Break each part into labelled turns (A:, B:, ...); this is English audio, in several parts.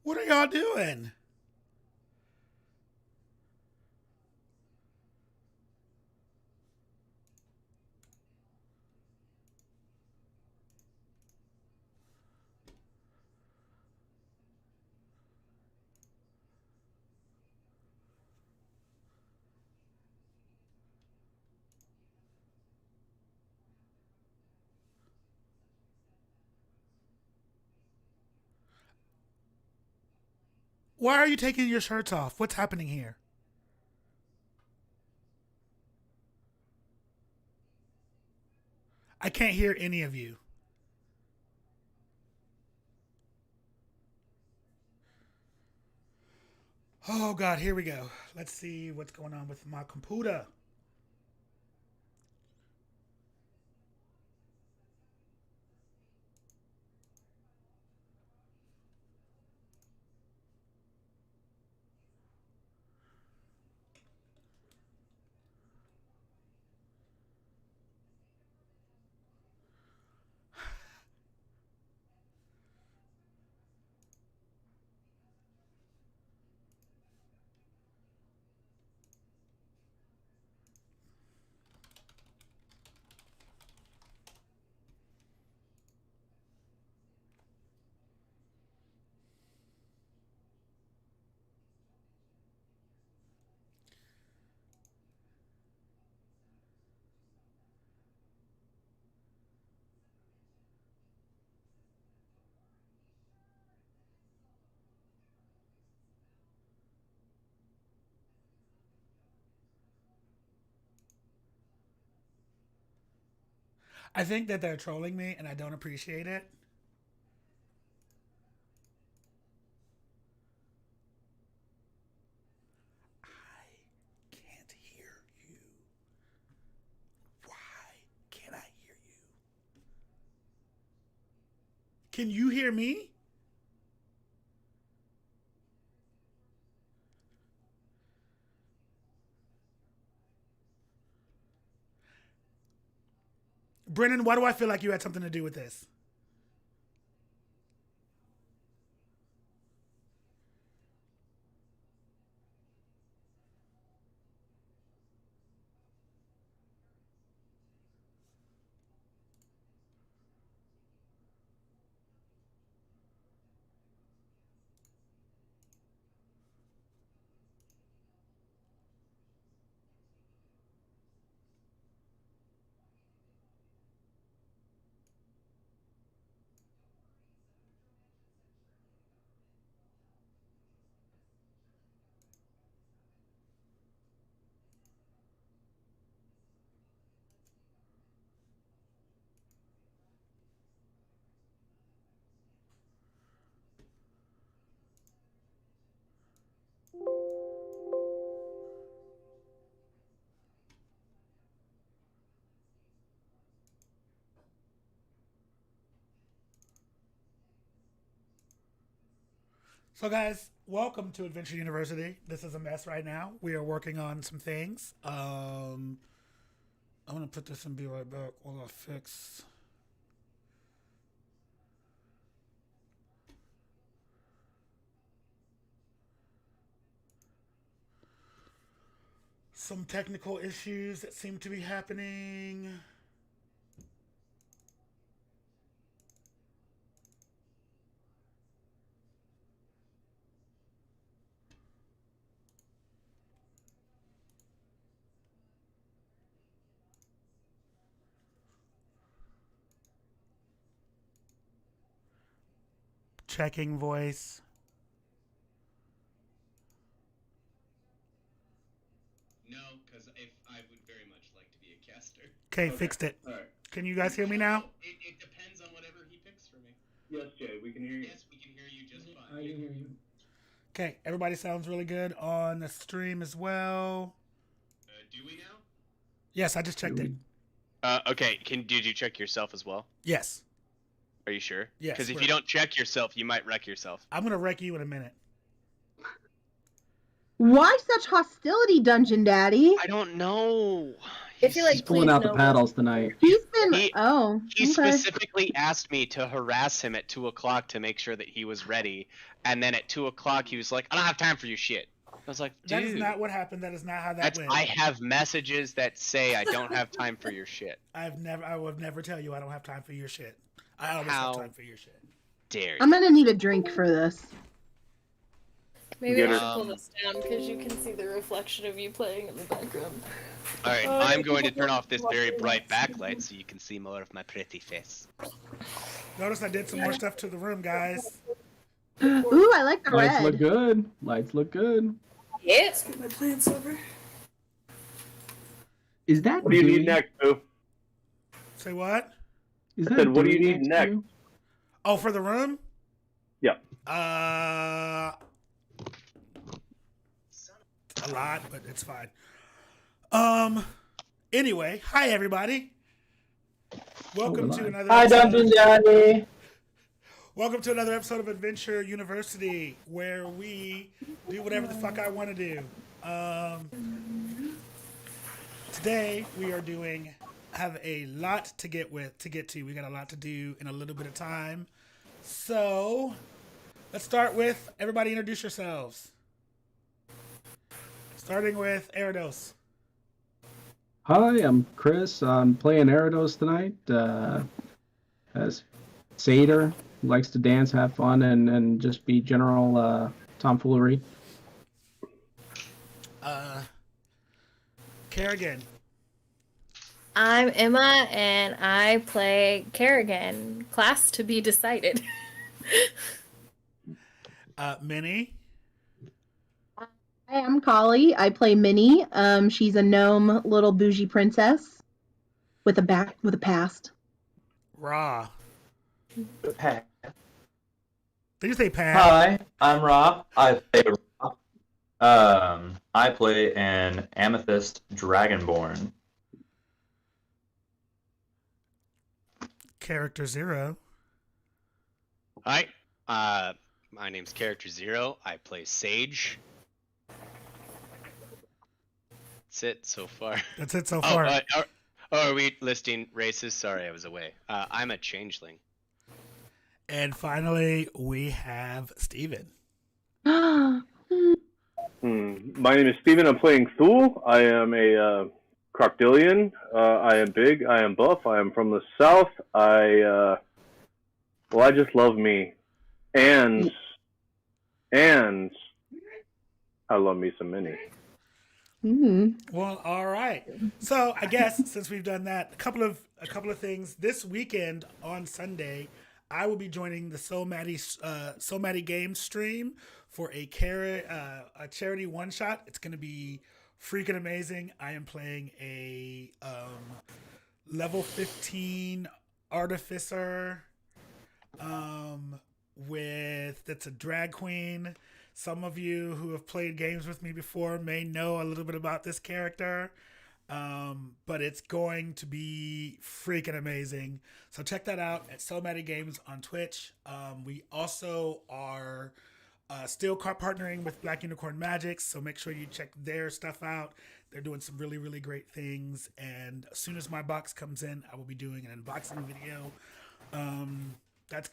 A: What are y'all doing? Why are you taking your shirts off? What's happening here? I can't hear any of you. Oh God, here we go. Let's see what's going on with my computer. I think that they're trolling me and I don't appreciate it. I can't hear you. Why can't I hear you? Can you hear me? Brennan, why do I feel like you had something to do with this? So, guys, welcome to Adventure University. This is a mess right now. We are working on some things. I'm gonna put this and be right back while I fix. Some technical issues that seem to be happening. Checking voice.
B: No, because if I would very much like to be a caster.
A: Okay, fixed it.
C: All right.
A: Can you guys hear me now?
B: It depends on whatever he picks for me.
C: Yes, Jay, we can hear you.
B: Yes, we can hear you just fine.
D: I can hear you.
A: Okay, everybody sounds really good on the stream as well.
B: Do we now?
A: Yes, I just checked it.
B: Okay. Did you check yourself as well?
A: Yes.
B: Are you sure?
A: Yes,
B: Because if
A: we're-
B: you don't check yourself, you might wreck yourself.
A: I'm gonna wreck you in a minute.
E: Why such hostility, Dungeon Daddy?
B: I don't know.
C: If you like,
D: He's pulling
C: please
D: out the
C: no
D: paddles tonight.
E: He's been.
F: He
E: okay.
F: specifically asked me to harass him at 2:00 to make sure that he was ready, and then at 2:00 he was like, "I don't have time for your shit." I was like, "Dude,
A: That is not what happened. That is not how that went.
F: I have messages that say I don't have time for your shit."
A: I would never tell you I don't have time for your shit. I always
F: How
A: have time for your shit.
F: dare
E: I'm
F: you?
E: gonna need a drink for this.
C: Maybe
B: Get
C: I
B: her.
C: should pull this down because you can see the reflection of you playing in the background.
F: All right,
C: Oh,
F: I'm
C: yeah,
F: going to
C: people
F: turn off this very
C: watching
F: bright
C: that.
F: backlight so you can see more of my pretty face.
A: Notice I did some more stuff to the room, guys.
E: Ooh, I like the
D: Lights look
E: red.
D: good. Lights look good.
C: Yes, get my plants over.
D: Is that
G: What do you
D: Dewey?
G: need next, Boo?
A: Say what?
D: Is
G: I
D: that
G: said, what do you
D: Dewey
G: need
D: to
G: next?
D: you?
A: Oh, for the room?
G: Yeah.
A: A lot, but it's fine. Anyway, hi everybody. Welcome to another
H: Hi,
A: episode.
H: Dungeon Daddy.
A: Welcome to another episode of Adventure University, where we do whatever the fuck I want to do. Today we are have a lot to get to. We got a lot to do in a little bit of time. So let's start with everybody introduce yourselves. Starting with Eridos.
D: Hi, I'm Chris. I'm playing Eridos tonight. As Satyr, likes to dance, have fun, and just be general tomfoolery.
A: Kerrigan.
C: I'm Emma, and I play Kerrigan. Class to be decided.
A: Minnie.
E: Hi, I'm Collie. I play Minnie. She's a gnome, little bougie princess with a past.
A: Ra.
H: Hey.
A: Did you say Pat?
H: Hi, I'm Rob. I play an amethyst dragonborn.
A: Character 0.
F: Hi, my name's Character Zero. I play Sage. That's it so far.
A: That's it so far.
F: Are we listing races? Sorry, I was away. I'm a changeling.
A: And finally, we have Steven.
G: My name is Steven. I'm playing Thule. I am a crocodilian. I am big. I am buff. I am from the south. I just love me. And I love me some Minnie.
A: Well, all right. So I guess since we've done that, a couple of things. This weekend on Sunday, I will be joining the So Maddie Games stream for a charity one shot. It's going to be freaking amazing. I am playing a level 15 artificer that's a drag queen. Some of you who have played games with me before may know a little bit about this character, but it's going to be freaking amazing. So check that out at So Maddie Games on Twitch. We also are still partnering with Black Unicorn Magics, so make sure you check their stuff out. They're doing some really, really great things, and as soon as my box comes in, I will be doing an unboxing video. That's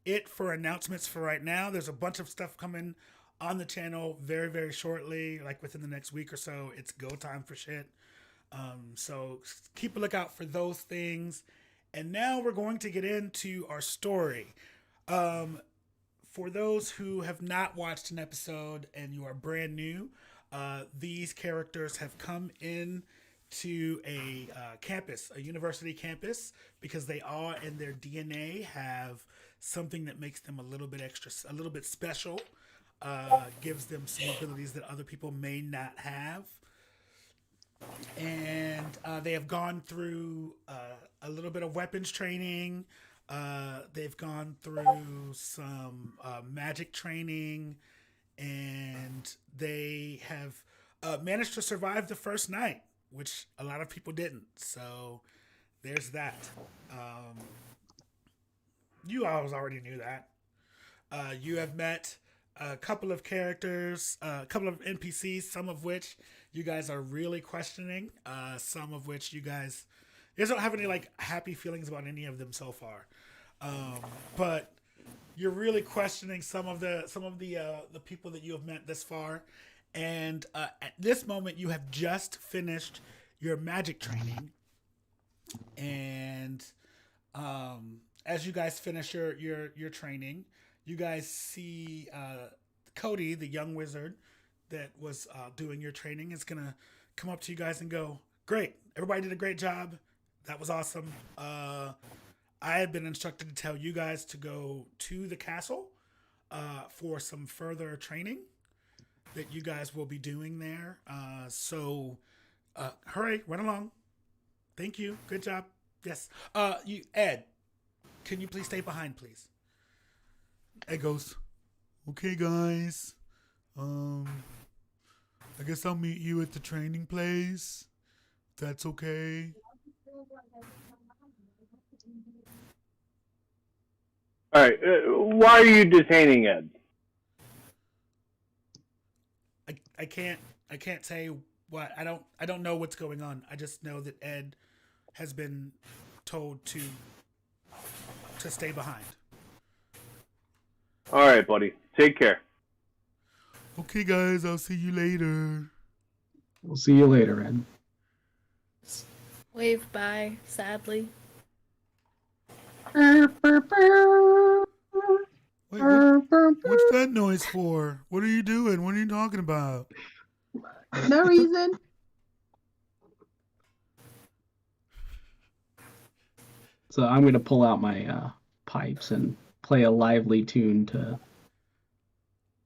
A: it for announcements for right now. There's a bunch of stuff coming on the channel very, very shortly, like within the next week or so. It's go time for shit. So keep a lookout for those things. And now we're going to get into our story. For those who have not watched an episode and you are brand new, these characters have come in to a campus, a university campus, because they all in their DNA have something that makes them a little bit extra, a little bit special, gives them some abilities that other people may not have. And they have gone through a little bit of weapons training. They've gone through some magic training, and they have managed to survive the first night, which a lot of people didn't. So there's that. You always already knew that. You have met a couple of characters, a couple of NPCs, some of which you guys are really questioning, some of which you guys don't have any like happy feelings about any of them so far, but you're really questioning some of the people that you have met this far, and at this moment you have just finished your magic training, and as you guys finish your training, you guys see Cody, the young wizard that was doing your training, is gonna come up to you guys and go, "Great, everybody did a great job. That was awesome. I have been instructed to tell you guys to go to the castle for some further training that you guys will be doing there. So hurry, run along. Thank you. Good job. Yes. Ed, can you please stay behind, please?" Ed goes, "Okay, guys. I guess I'll meet you at the training place. If that's okay."
G: All right. Why are you detaining Ed?
A: I can't say what. I don't know what's going on. I just know that Ed has been told to stay behind.
G: All right, buddy. Take care.
A: Okay, guys, I'll see you later.
D: We'll see you later, Ed.
C: Wave bye, sadly.
A: Wait, what's that noise for? What are you doing? What are you talking about?
E: No reason.
D: So I'm going to pull out my pipes and play a lively tune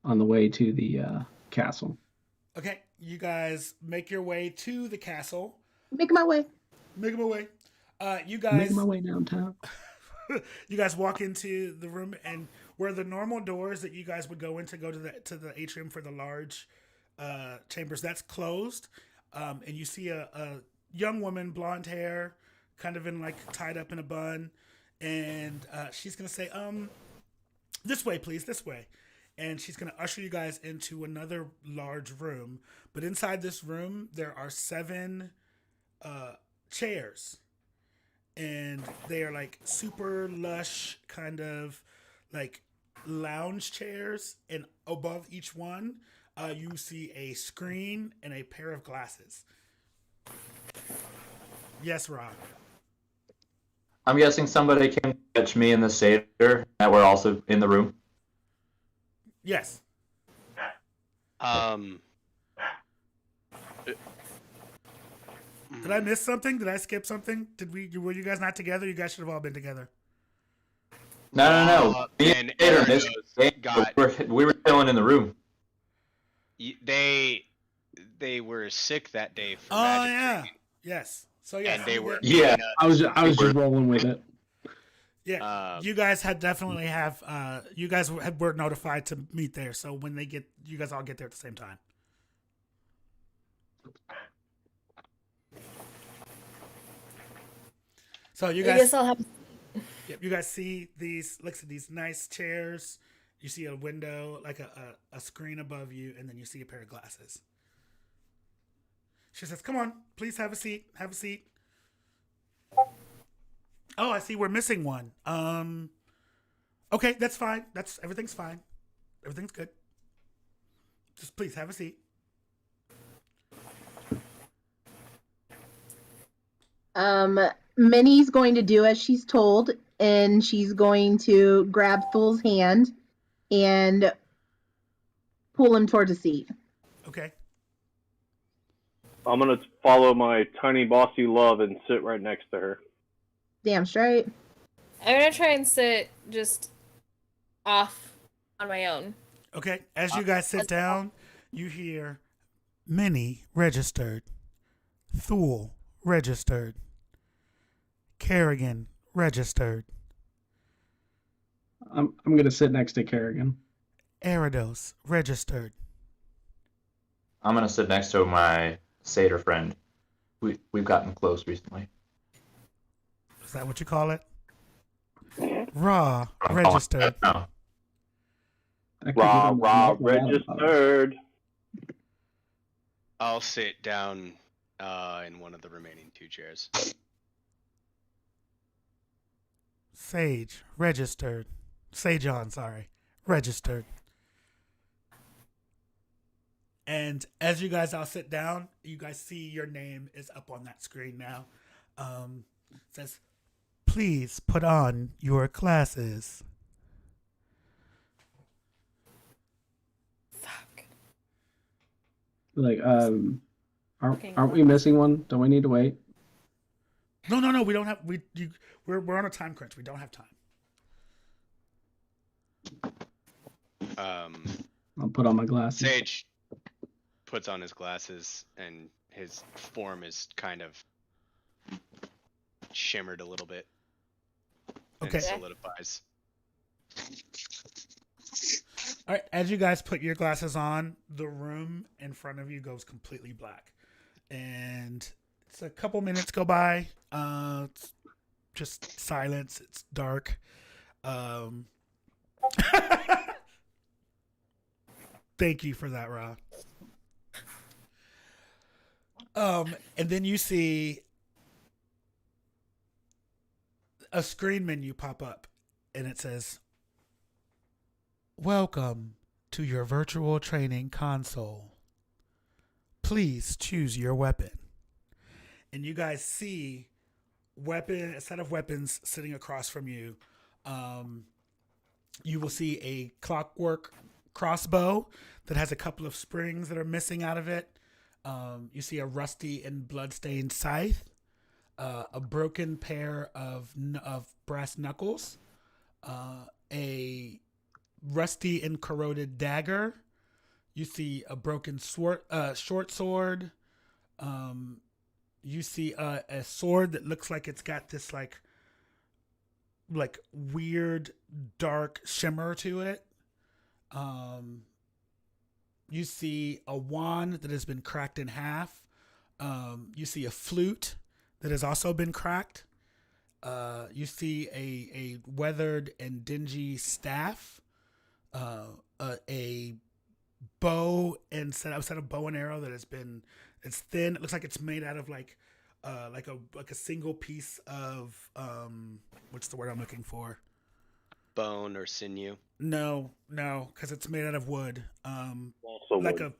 D: on the way to the castle.
A: Okay, you guys make your way to the castle.
E: Making my way.
A: Making my way. You
D: Making
A: guys
D: my way downtown.
A: you guys walk into the room, and where the normal doors that you guys would go in to go to the atrium for the large chambers, that's closed. And you see a young woman, blonde hair, kind of in like tied up in a bun, and she's gonna say, "This way, please, this way." And she's gonna usher you guys into another large room. But inside this room, there are 7 chairs, and they are like super lush, kind of like lounge chairs. And above each one, you see a screen and a pair of glasses. Yes, Rob.
H: I'm guessing somebody came to fetch me and the satyr that were also in the room.
A: Yes. Did I miss something? Did I skip something? Were you guys not together? You guys should have all been together.
H: No. Me
F: And
H: and
F: Arados
H: Satyr
F: got-
H: we were chilling in the room.
F: They were sick that day for
A: Oh
F: magic
A: yeah.
F: training.
A: Yes. So yeah.
F: And they were
H: Yeah,
D: I was just rolling with it.
A: Yeah. You guys had definitely have. You guys were notified to meet there. So when you guys all get there at the same time. So you
C: I
A: guys.
C: guess I'll have.
A: Yep, you guys see looks at these nice chairs. You see a window, like a screen above you, and then you see a pair of glasses. She says, "Come on, please have a seat. Have a seat." Oh, I see we're missing one. Okay, that's fine. Everything's fine. Everything's good. Just please have a seat.
E: Minnie's going to do as she's told, and she's going to grab Thul's hand and pull him towards a seat.
A: Okay.
G: I'm gonna follow my tiny bossy love and sit right next to her.
E: Damn straight.
C: I'm gonna try and sit just off on my own.
A: Okay. As you guys sit down, you hear Minnie registered, Thule registered, Kerrigan registered,
D: I'm gonna sit next to Kerrigan.
A: Arados registered.
H: I'm gonna sit next to my satyr friend. We've gotten close recently.
A: Is that what you call it? Raw
H: I'm calling
A: registered.
H: that now.
D: That could
G: Rah,
D: give him an
G: rah,
D: awful lot of power.
G: registered.
F: I'll sit down in one of the remaining 2 chairs.
A: Sage, registered. Sajon, sorry. Registered. And as you guys all sit down, you guys see your name is up on that screen now. It says, please put on your glasses.
C: Fuck.
D: Like, aren't we missing one? Don't we need to wait?
A: No, we don't have we're on a time crunch. We don't have time.
D: I'll put on my glasses.
F: Sage puts on his glasses, and his form is kind of shimmered a little bit. And
A: Okay.
F: solidifies.
A: All right, as you guys put your glasses on, the room in front of you goes completely black. And it's a couple minutes go by. It's just silence. It's dark. Thank you for that, Ra. And then you see a screen menu pop up, and it says, welcome to your virtual training console. Please choose your weapon. And you guys see a set of weapons sitting across from you. You will see a clockwork crossbow that has a couple of springs that are missing out of it. You see a rusty and bloodstained scythe, a broken pair of brass knuckles, a rusty and corroded dagger. You see a broken short sword. You see a sword that looks like it's got this like weird dark shimmer to it. You see a wand that has been cracked in half. You see a flute that has also been cracked. You see a weathered and dingy staff. A bow and set of bow and arrow that has been, it's thin. It looks like it's made out of like a single piece of what's the word I'm looking for?
F: Bone or sinew.
A: No, because it's made out of wood.
G: Also wood.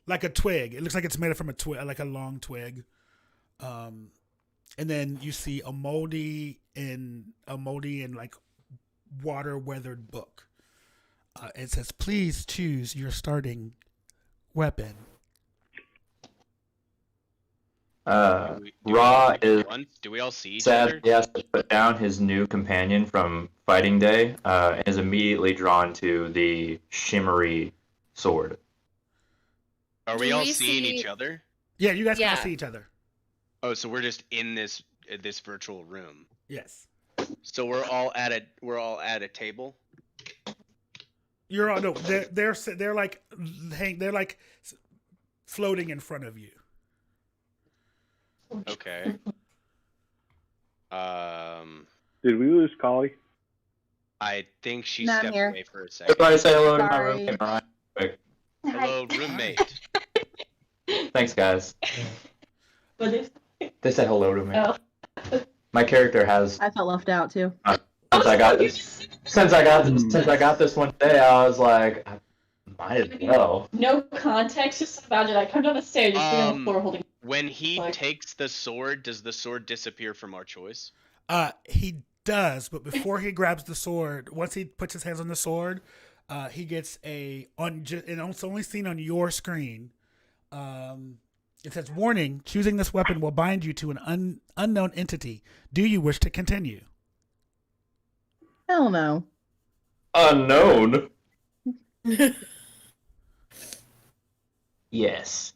A: Like a twig. It looks like it's made from a twig, like a long twig. And then you see a moldy and like water weathered book. It says, please choose your starting weapon.
H: Ra is
F: Do we all see each
H: sad
F: other?
H: he has to put down his new companion from fighting day, and is immediately drawn to the shimmery sword.
F: Are we
C: Do
F: all
C: we
F: seeing
C: see-
F: each other?
A: Yeah, you guys can all
C: Yeah.
A: see each other.
F: Oh, so we're just in this virtual room.
A: Yes.
F: So we're all at a table.
A: You're all no. They're like floating in front of you.
F: Okay.
G: Did we lose Collie?
F: I think she
E: No, I'm
F: stepped
E: here.
F: away for a second.
H: Everybody say hello to my
E: Sorry.
H: roommate, Mariah, quick.
F: Hello, roommate.
H: Thanks, guys.
I: What is?
H: They said hello to me.
I: Oh.
H: My character has
E: I felt left out too.
H: since I got this one day, I was like, I might as well.
I: No context, just imagine I come down the stairs, just on the floor holding.
F: When he
I: Like-
F: takes the sword, does the sword disappear from our choice?
A: He does, but before he grabs the sword, once he puts his hands on the sword, he gets and it's only seen on your screen. It says, warning, choosing this weapon will bind you to an unknown entity. Do you wish to continue?
E: Hell no.
H: Unknown. Yes.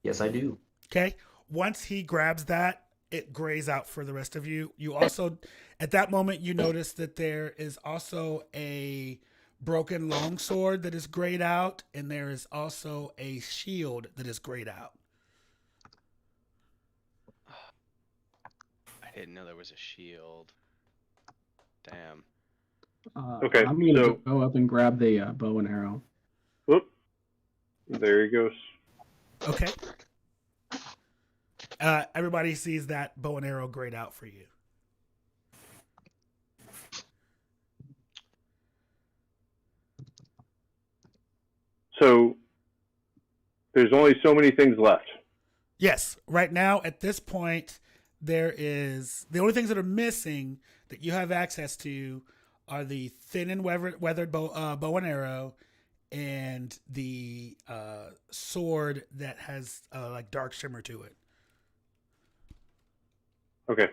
H: Yes, I do.
A: Okay. Once he grabs that, it grays out for the rest of you. You also, at that moment, you notice that there is also a broken longsword that is grayed out, and there is also a shield that is grayed out.
F: I didn't know there was a shield. Damn.
G: Okay,
D: I'm gonna
G: so-
D: go up and grab the bow and arrow.
G: Whoop. There he goes.
A: Okay. Everybody sees that bow and arrow grayed out for you.
G: So there's only so many things left.
A: Yes, right now at this point, there is the only things that are missing that you have access to are the thin and weathered bow and arrow, and the sword that has like dark shimmer to it.
G: Okay.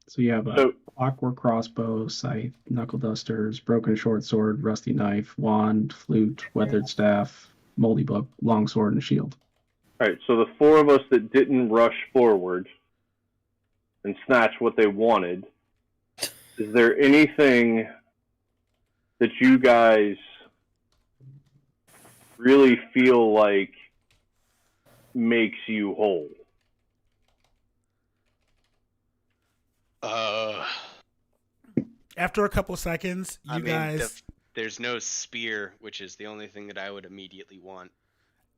D: So you have a
G: So
D: clockwork crossbow, scythe, knuckle dusters, broken short sword, rusty knife, wand, flute, weathered staff, moldy book, long sword, and shield.
G: all right. So the four of us that didn't rush forward and snatch what they wanted. Is there anything that you guys really feel like makes you whole?
A: After a couple seconds, you guys.
F: There's no spear, which is the only thing that I would immediately want.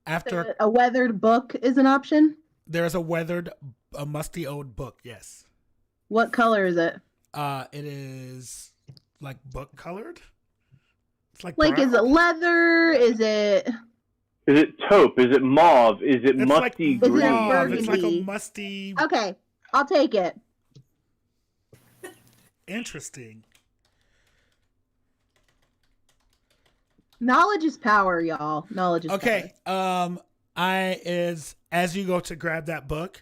A: After
E: A weathered book is an option.
A: there's a musty old book. Yes.
E: What color is it?
A: It is like book colored. It's like
E: Like, is it
A: brown.
E: leather? Is it?
G: Is it taupe? Is it mauve? Is it
A: It's like
G: musty
E: Is it
G: green?
A: mauve. It's like a
E: burgundy?
A: musty.
E: Okay, I'll take it.
A: Interesting.
E: Knowledge is power, y'all. Knowledge is
A: Okay.
E: power.
A: As you go to grab that book,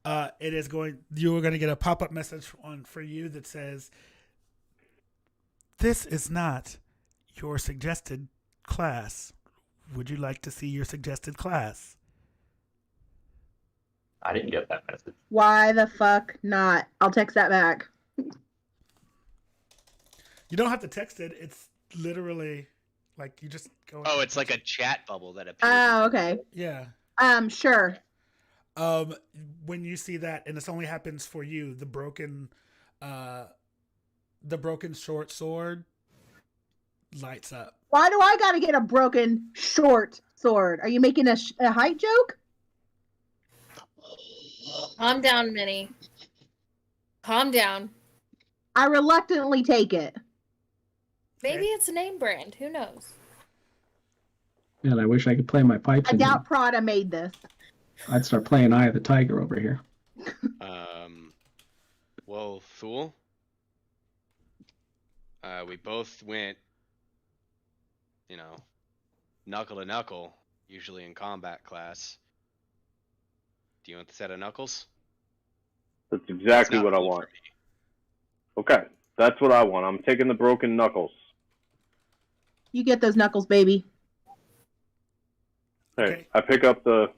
A: you are going to get a pop-up message for you that says, "This is not your suggested class. Would you like to see your suggested class?"
H: I didn't get that message.
E: Why the fuck not? I'll text that back.
A: You don't have to text it. It's literally like you just go.
F: Oh, it's like a chat bubble that appears.
E: Oh, okay.
A: Yeah.
E: Sure.
A: When you see that, and this only happens for you, the broken short sword lights up.
E: Why do I gotta get a broken short sword? Are you making a height joke?
C: Calm down, Minnie. Calm down.
E: I reluctantly take it.
C: Maybe it's a name brand. Who knows?
D: Man, I wish I could play my pipes.
E: I
D: again.
E: doubt Prada made this.
D: I'd start playing Eye of the Tiger over here.
F: Well, fool. We both went, knuckle to knuckle, usually in combat class. Do you want the set of knuckles?
G: That's exactly
F: It's not
G: what I
F: cool
G: want.
F: for me.
G: Okay, that's what I want. I'm taking the broken knuckles.
E: You get those knuckles, baby.
G: Hey,
A: Okay.
G: I pick up the.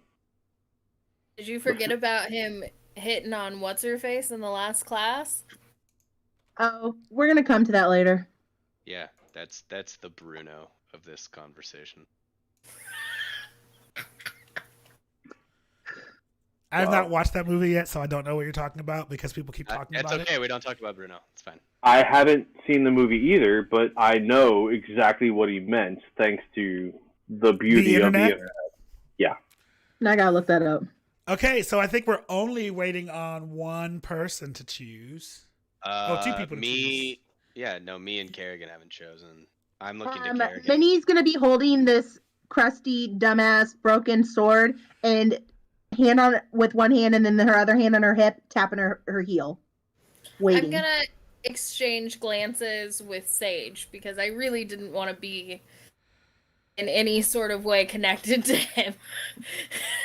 C: Did you forget about him hitting on what's her face in the last class?
E: Oh, we're gonna come to that later.
F: Yeah, that's the Bruno of this conversation.
A: I have
G: Wow.
A: not watched that movie yet, so I don't know what you're talking about because people keep talking
F: It's
A: about
F: okay.
A: it.
F: We don't talk about Bruno. It's fine.
G: I haven't seen the movie either, but I know exactly what he meant thanks to the beauty of the
A: internet?
G: internet.
E: Now I gotta look that up.
A: Okay, so I think we're only waiting on one person to choose. Two people to
F: Me.
A: choose.
F: Yeah, no, me and Kerrigan haven't chosen. I'm looking to
E: Um,
F: Kerrigan.
E: Minnie's gonna be holding this crusty, dumbass, broken sword and with one hand and then her other hand on her hip, tapping her heel. Waiting.
C: I'm gonna exchange glances with Sage because I really didn't want to be in any sort of way connected to him.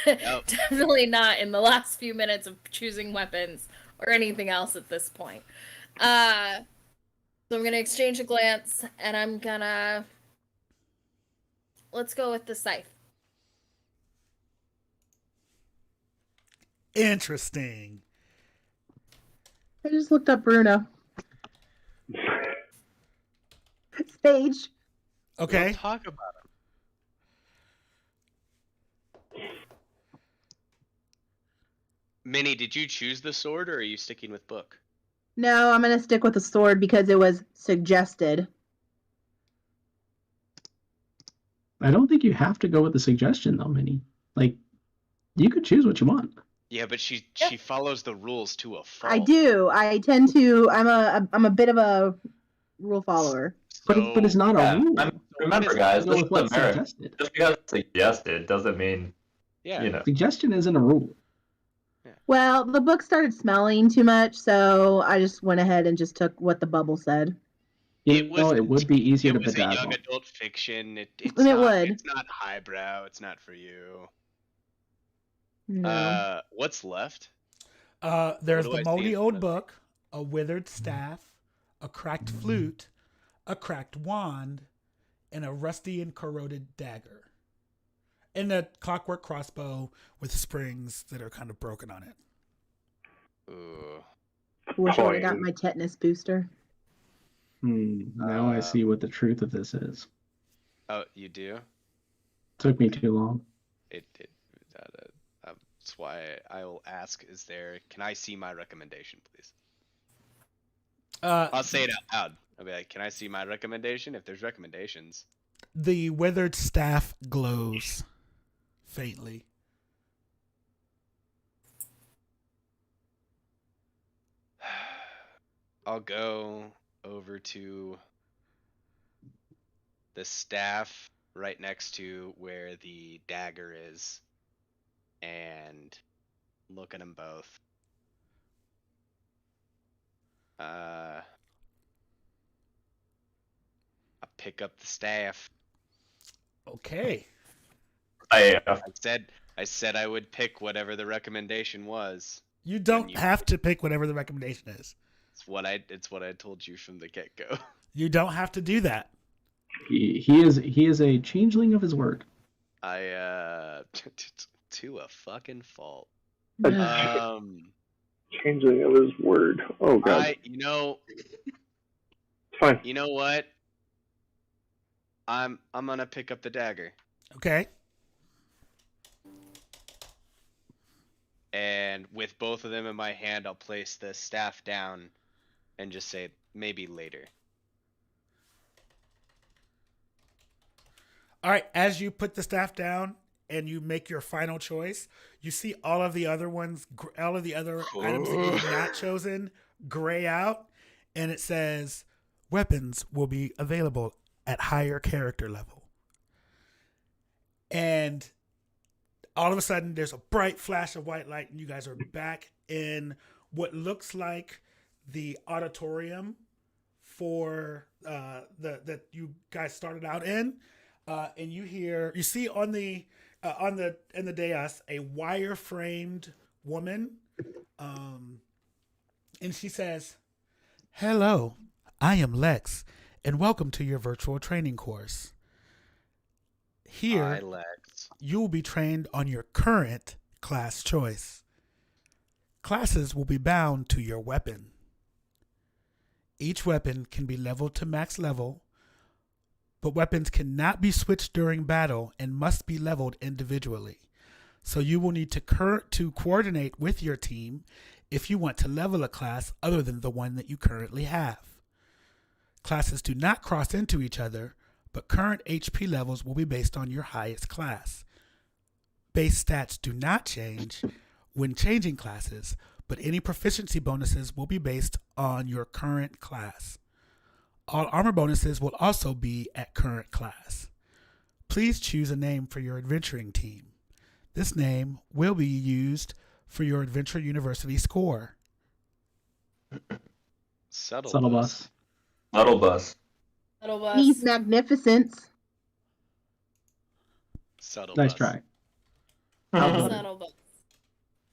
F: Nope.
C: Definitely not in the last few minutes of choosing weapons or anything else at this point. So I'm gonna exchange a glance and I'm gonna let's go with the scythe.
A: Interesting.
E: I just looked up Bruno. Sage.
F: We
A: Okay.
F: don't talk about him. Minnie, did you choose the sword or are you sticking with book?
E: No, I'm gonna stick with the sword because it was suggested.
D: I don't think you have to go with the suggestion though, Minnie. Like, you could choose what you want.
F: Yeah, but she follows the rules to a fault.
E: I do. I tend to. I'm a bit of a rule follower.
D: But it's not a rule.
H: Remember, guys,
D: Go
H: this
D: with what's
H: is America.
D: suggested.
H: Just because it's suggested doesn't mean, you know.
D: Suggestion isn't a rule.
E: Well, the book started smelling too much, so I just went ahead and just took what the bubble said.
D: It would be easier to
F: It was a young
D: bedazzle.
F: adult fiction. It's not highbrow. It's not for you.
E: No.
F: What's left?
A: There's
F: What do
A: the
F: I see
A: moldy
F: in
A: old
F: front of me?
A: book, a withered staff, a cracked flute, a cracked wand, and a rusty and corroded dagger. And a clockwork crossbow with springs that are kind of broken on it.
F: Ooh.
E: Wish I would have got my tetanus booster.
D: Now I see what the truth of this is.
F: Oh, you do?
D: Took me too long.
F: That's why I will ask, can I see my recommendation, please? I'll say it out loud. I'll be like, can I see my recommendation? If there's recommendations.
A: The withered staff glows faintly.
F: I'll go over to the staff right next to where the dagger is and look at them both. I pick up the staff.
A: Okay.
F: I said I would pick whatever the recommendation was.
A: You don't have to pick whatever the recommendation is.
F: It's what I told you from the get-go.
A: You don't have to do that.
D: He is a changeling of his word.
F: To a fucking fault.
G: Changing of his word. Oh god. It's fine.
F: You know what? I'm gonna pick up the dagger.
A: Okay.
F: And with both of them in my hand, I'll place the staff down and just say maybe later.
A: All right. As you put the staff down and you make your final choice, you see all of the other items that you have not chosen gray out, and it says weapons will be available at higher character level. And all of a sudden, there's a bright flash of white light, and you guys are back in what looks like the auditorium for that you guys started out in. And you see on the dais a wire framed woman, and she says, "Hello, I am Lex, and welcome to your virtual training course. Here,
F: Hi, Lex.
A: You will be trained on your current class choice. Classes will be bound to your weapon. Each weapon can be leveled to max level, but weapons cannot be switched during battle and must be leveled individually. So you will need to coordinate with your team if you want to level a class other than the one that you currently have. Classes do not cross into each other, but current HP levels will be based on your highest class. Base stats do not change when changing classes, but any proficiency bonuses will be based on your current class. All armor bonuses will also be at current class. Please choose a name for your adventuring team. This name will be used for your Adventure University score."
F: Subtle bus.
H: Subtle bus.
C: Little bus.
E: He's magnificence.
F: Subtle
D: Nice
F: bus.
D: try.
C: Subtle bus.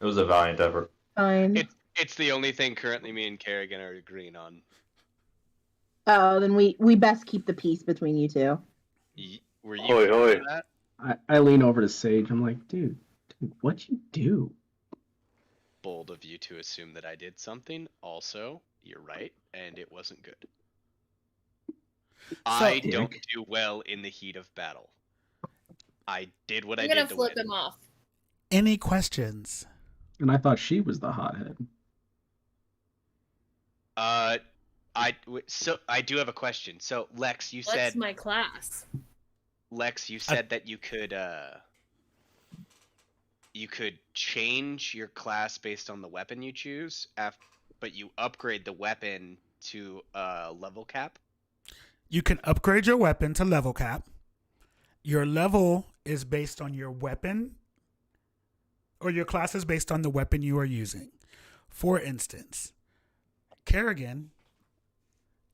H: It was a valiant effort.
E: Fine.
F: It's the only thing currently me and Kerrigan are agreeing on.
E: Oh, then we best keep the peace between you two.
F: Were you
G: Hoi, hoi.
F: for that?
D: I lean over to Sage. I'm like, dude, what'd you do?
F: Bold of you to assume that I did something. Also, you're right, and it wasn't good. I don't do well in the heat of battle. I did what I
C: I'm
F: did
C: gonna
F: to
C: flip
F: win.
C: him off.
A: Any questions?
D: And I thought she was the hothead.
F: So I do have a question. So Lex, you
C: What's
F: said
C: my class?
F: that you could change your class based on the weapon you choose, but you upgrade the weapon to level cap.
A: You can upgrade your weapon to level cap. Your level is based on your weapon, or your class is based on the weapon you are using. For instance, Kerrigan,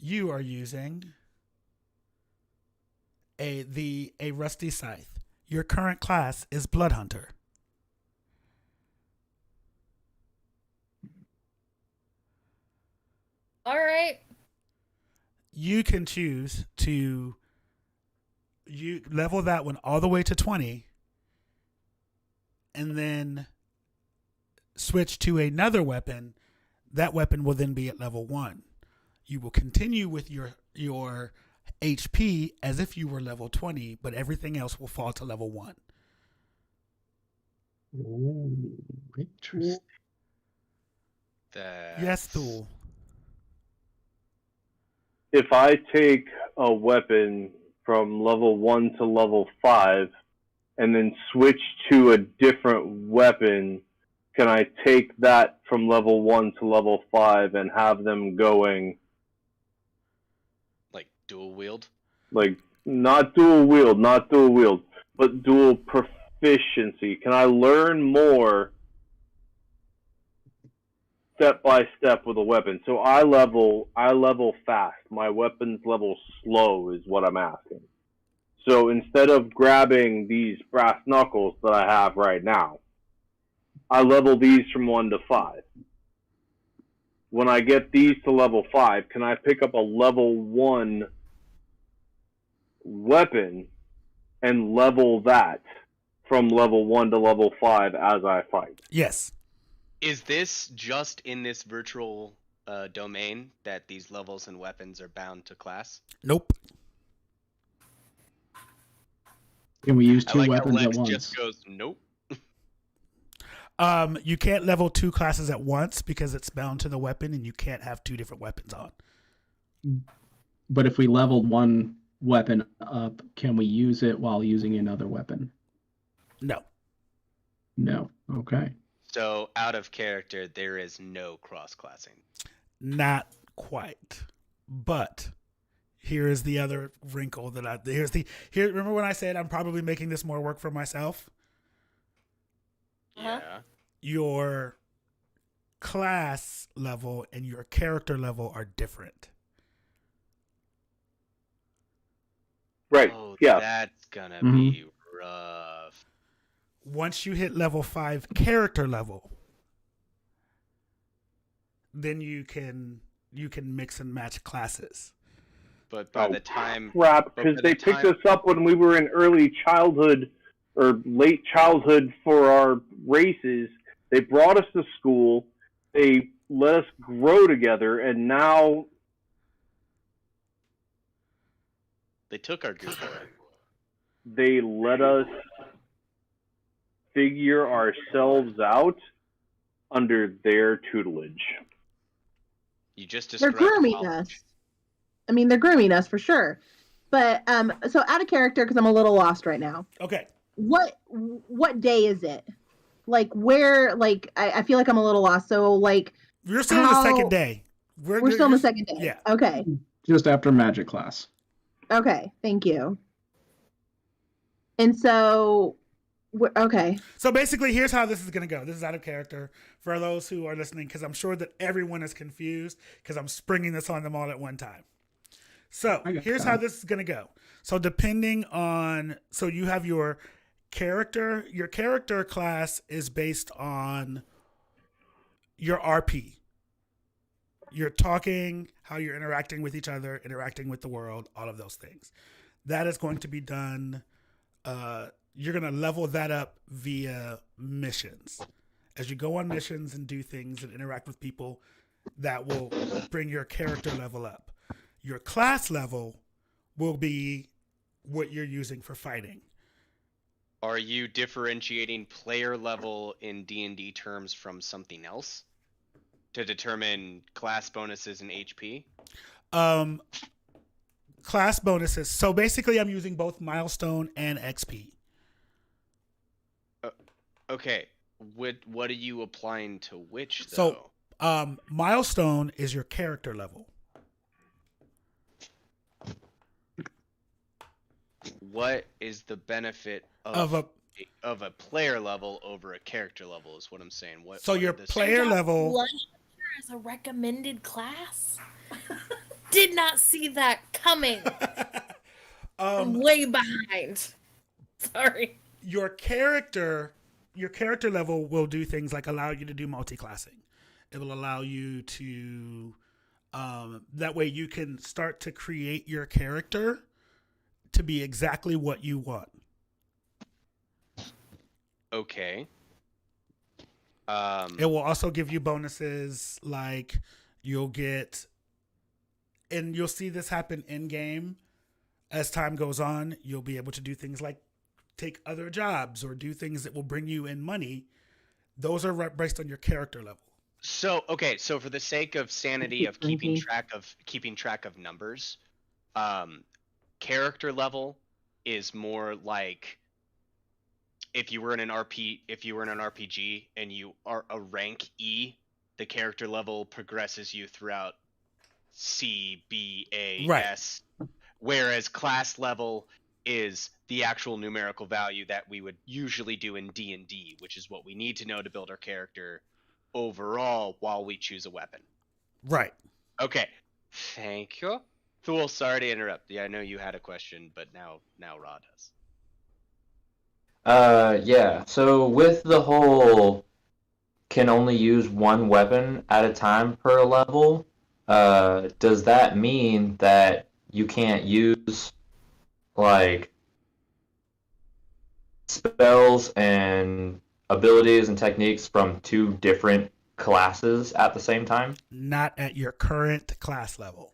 A: you are using a rusty scythe. Your current class is Blood Hunter.
C: All right.
A: You can choose to level that one all the way to 20 and then switch to another weapon. That weapon will then be at level 1. You will continue with your HP as if you were level 20, but everything else will fall to level 1.
D: Ooh, interesting.
A: Yes, Thule.
G: If I take a weapon from level 1 to level 5 and then switch to a different weapon, can I take that from level 1 to level 5 and have them going
F: Like dual wield?
G: like not dual wield, but dual proficiency? Can I learn more step by step with a weapon? So I level fast. My weapons level slow is what I'm asking. So instead of grabbing these brass knuckles that I have right now, I level these from 1 to 5. When I get these to level 5, can I pick up a level 1 weapon and level that from level 1 to level 5 as I fight?
A: Yes.
F: Is this just in this virtual domain that these levels and weapons are bound to class?
A: Nope.
D: Can we use
F: I
D: two
F: like how
D: weapons at
F: Lex
D: once?
F: just goes, nope.
A: You can't level 2 classes at once because it's bound to the weapon, and you can't have 2 different weapons on.
D: But if we leveled one weapon up, can we use it while using another weapon?
A: No.
D: No. Okay.
F: So out of character, there is no cross-classing.
A: Not quite. But here is the other wrinkle that here. Remember when I said I'm probably making this more work for myself?
C: Uh-huh.
F: Yeah.
A: Your class level and your character level are different.
G: Right.
F: Oh,
G: Yeah.
F: that's gonna
D: Mhm.
F: be rough.
A: Once you hit level 5 character level, then you can mix and match classes.
F: But by the time
G: Crap,
F: but
G: because
F: by
G: they
F: the
G: picked
F: time-
G: us up when we were in early childhood or late childhood for our races. They brought us to school. They let us grow together, and now
F: they took our goof away.
G: they let us figure ourselves out under their tutelage.
F: You just
E: They're
F: described
E: grooming
F: college.
E: us. I mean, they're grooming us for sure. But so out of character because I'm a little lost right now.
A: Okay.
E: What day is it? Like where? Like I feel like I'm a little lost. So like
A: You're still in the second day.
E: we're still in the second day.
A: Yeah.
E: Okay.
D: Just after magic class.
E: Okay. Thank you. And so, okay.
A: So basically, here's how this is going to go. This is out of character for those who are listening, because I'm sure that everyone is confused because I'm springing this on them all at one time. So here's how this is going to go. So depending on, so you have your character class is based on your RP. You're talking, how you're interacting with each other, interacting with the world, all of those things. That is going to be done. You're going to level that up via missions. As you go on missions and do things and interact with people, that will bring your character level up. Your class level will be what you're using for fighting.
F: Are you differentiating player level in D&D terms from something else? to determine class bonuses and HP?
A: Class bonuses. So basically, I'm using both milestone and XP.
F: Okay. What are you applying to which, though?
A: So, milestone is your character level.
F: What is the benefit of a player level over a character level is what I'm saying.
A: So your player level...
C: Blood Hunter as a recommended class? Did not see that coming. Way behind. Sorry.
A: Your character level will do things like allow you to do multi-classing. It will allow you to... that way you can start to create your character to be exactly what you want.
F: Okay.
A: It will also give you bonuses like you'll get, and you'll see this happen in game as time goes on. You'll be able to do things like take other jobs or do things that will bring you in money. Those are based on your character level.
F: So so for the sake of sanity of keeping track of numbers, character level is more like if you were in an RPG and you are a rank E, the character level progresses you throughout C, B, A,
A: Right.
F: S, whereas class level is the actual numerical value that we would usually do in D&D, which is what we need to know to build our character overall while we choose a weapon.
A: Right.
F: Okay. Thank you. Thule, sorry to interrupt. Yeah, I know you had a question, but now Rod does.
H: Yeah. So with the whole can only use one weapon at a time per level, does that mean that you can't use like spells and abilities and techniques from two different classes at the same time?
A: Not at your current class level.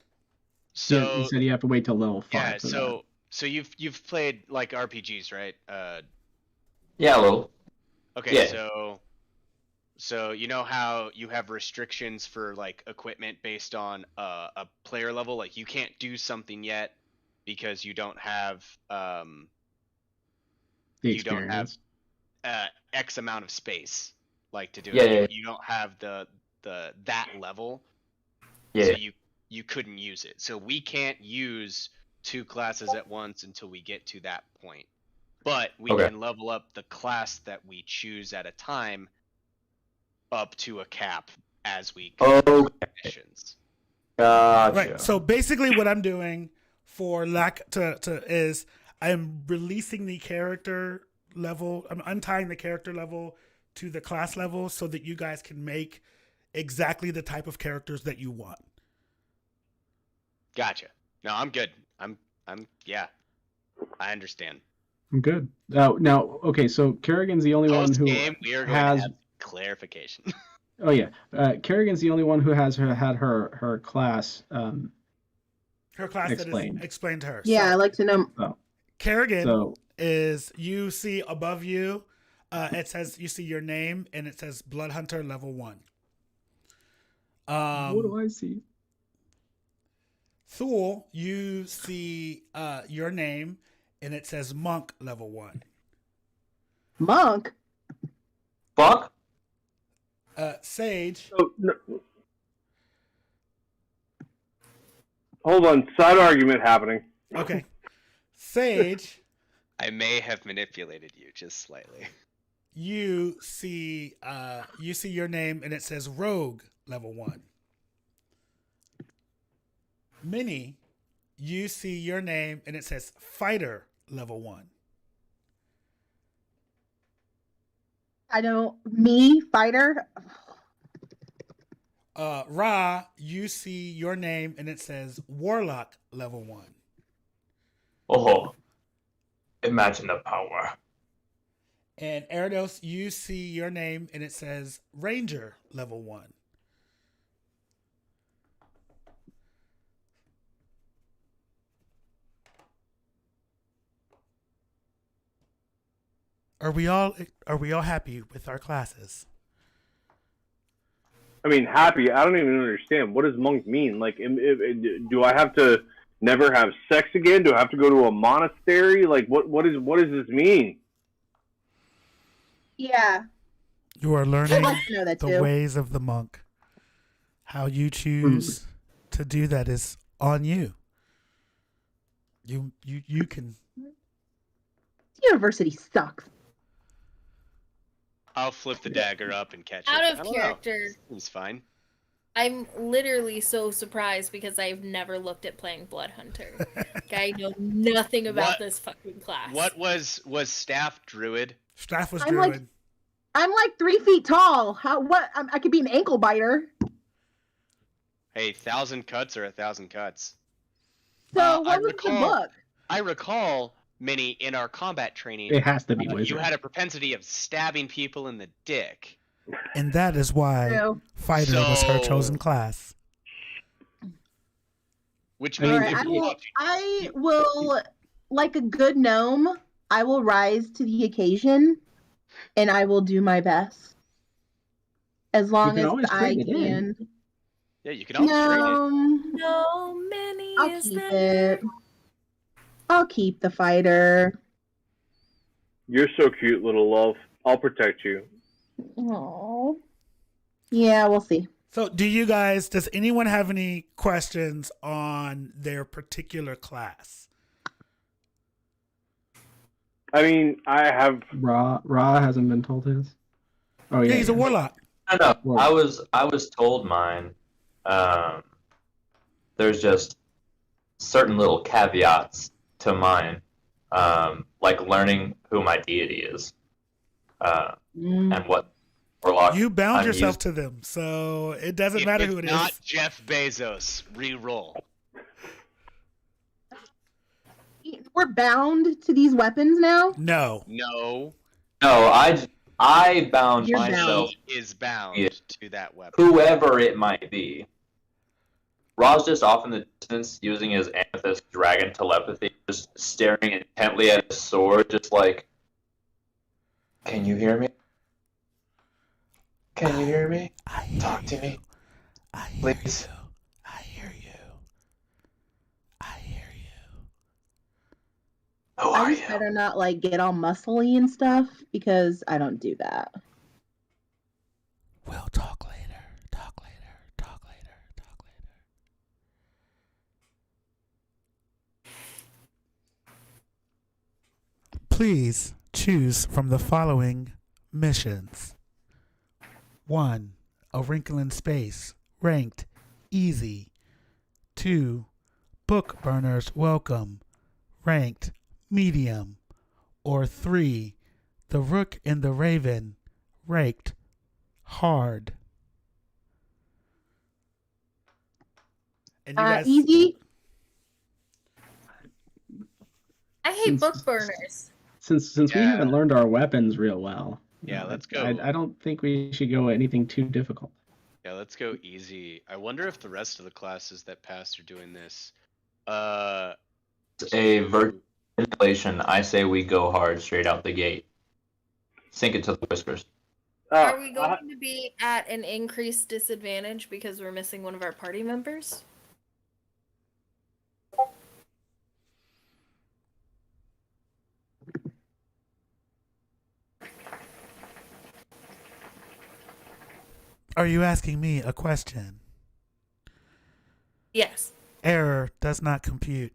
F: So
D: you said you have to wait till level 5.
F: yeah,
D: for
F: so you've played like RPGs, right?
H: Yeah, a little.
F: Okay,
H: Yeah.
F: so you know how you have restrictions for like equipment based on a player level, like you can't do something yet because you don't have
D: the
F: you don't have
D: experience.
F: X amount of space like to do
H: Yeah,
F: it.
H: yeah.
F: You don't have the that level.
H: Yeah.
F: So you couldn't use it. So we can't use two classes at once until we get to that point. But we
H: Okay.
F: can level up the class that we choose at a time up to a cap as we complete missions.
H: Gotcha.
A: Right. So basically what I'm doing for is I'm releasing the character level. I'm untying the character level to the class level so that you guys can make exactly the type of characters that you want.
F: Gotcha. No, I'm good. I'm yeah. I understand.
D: I'm good. Now, okay, so Kerrigan's the only one
F: Post
D: who
F: game, we are going
D: has.
F: to have clarification.
D: Oh yeah, Kerrigan's the only one who has had her class.
A: Her class
D: Explained.
A: that is explained to her.
E: Yeah, I like to know.
D: Oh,
A: Kerrigan
D: so
A: is, you see above you, it says, you see your name and it says Blood Hunter level 1.
D: what do I see?
A: Thule, you see your name and it says Monk level 1.
E: Monk?
H: Fuck.
A: Sage.
G: So, no, hold on, side argument happening.
A: Okay. Sage,
F: I may have manipulated you just slightly.
A: you see your name and it says Rogue level 1. Minnie, you see your name and it says Fighter level 1.
E: I know me, fighter.
A: Ra, you see your name and it says Warlock level 1.
H: Oh, imagine the power.
A: And Erdos, you see your name and it says Ranger level 1. Are we all happy with our classes?
G: I mean, happy. I don't even understand. What does monk mean? Like, do I have to never have sex again? Do I have to go to a monastery? Like, what does this mean?
E: Yeah.
A: You are
E: I'd
A: learning
E: like to know that
A: the
E: too.
A: ways of the monk. How you choose to do that is on you. You can.
E: University sucks.
F: I'll flip the dagger up and catch it.
C: Out
F: I
C: of
F: don't know.
C: character,
F: Seems fine.
C: I'm literally so surprised because I've never looked at playing Blood Hunter. I know nothing about
F: What-
C: this fucking class.
F: What was staff druid?
A: Staff was
E: I'm
A: druid.
E: I'm like 3 feet tall. I could be an ankle biter.
F: Hey, 1,000 cuts or 1,000 cuts.
E: So
F: I
E: what was the
F: recall-
E: book?
F: I recall, Minnie, in our combat training,
D: It has to be
F: you
D: wizard.
F: had a propensity of stabbing people in the dick.
A: And that is why
E: True.
A: fighter was her
F: So-
A: chosen class.
F: Which
D: I mean,
F: means
E: Alright, I will, like a good gnome, I will rise to the occasion, and I will do my best. As long
D: can
E: as
D: always
E: I
D: trade it in.
E: can.
F: yeah, you can always trade it.
C: No many
E: I'll
C: is
E: keep
C: there.
E: it. I'll keep the fighter.
G: You're so cute, little love. I'll protect you.
E: Aww. Yeah, we'll see.
A: So, does anyone have any questions on their particular class?
G: I mean, I have.
D: Ra hasn't been told his. Oh
A: Yeah,
D: yeah,
A: he's a warlock.
H: No,
D: Well-
H: I was told mine. There's just certain little caveats to mine, like learning who my deity is, and what warlock.
A: You bound
H: I'm
A: yourself
H: used-
A: to them, so it doesn't
F: If
A: matter
F: it's
A: who it
F: not
A: is.
F: Jeff Bezos. Reroll.
E: We're bound to these weapons now?
A: No.
F: No.
H: No, I bound
E: You're
H: myself.
F: He is bound
H: Yeah.
F: to that weapon.
H: Whoever it might be. Ra's just off in the distance using his amethyst dragon telepathy, just staring intently at his sword, just like, can you hear me? Can you hear me?
A: I hear
H: Talk to
A: you.
H: me.
A: I hear
H: Please.
A: you. I hear you. I hear you.
H: Who are
E: I just
H: you?
E: better not like get all muscly and stuff because I don't do that.
A: We'll talk later. Talk later. Talk later. Talk later. Please choose from the following missions. 1. A Wrinkle in Space, ranked easy. 2. Book Burners Welcome, ranked medium. Or 3. The Rook and the Raven, ranked hard. And you guys,
E: Easy.
C: I hate
D: Since-
C: book burners.
D: Since we
F: Yeah.
D: haven't learned our weapons real well.
F: Yeah, let's go.
D: I don't think we should go anything too difficult.
F: Yeah, let's go easy. I wonder if the rest of the classes that passed are doing this.
H: A virtual manipulation. I say we go hard straight out the gate. Sink it to the whiskers.
C: Are we going to be at an increased disadvantage because we're missing one of our party members?
A: are you asking me a question?
C: Yes.
A: Error does not compute.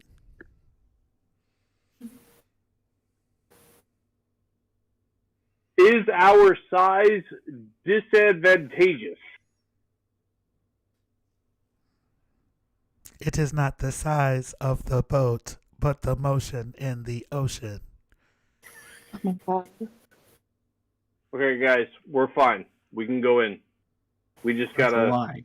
G: Is our size disadvantageous?
A: It is not the size of the boat, but the motion in the ocean.
E: Oh my god.
G: Okay, guys, we're fine. We can go in. We just
D: That's a
G: gotta
D: lie.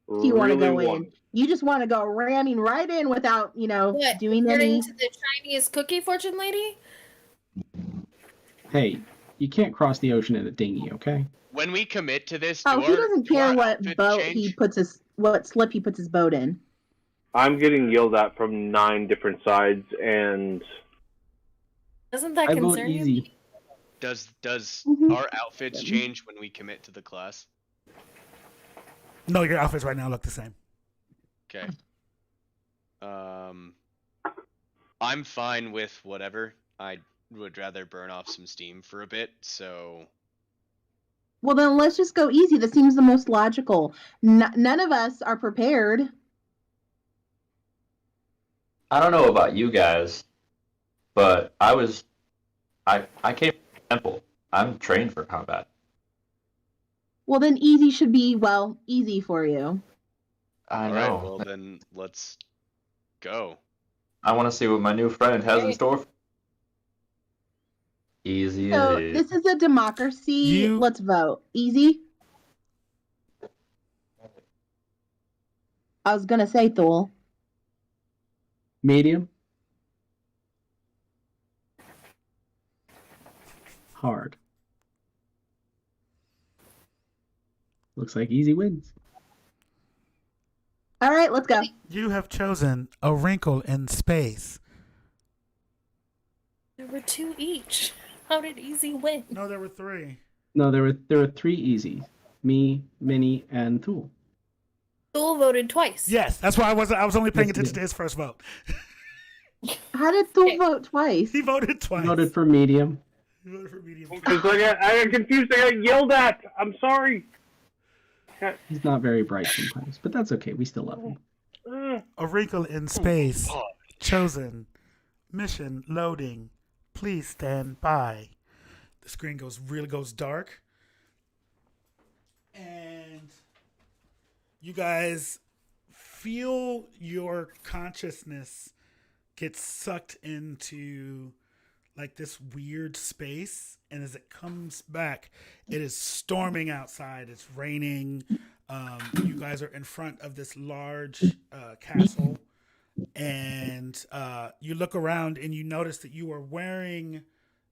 E: If you want to
G: really
E: go
G: want.
E: in. You just want to go ramming right in without,
C: What?
E: doing
C: According
E: any.
C: to the Chinese cookie fortune lady?
D: Hey, you can't cross the ocean in a dinghy, okay?
F: When we commit to this,
E: Oh,
F: do
E: he
F: our-
E: doesn't
F: do our
E: care what
F: outfits
E: boat
F: change?
E: what slip he puts his boat in.
G: I'm getting yelled at from 9 different sides, and
C: Doesn't that
D: I vote
C: concern you?
F: Does
E: Mhm.
F: our outfits change when we commit to the class?
A: No, your outfits right now look the same.
F: Okay. I'm fine with whatever. I would rather burn off some steam for a bit, so
E: Well, then let's just go easy. That seems the most logical. None of us are prepared.
H: I don't know about you guys, but I came from the temple. I'm trained for combat.
E: Well, then easy should be, well, easy for you.
H: I
F: all
H: know.
F: right, well then let's go.
H: I want to see what my new friend has in store. Easy
E: So
H: it is.
E: this is a democracy.
A: You-
E: Let's vote. Easy? I was going to say Thule.
D: Medium. Hard. Looks like easy wins.
E: All right, let's go.
A: You have chosen A Wrinkle in Space.
C: There were 2 each. How did Easy win?
A: No, there were 3.
D: No, there were 3 easy. Me, Minnie, and Thule.
C: Thule voted twice.
A: Yes, that's why I was only paying
D: Yes,
A: attention
D: yeah.
A: to his first vote.
E: How did Thule
C: Okay.
E: vote twice?
A: He voted twice.
D: Voted for medium.
A: He voted for medium.
G: Because I got confused. I got yelled at. I'm sorry.
D: He's not very bright sometimes, but that's okay. We still love him.
A: A Wrinkle in Space. Chosen. Mission loading. Please stand by. The screen goes dark. And you guys feel your consciousness get sucked into like this weird space, and as it comes back, it is storming outside. It's raining. You guys are in front of this large castle, and you look around and you notice that you are wearing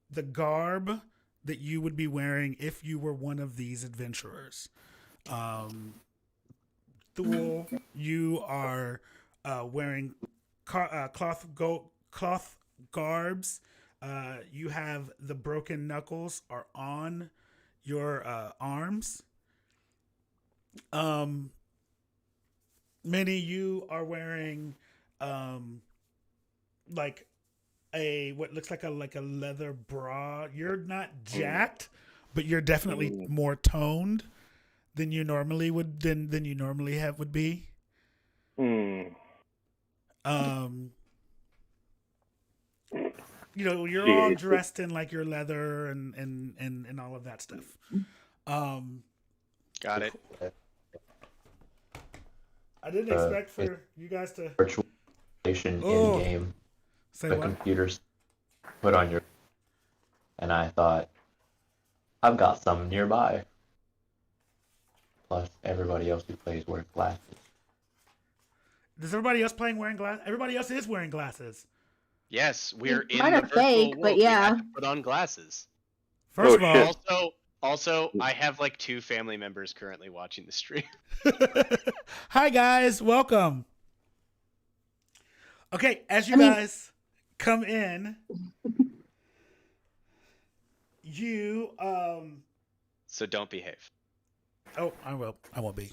A: the garb that you would be wearing if you were one of these adventurers. Thule, you are wearing cloth garbs. You have the broken knuckles are on your arms. Minnie, you are wearing like what looks like a leather bra. You're not jacked, but you're definitely more toned than you normally would than you normally would be. You know, you're all dressed in like your leather and all of that stuff.
F: Got it.
A: I didn't expect for you guys to
H: Virtual station
A: Oh.
H: in game.
A: say
H: The
A: what.
H: computers put on your, and I thought, I've got some nearby. Plus, everybody else who plays wears glasses.
A: Does everybody else wearing glasses? Everybody else is wearing glasses.
F: Yes, we're in
E: Mine
F: the
E: are
F: virtual
E: fake,
F: world.
E: but
F: We
E: yeah.
F: have to put on glasses.
A: First
G: Oh,
A: of
G: shit.
A: all,
F: Also, I have like 2 family members currently watching the stream.
A: hi guys, welcome. Okay, as you
E: I mean-
A: guys come in, you
F: So don't behave.
A: oh, I will. I won't be.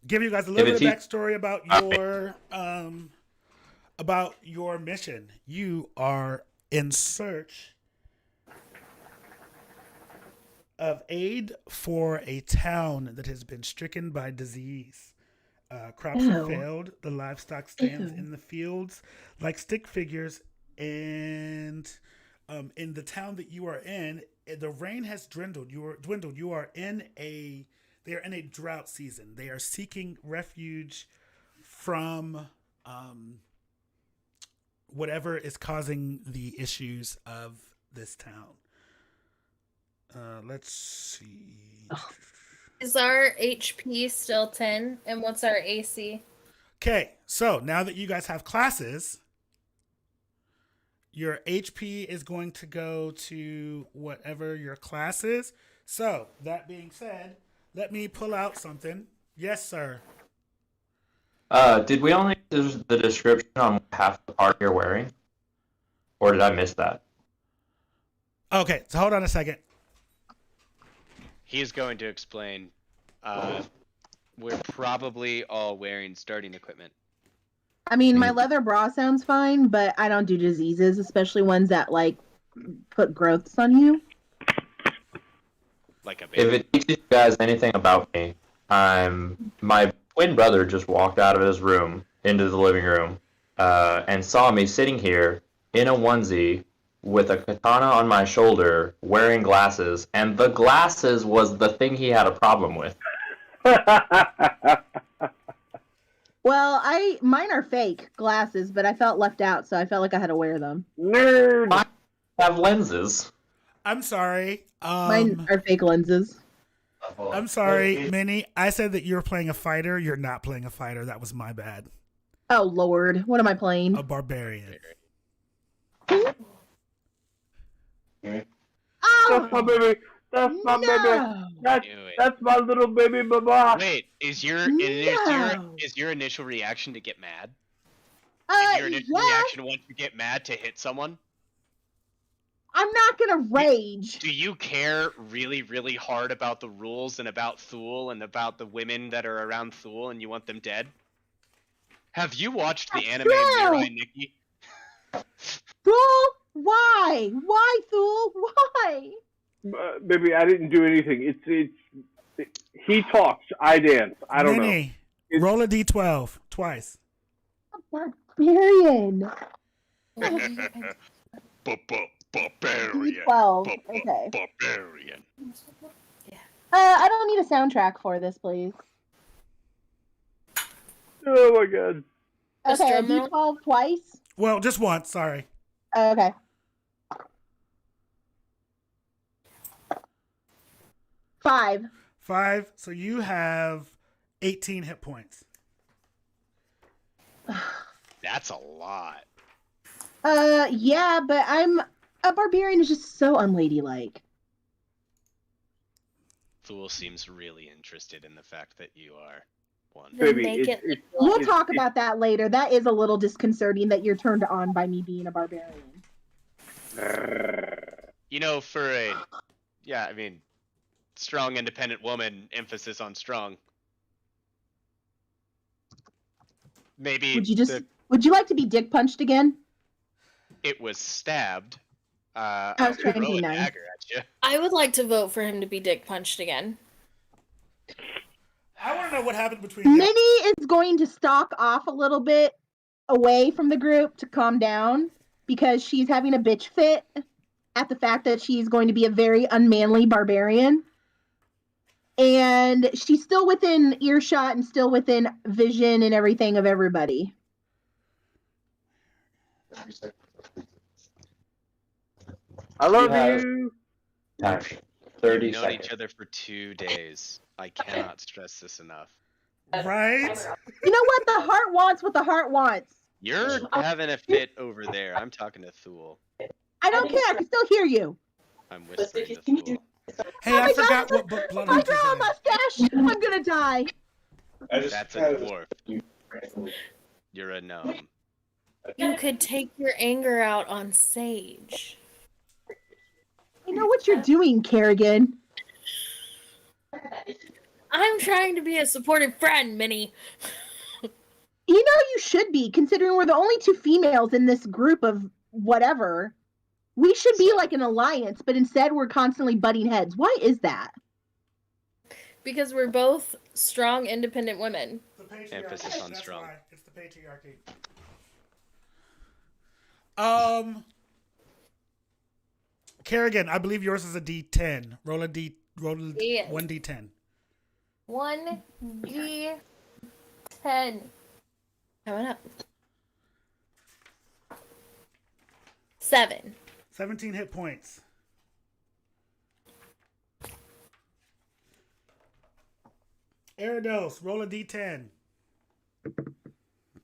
A: Give you guys a
H: Give
A: little
H: it
A: bit of
H: to-
A: backstory about your mission. You are in search of aid for a town that has been stricken by disease. Crops have
E: Ew.
A: failed. The livestock stands
E: Ew.
A: in the fields like stick figures. And in the town that you are in, the rain has dwindled. You are in a. They are in a drought season. They are seeking refuge from whatever is causing the issues of this town. Let's see.
C: Is our HP still 10? And what's our AC?
A: Okay, so now that you guys have classes, your HP is going to go to whatever your class is. So, that being said, let me pull out something. Yes, sir.
H: Did we only use the description on half the part you're wearing? Or did I miss that?
A: Okay, so hold on a second.
F: He's going to explain We're probably all wearing starting equipment.
E: I mean, my leather bra sounds fine, but I don't do diseases, especially ones that like put growths on you.
F: Like a
H: If
F: baby.
H: it teaches you guys anything about me, my twin brother just walked out of his room into the living room and saw me sitting here in a onesie with a katana on my shoulder, wearing glasses, and the glasses was the thing he had a problem with.
E: Well, mine are fake glasses, but I felt left out, so I felt like I had to wear them.
G: Nerd.
H: I have lenses.
A: I'm sorry.
E: Mine are fake lenses.
A: I'm sorry, Minnie. I said that you were playing a fighter. You're not playing a fighter. That was my bad.
E: Oh Lord, what am I playing?
A: A barbarian.
E: Oh,
G: That's my baby. That's my baby.
E: no.
G: That's my little baby baba.
F: Wait, is your
E: No.
F: initial reaction to get mad?
E: Uh,
F: Is your initial
E: yeah,
F: reaction once you get mad to hit someone?
E: I'm not gonna rage.
F: Do you care really, really hard about the rules and about Thule and about the women that are around Thule and you want them dead? Have you watched the anime
E: true.
F: Mirai Nikki?
E: Thule, why? Why, Thule? Why?
G: Baby, I didn't do anything. He talks, I dance. I don't know.
A: Minnie, roll a d12 twice.
E: Barbarian.
F: Barbarian.
E: 12. Okay.
F: Barbarian.
E: I don't need a soundtrack for this, please.
G: Oh my god.
E: Okay,
C: Mr. Mo-
E: D12 twice.
A: Well, just once. Sorry.
E: Okay. 5.
A: 5. So you have 18 hit points.
F: That's a lot.
E: Yeah, but a barbarian is just so unladylike.
F: Thule seems really interested in the fact that you are one.
C: Then
G: Baby,
C: make
G: it's-
C: it.
E: We'll talk about that later. That is a little disconcerting that you're turned on by me being a barbarian.
F: You know, for a, yeah, I mean, strong, independent woman, emphasis on strong. Maybe
E: Would you like to be dick punched again?
F: it was stabbed.
E: I was trying to
F: throw
E: be
F: a
E: nice.
F: dagger at you.
C: I would like to vote for him to be dick punched again.
A: I want to know what happened between.
E: Minnie is going to stalk off a little bit away from the group to calm down because she's having a bitch fit at the fact that she's going to be a very unmanly barbarian. And she's still within earshot and still within vision and everything of everybody.
G: I love
H: Yeah.
G: you.
H: Action. 30
F: We've known
H: seconds.
F: each other for 2 days. I cannot stress this enough.
A: Right?
E: You know what? The heart wants what the heart wants.
F: You're having a fit over there. I'm talking to Thule.
E: I don't care. I can still hear you.
F: I'm whispering to Thule.
A: Hey,
E: Oh
A: I
E: my
A: forgot
E: God,
A: what book Blood
E: I
A: Hunters
E: grow a
A: is.
E: mustache. I'm gonna die.
F: That's a dwarf. You're a gnome.
C: You could take your anger out on Sage.
E: I know what you're doing, Kerrigan.
C: I'm trying to be a supportive friend, Minnie.
E: You know you should be, considering we're the only 2 females in this group of whatever. We should be like an alliance, but instead we're constantly butting heads. Why is that?
C: Because we're both strong, independent women.
A: The patriarchy.
F: Emphasis on
A: That's
F: strong.
A: why. It's the patriarchy. Kerrigan, I believe yours is a D10. Roll a
C: Yeah.
A: 1d10.
C: 1d10. Coming up. 7.
A: 17 hit points. Eridos, roll a d10.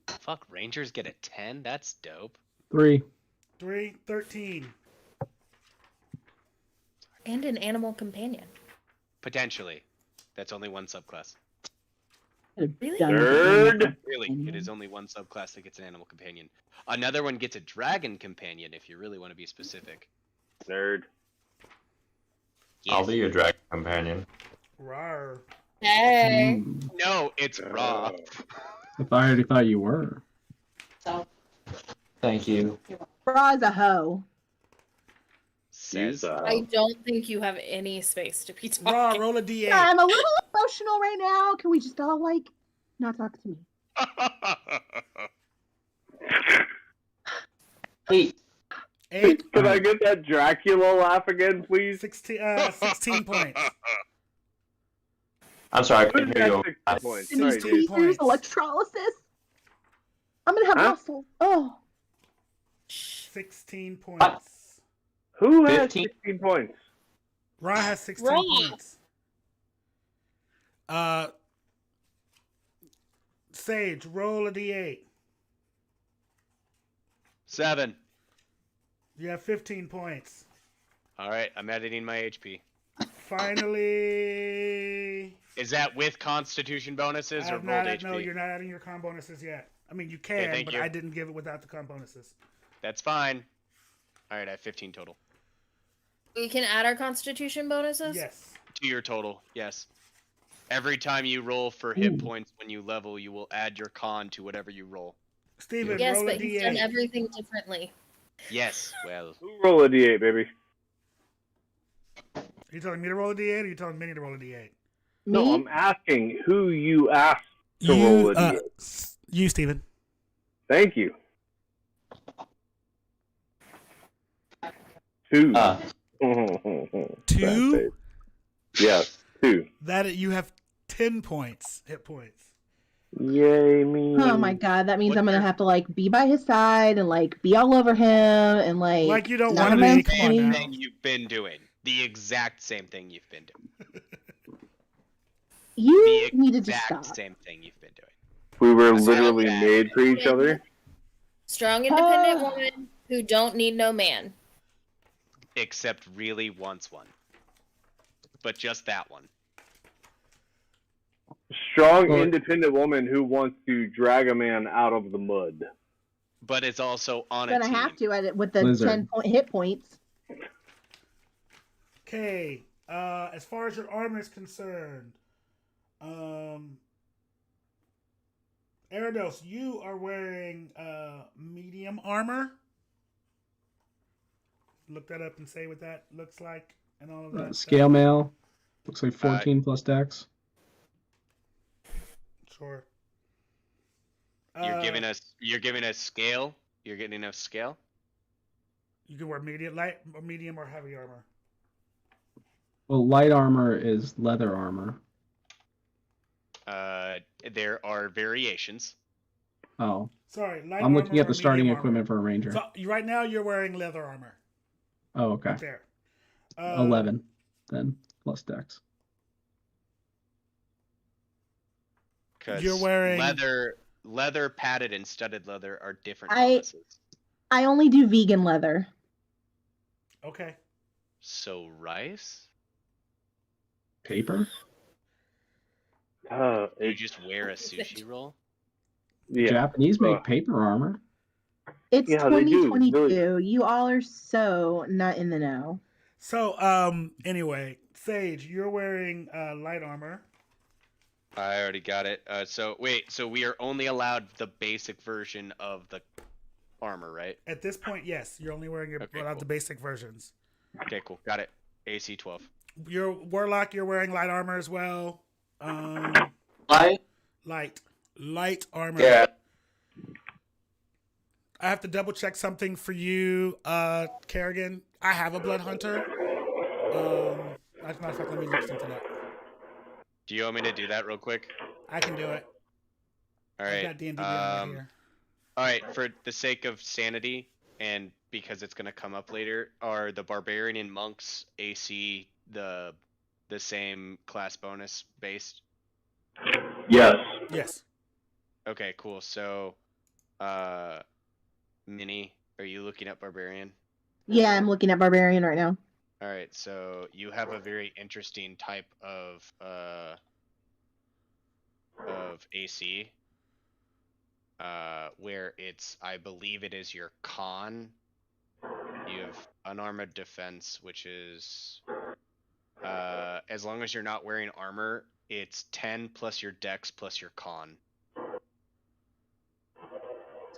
F: Fuck, Rangers get a 10? That's dope.
D: 3.
A: 3, 13.
C: And an animal companion.
F: Potentially. That's only one subclass.
C: Really?
G: Nerd.
F: Really, it is only one subclass that gets an animal companion. Another one gets a dragon companion if you really want to be specific.
G: Nerd.
H: I'll be your dragon companion.
A: Rawr.
C: Hey.
F: No, it's raw.
D: If I already thought you were.
I: So,
H: Thank you.
E: Bra is a hoe.
F: Says.
C: I don't think you have any space to be talking.
A: Raw, roll a d8.
E: Yeah, I'm a little emotional right now. Can we just all like not talk to me?
H: 8.
A: 8,
G: Can I get that Dracula laugh again, please?
A: 16 points.
H: I'm sorry, I
G: Who's
H: couldn't hear you.
G: got 6 points?
E: Denise
G: Sorry, dude.
E: tweezers,
A: points.
E: electrolysis. I'm gonna have
G: Huh?
E: muscle. Oh,
A: 16 points.
G: Who has
H: 15?
G: 16 points?
A: Raw has 16
C: Raw.
A: points. Sage, roll a d8.
F: 7.
A: You have 15 points.
F: All right, I'm editing my HP.
A: Finally.
F: Is that with Constitution bonuses or
A: I'm
F: rolled
A: not,
F: HP?
A: no, you're not adding your con bonuses yet. I mean, you
F: Okay,
A: can,
F: thank
A: but
F: you.
A: I didn't give it without the con bonuses.
F: That's fine. All right, I have 15 total.
C: We can add our Constitution bonuses?
A: Yes.
F: To your total, yes. Every time you roll for hit
D: Ooh.
F: points when you level, you will add your con to whatever you roll.
A: Steven,
C: Yes,
A: roll a
C: but he's done
A: d8.
C: everything differently.
F: Yes, well,
G: Who roll a d8, baby?
A: Are you telling me to roll a d8 or are you telling Minnie to roll a d8?
G: No,
E: me?
G: I'm asking who you asked to roll a d8.
A: You, Steven.
G: Thank you. 2.
H: Uh,
A: 2?
G: Yes, 2.
A: That you have 10 points, hit points.
G: Yay me.
E: Oh my god, that means
F: What
E: I'm gonna
F: the-
E: have to like be by his side and like be all over him and
A: Like you don't
E: knock
A: want
E: him
A: to
E: out
A: be.
E: of
A: Come on
E: sleep.
A: now.
F: thing you've been doing. The exact same thing you've been doing.
E: You
F: The
E: needed to
F: exact
E: stop.
F: same thing you've been doing.
G: We were
F: That's
G: literally
F: bad.
G: made for each other.
C: Strong, independent
E: Ah.
C: woman who don't need no man.
F: Except really wants one. But just that one.
G: Strong,
D: Well-
G: independent woman who wants to drag a man out of the mud.
F: But it's also on a
E: Gonna
F: team.
E: have to with the
D: Lizard.
E: 10 hit points.
A: Okay. As far as your armor is concerned, Erados, you are wearing medium armor. Look that up and say what that looks like and all of that.
D: Scale mail. Looks like 14 plus dex.
A: Sure.
F: You're giving us scale. You're getting us scale.
A: You can wear medium or heavy armor.
D: Well, light armor is leather armor.
F: There are variations.
D: Oh,
A: Sorry, light
D: I'm
A: armor
D: looking at
A: or
D: the starting
A: medium
D: equipment
A: armor.
D: for a ranger.
A: So right now you're wearing leather armor.
D: Oh, okay.
A: There.
D: 11 then plus dex.
F: Because
A: You're wearing-
F: leather padded and studded leather are different
E: I-
F: bonuses.
E: I only do vegan leather.
A: Okay.
F: So rice?
D: Paper?
F: You
G: It's,
F: just wear a sushi roll?
G: yeah.
D: Japanese make
G: Uh,
D: paper armor.
E: It's
G: Yeah, they do,
E: 2022. You all are so not in the know.
A: So anyway, Sage, you're wearing light armor.
F: I already got it. So we are only allowed the basic version of the armor, right?
A: At this point, yes, you're only wearing
F: Okay,
A: the
F: cool.
A: basic versions.
F: Okay, cool. Got it. AC 12.
A: Your warlock, you're wearing light armor as well.
H: light?
A: Light armor.
H: Yeah.
A: I have to double check something for you, Kerrigan. I have a blood hunter. As a matter of fact, let me look something up.
F: Do you want me to do that real quick?
A: I can do it.
F: All
A: I've
F: right.
A: got D&D right here.
F: All right. For the sake of sanity, and because it's gonna come up later, are the barbarian and monks AC the same class bonus based?
G: Yes.
A: Yes.
F: Okay, cool. So, Minnie, are you looking at barbarian?
E: Yeah, I'm looking at barbarian right now.
F: All right, so you have a very interesting type of AC, where it's, I believe it is your con. You have unarmored defense, which is, as long as you're not wearing armor, it's 10 plus your dex plus your con.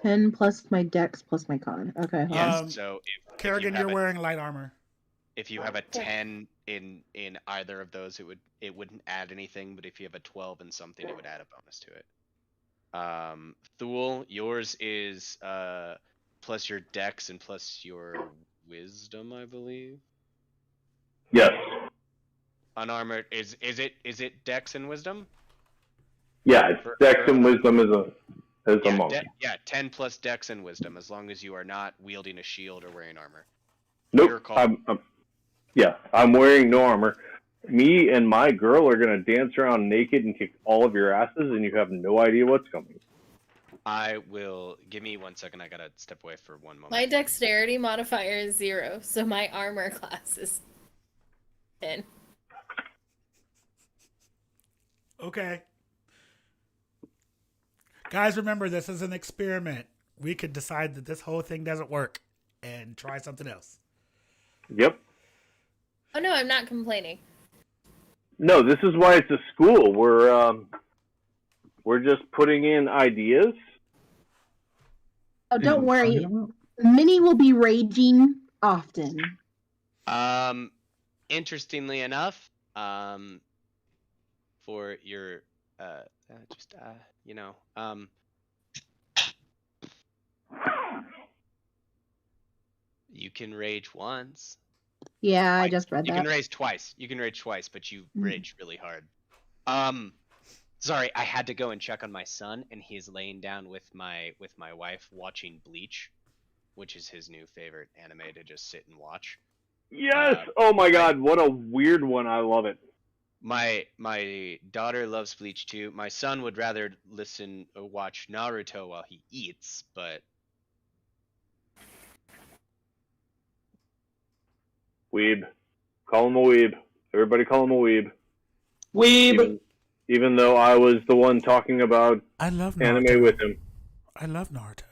E: 10 plus my dex plus my con. Okay. Hold on.
F: So if
A: Kerrigan, you're wearing light armor.
F: if you have a 10 in either of those, it wouldn't add anything, but if you have a 12 in something, it would add a bonus to it. Thule, yours is plus your dex and plus your wisdom, I believe.
G: Yes.
F: Unarmored is it dex and wisdom?
G: Yeah, it's dex and wisdom is a
F: Yeah,
G: monk.
F: 10 plus dex and wisdom, as long as you are not wielding a shield or wearing armor.
G: Nope.
F: Your call.
G: I'm wearing no armor. Me and my girl are gonna dance around naked and kick all of your asses, and you have no idea what's coming.
F: I will. Give me 1 second. I gotta step away for one moment.
C: My dexterity modifier is 0, so my armor class is 10.
A: Okay. Guys, remember, this is an experiment. We could decide that this whole thing doesn't work and try something else.
G: Yep.
C: Oh no, I'm not complaining.
G: No, this is why it's a school. We're just putting in ideas.
E: Oh, don't
D: And
E: worry.
D: talking about-
E: Minnie will be raging often.
F: Interestingly enough, for your you can rage once.
E: Yeah, I just read
F: You
E: that.
F: can rage twice. You can rage twice, but you
E: Mm.
F: rage really hard. Sorry, I had to go and check on my son, and he's laying down with my wife watching Bleach, which is his new favorite anime to just sit and watch.
G: Yes! Oh my god, what a weird one. I love it.
F: My daughter loves Bleach too. My son would rather listen or watch Naruto while he eats, but
G: Weeb. Call him a weeb. Everybody call him a weeb.
H: Weeb.
G: Even though I was the one talking about
A: I love Naruto.
G: anime with him.
A: I love Naruto.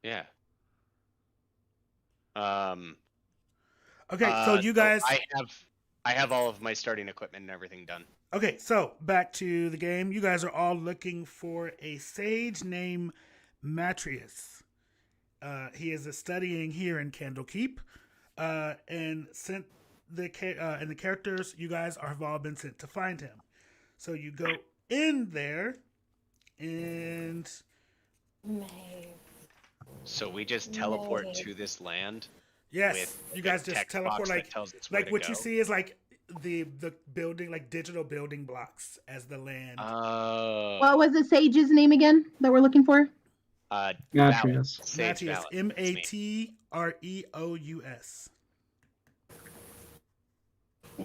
F: yeah.
A: Okay, so you guys.
F: I have all of my starting equipment and everything done.
A: Okay, so back to the game. You guys are all looking for a sage named Matrius. He is studying here in Candlekeep, and sent the and the characters. You guys have all been sent to find him. So you go in there, and
F: So we just teleport to this land.
A: yes,
F: With
A: you guys
F: the
A: just
F: text
A: teleport
F: box that
A: like
F: tells us where to
A: what you
F: go.
A: see is like the building, like digital building blocks as the land.
E: What was the sage's name again that we're looking for?
D: Matrius.
F: Sage
A: Matrius,
F: Valid. It's me.
A: Matreous.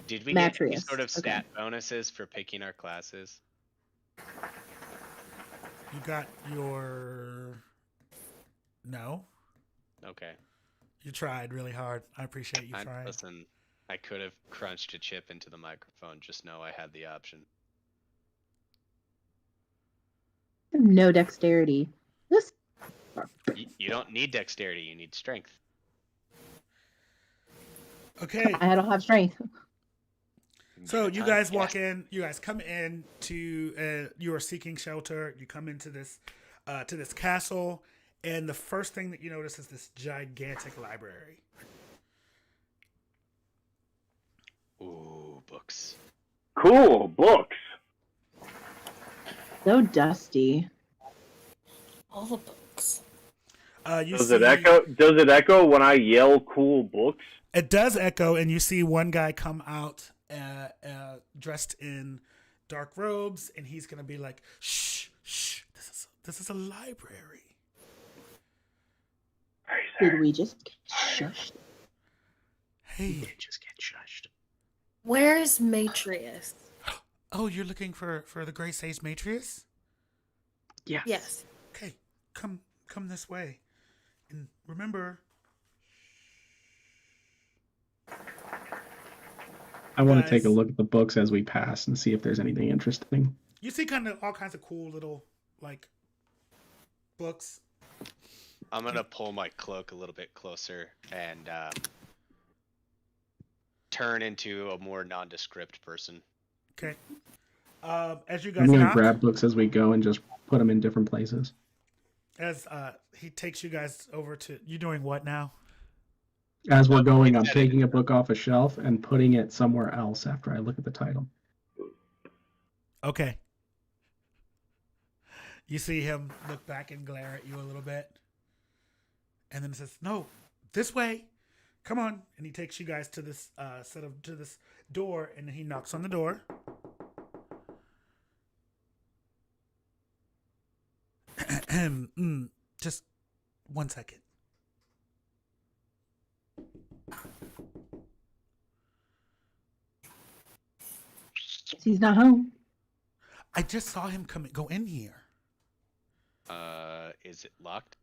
F: Did we get any
E: Matrius,
F: sort of
E: okay.
F: stat bonuses for picking our classes?
A: You got your. No,
F: Okay.
A: you tried really hard. I appreciate you trying.
F: Listen, I could have crunched a chip into the microphone. Just know I had the option.
E: No dexterity. This.
F: You don't need dexterity. You need strength.
A: Okay,
E: I don't have strength.
A: so
F: Give it
A: you
F: time.
A: guys
F: Yeah.
A: walk in. You guys come in to. You are seeking shelter. You come into this, to this castle, and the first thing that you notice is this gigantic library.
F: Ooh, books.
G: Cool, books.
E: So dusty.
C: All the books.
A: You
G: Does
A: see,
G: it echo? Does it echo when I yell "cool books"?
A: It does echo, and you see one guy come out dressed in dark robes, and he's gonna be like, "Shh, shh! This is a library."
E: Did we just get shushed?
A: Hey,
D: Just get shushed.
C: Where's Matrius?
A: oh, you're looking for the Great Sage Matrius?
C: Yes.
A: Okay, come this way, and remember.
D: I want to take a
A: Guys.
D: look at the books as we pass and see if there's anything interesting.
A: You see kind of all kinds of cool little, like, books.
F: I'm gonna pull my cloak a little bit closer and turn into a more nondescript person.
A: Okay. As you
D: I'm
A: guys
D: gonna
A: knock,
D: grab books as we go and just put them in different places.
A: as he takes you guys over to, you doing what now?
D: As we're going,
F: It's
D: I'm
F: edited.
D: taking a book off a shelf and putting it somewhere else after I look at the title.
A: Okay. You see him look back and glare at you a little bit, and then says, "No, this way. Come on." And he takes you guys to this to this door, and he knocks on the door. Just 1 second.
E: He's not home.
A: I just saw him go in here.
F: Is it locked?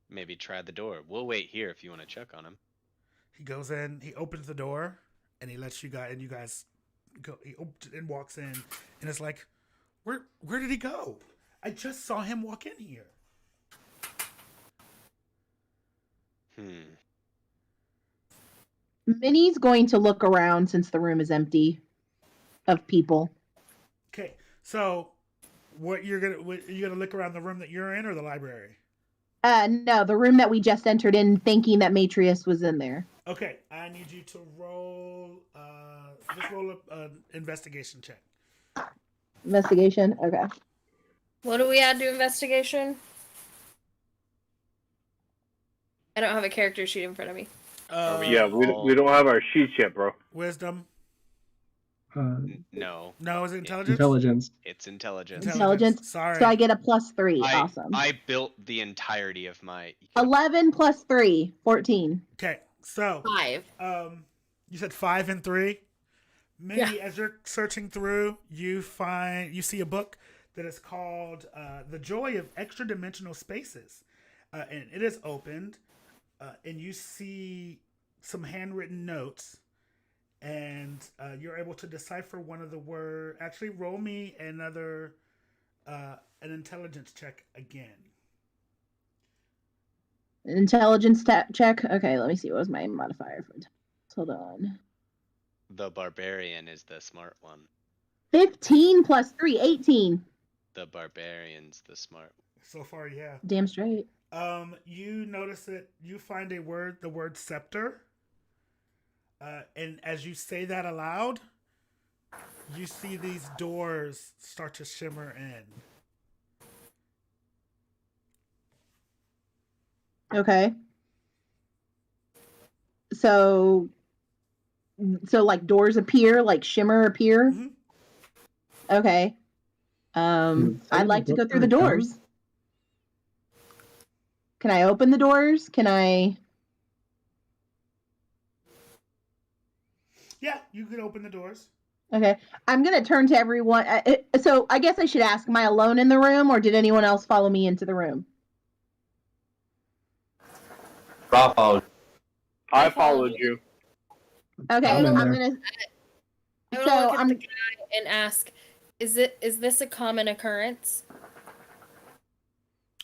F: Maybe try the door. We'll wait here if you want to check on him.
A: He goes in, he opens the door, and he lets you guys, and you guys go. He opens and walks in, and it's like, where did he go? I just saw him walk in here.
E: Minnie's going to look around since the room is empty of people.
A: Okay, so you're gonna look around the room that you're in, or the library?
E: No, the room that we just entered in, thinking that Matrius was in there.
A: Okay, I need you to roll. Just roll an investigation check.
E: Investigation. Okay.
C: What do we add to investigation? I don't have a character sheet in front of me.
G: Yeah, we don't have our sheets yet, bro.
A: Wisdom.
F: No,
A: No, is it intelligence?
D: Intelligence.
F: it's intelligence.
E: Intelligence.
A: Sorry.
E: So I get a +3.
F: I,
E: Awesome.
F: I built the entirety of my.
E: 11 + 3, 14.
A: Okay, so
C: 5.
A: you said 5 and 3. Minnie, as you're searching through, you see a book that is called "The Joy of Extra Dimensional Spaces," and it is opened, and you see some handwritten notes, and you're able to decipher one of the words. Actually, roll me an intelligence check again.
E: Intelligence check. Okay, let me see. What was my modifier for intelligence? Hold on.
F: The barbarian is the smart one.
E: 15 + 3, 18.
F: The barbarian's the smart one.
A: So far, yeah.
E: Damn straight.
A: You notice that you find the word scepter, and as you say that aloud, you see these doors start to shimmer in.
E: Okay. So like doors appear, like shimmer appear.
A: Mhm.
E: Okay. I'd like to go through the doors. Can I open the doors? Can I?
A: Yeah, you can open the doors.
E: Okay. I'm going to turn to everyone. So I guess I should ask, am I alone in the room or did anyone else follow me into the room?
H: Rob followed.
G: I followed you.
E: Okay.
D: I'm in
E: I'm
D: there.
E: going to.
C: I'm gonna look at the guy and ask, is this a common occurrence?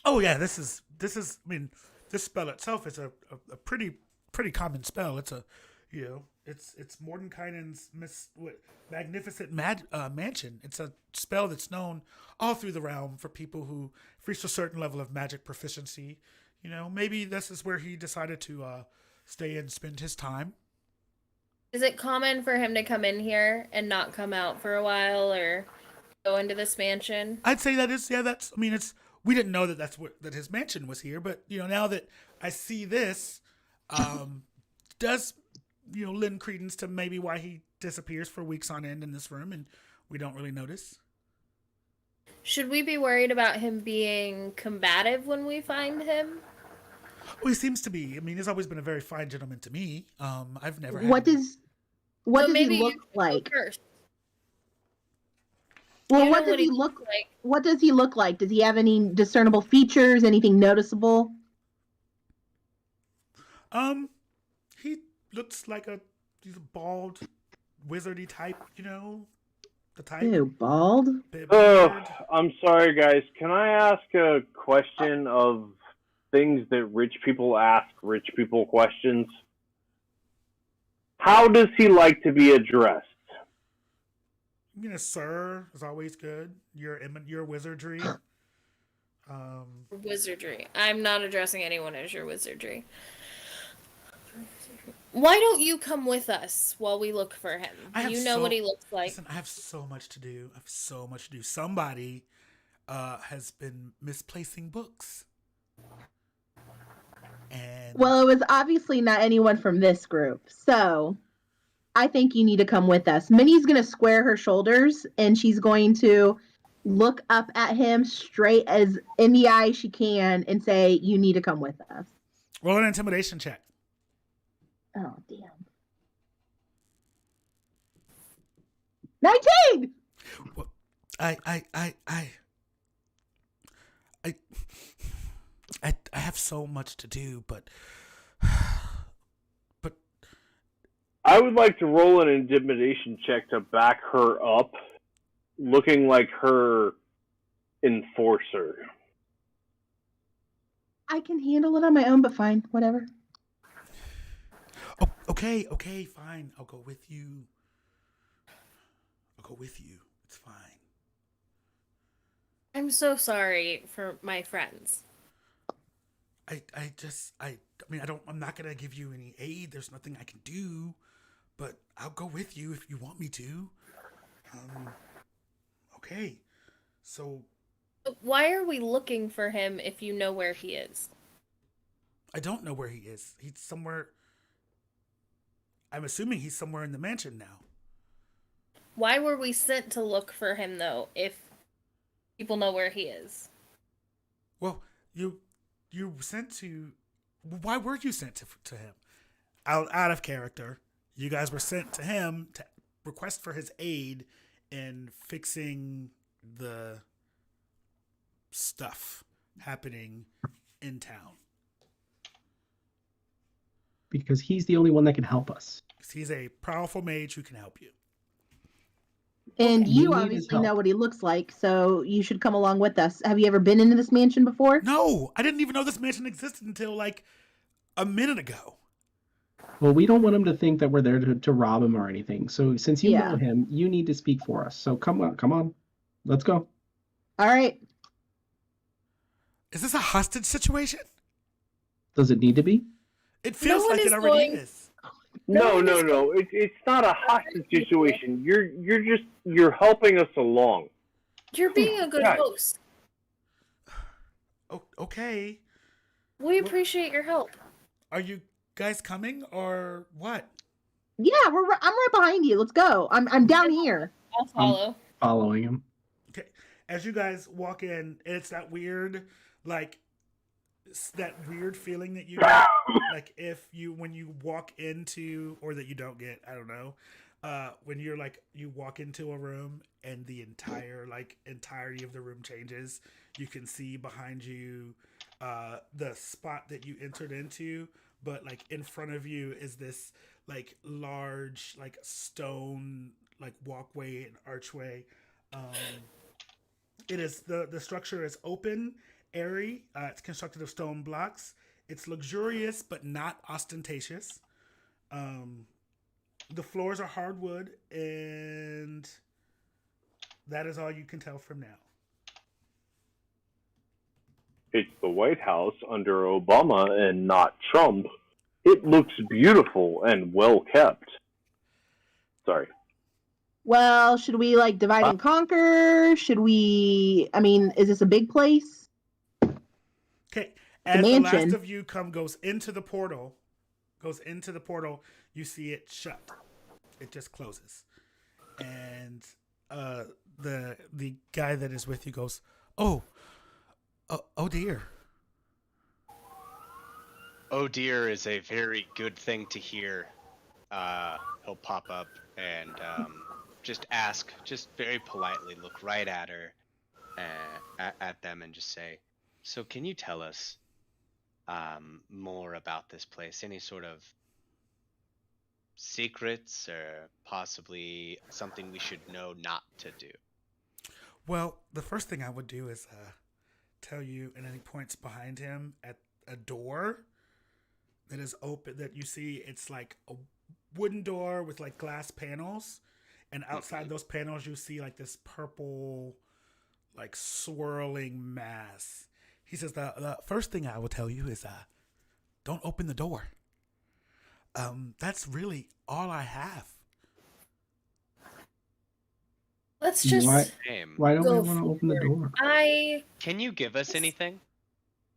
A: Oh yeah, this is. I mean, this spell itself is a pretty common spell. It's it's Mordenkainen's magnificent mansion. It's a spell that's known all through the realm for people who reach a certain level of magic proficiency. You know, maybe this is where he decided to stay and spend his time.
C: Is it common for him to come in here and not come out for a while or go into this mansion?
A: I'd say that is, yeah, that's, I mean, it's, we didn't know that his mansion was here, but, you know, now that I see this, does, you know, lend credence to maybe why he disappears for weeks on end in this room and we don't really notice.
C: Should we be worried about him being combative when we find him?
A: Well, he seems to be. I mean, he's always been a very fine gentleman to me. I've never had
E: What does
C: maybe
E: he look
C: you can go
E: like?
C: first.
E: Well,
C: You
E: what
C: know
E: does he
C: he
E: look
C: looks like.
E: What does he look like? Does he have any discernible features? Anything noticeable?
A: He looks like he's a bald, wizardy type, you know, the type.
E: Ew, bald.
A: Bit
G: Oh,
A: weird.
G: I'm sorry, guys. Can I ask a question of things that rich people ask rich people questions? How does he like to be addressed?
A: Sir is always good. Your wizardry.
C: Wizardry. I'm not addressing anyone as your wizardry. Why don't you come with us while we look for him? You know what he looks like.
A: Listen, I have so much to do. Somebody has been misplacing books. And
E: Well, it was obviously not anyone from this group, so I think you need to come with us. Minnie's going to square her shoulders, and she's going to look up at him straight as in the eye she can and say, "You need to come with us."
A: roll an intimidation check.
E: Oh, damn. 19!
A: Well, I have so much to do, but
G: I would like to roll an intimidation check to back her up, looking like her enforcer.
E: I can handle it on my own, but fine, whatever.
A: oh, okay, fine. I'll go with you. It's fine.
C: I'm so sorry for my friends.
A: I'm not gonna give you any aid. There's nothing I can do, but I'll go with you if you want me to. Okay. So
C: Why are we looking for him if you know where he is?
A: I don't know where he is. He's somewhere. I'm assuming he's somewhere in the mansion now.
C: Why were we sent to look for him, though, if people know where he is?
A: Well, you sent to. Why were you sent to him? Out of character. You guys were sent to him to request for his aid in fixing the stuff happening in town.
D: Because he's the only one that can help us.
A: He's a powerful mage who can help you.
E: And
D: We
E: you
D: need his
E: obviously
D: help.
E: know what he looks like, so you should come along with us. Have you ever been into this mansion before?
A: No, I didn't even know this mansion existed until like a minute ago.
D: Well, we don't want him to think that we're there to rob him or anything. So since you
E: Yeah.
D: know him, you need to speak for us. So come on. Let's go.
E: All right.
A: Is this a hostage situation?
D: Does it need to be?
A: It feels
C: No one
A: like it
C: is
A: already
C: going-
A: is.
G: No. It's not a hostage situation. You're helping us along.
C: You're being a good
G: Right.
C: host.
A: Oh, okay.
C: We appreciate your help.
A: Are you guys coming or what?
E: Yeah, I'm right behind you. Let's go. I'm down here.
C: I'll follow.
D: Following him.
A: Okay. As you guys walk in, it's that weird, like, that weird feeling that you get, like when you walk into, or that you don't get, I don't know, when you're like, you walk into a room and the entirety of the room changes. You can see behind you the spot that you entered into, but like in front of you is this like large like stone like walkway and archway. It is the structure is open, airy. It's constructed of stone blocks. It's luxurious but not ostentatious. The floors are hardwood, and that is all you can tell from now.
G: It's the White House under Obama and not Trump. It looks beautiful and well kept. Sorry.
E: Well, should we like divide and conquer? Is this a big place?
A: Okay, as the last
E: mansion.
A: of you goes into the portal, you see it shut. It just closes, and the guy that is with you goes, oh dear.
F: Oh dear is a very good thing to hear. He'll pop up and just ask, just very politely look right at her, at them, and just say, so can you tell us more about this place? Any sort of secrets or possibly something we should know not to do?
A: Well, the first thing I would do is tell you, and then he points behind him at a door that is open, that you see. It's like a wooden door with like glass panels. and outside those panels you see like this purple, like swirling mass. He says the first thing I will tell you is don't open the door. That's really all I have.
C: Let's just
D: Why don't we
C: go
D: want to open the door?
F: Can you give us anything?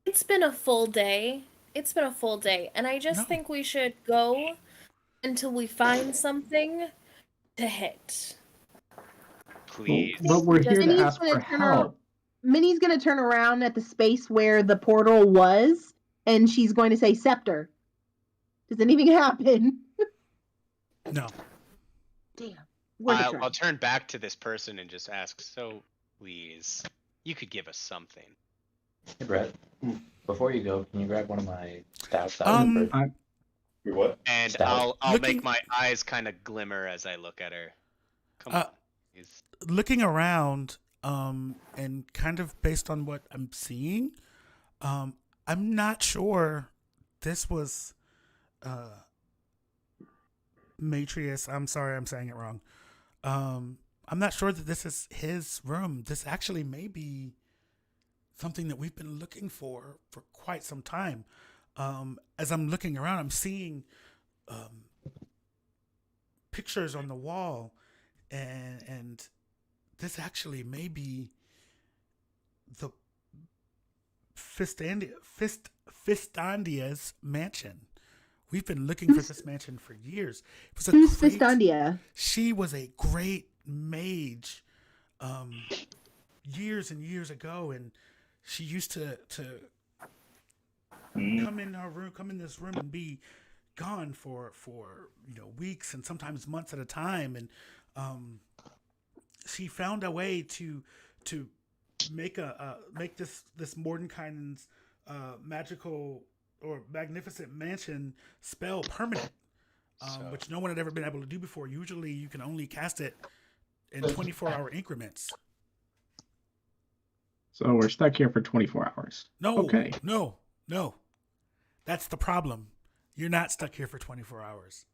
C: It's been a full day. And I just think we should go until we find something to hit.
F: Please.
D: But we're here to
E: Minnie's
D: ask
E: gonna
D: for
E: turn
D: help.
E: Minnie's gonna turn around at the space where the portal was, and she's going to say, "Scepter, does anything happen?"
A: No.
E: Damn.
F: I'll turn back to this person and just ask, so please, you could give us something.
H: Hey, Brett. Before you go, can you grab one of my stouts out of the fridge?
J: What?
F: And
H: Stout.
F: I'll make my eyes kind of glimmer as I look at her. Come on, please.
A: Looking around, and kind of based on what I'm seeing, I'm not sure this was Matrius. I'm sorry, I'm saying it wrong. I'm not sure that this is his room. This actually may be something that we've been looking for quite some time. As I'm looking around, I'm seeing pictures on the wall, and this actually may be the Fistandia's mansion. We've been looking for this mansion for years. It was
E: Who's Fistandia?
A: She was a great mage years and years ago, and she used to come in this room and be gone for weeks and sometimes months at a time, and she found a way to make this Mordenkainen's magical or magnificent mansion spell permanent, which no one had ever been able to do before. Usually you can only cast it in 24-hour increments.
D: So we're stuck here for 24 hours.
A: No,
D: okay.
A: No. That's the problem. You're not stuck here for 24 hours.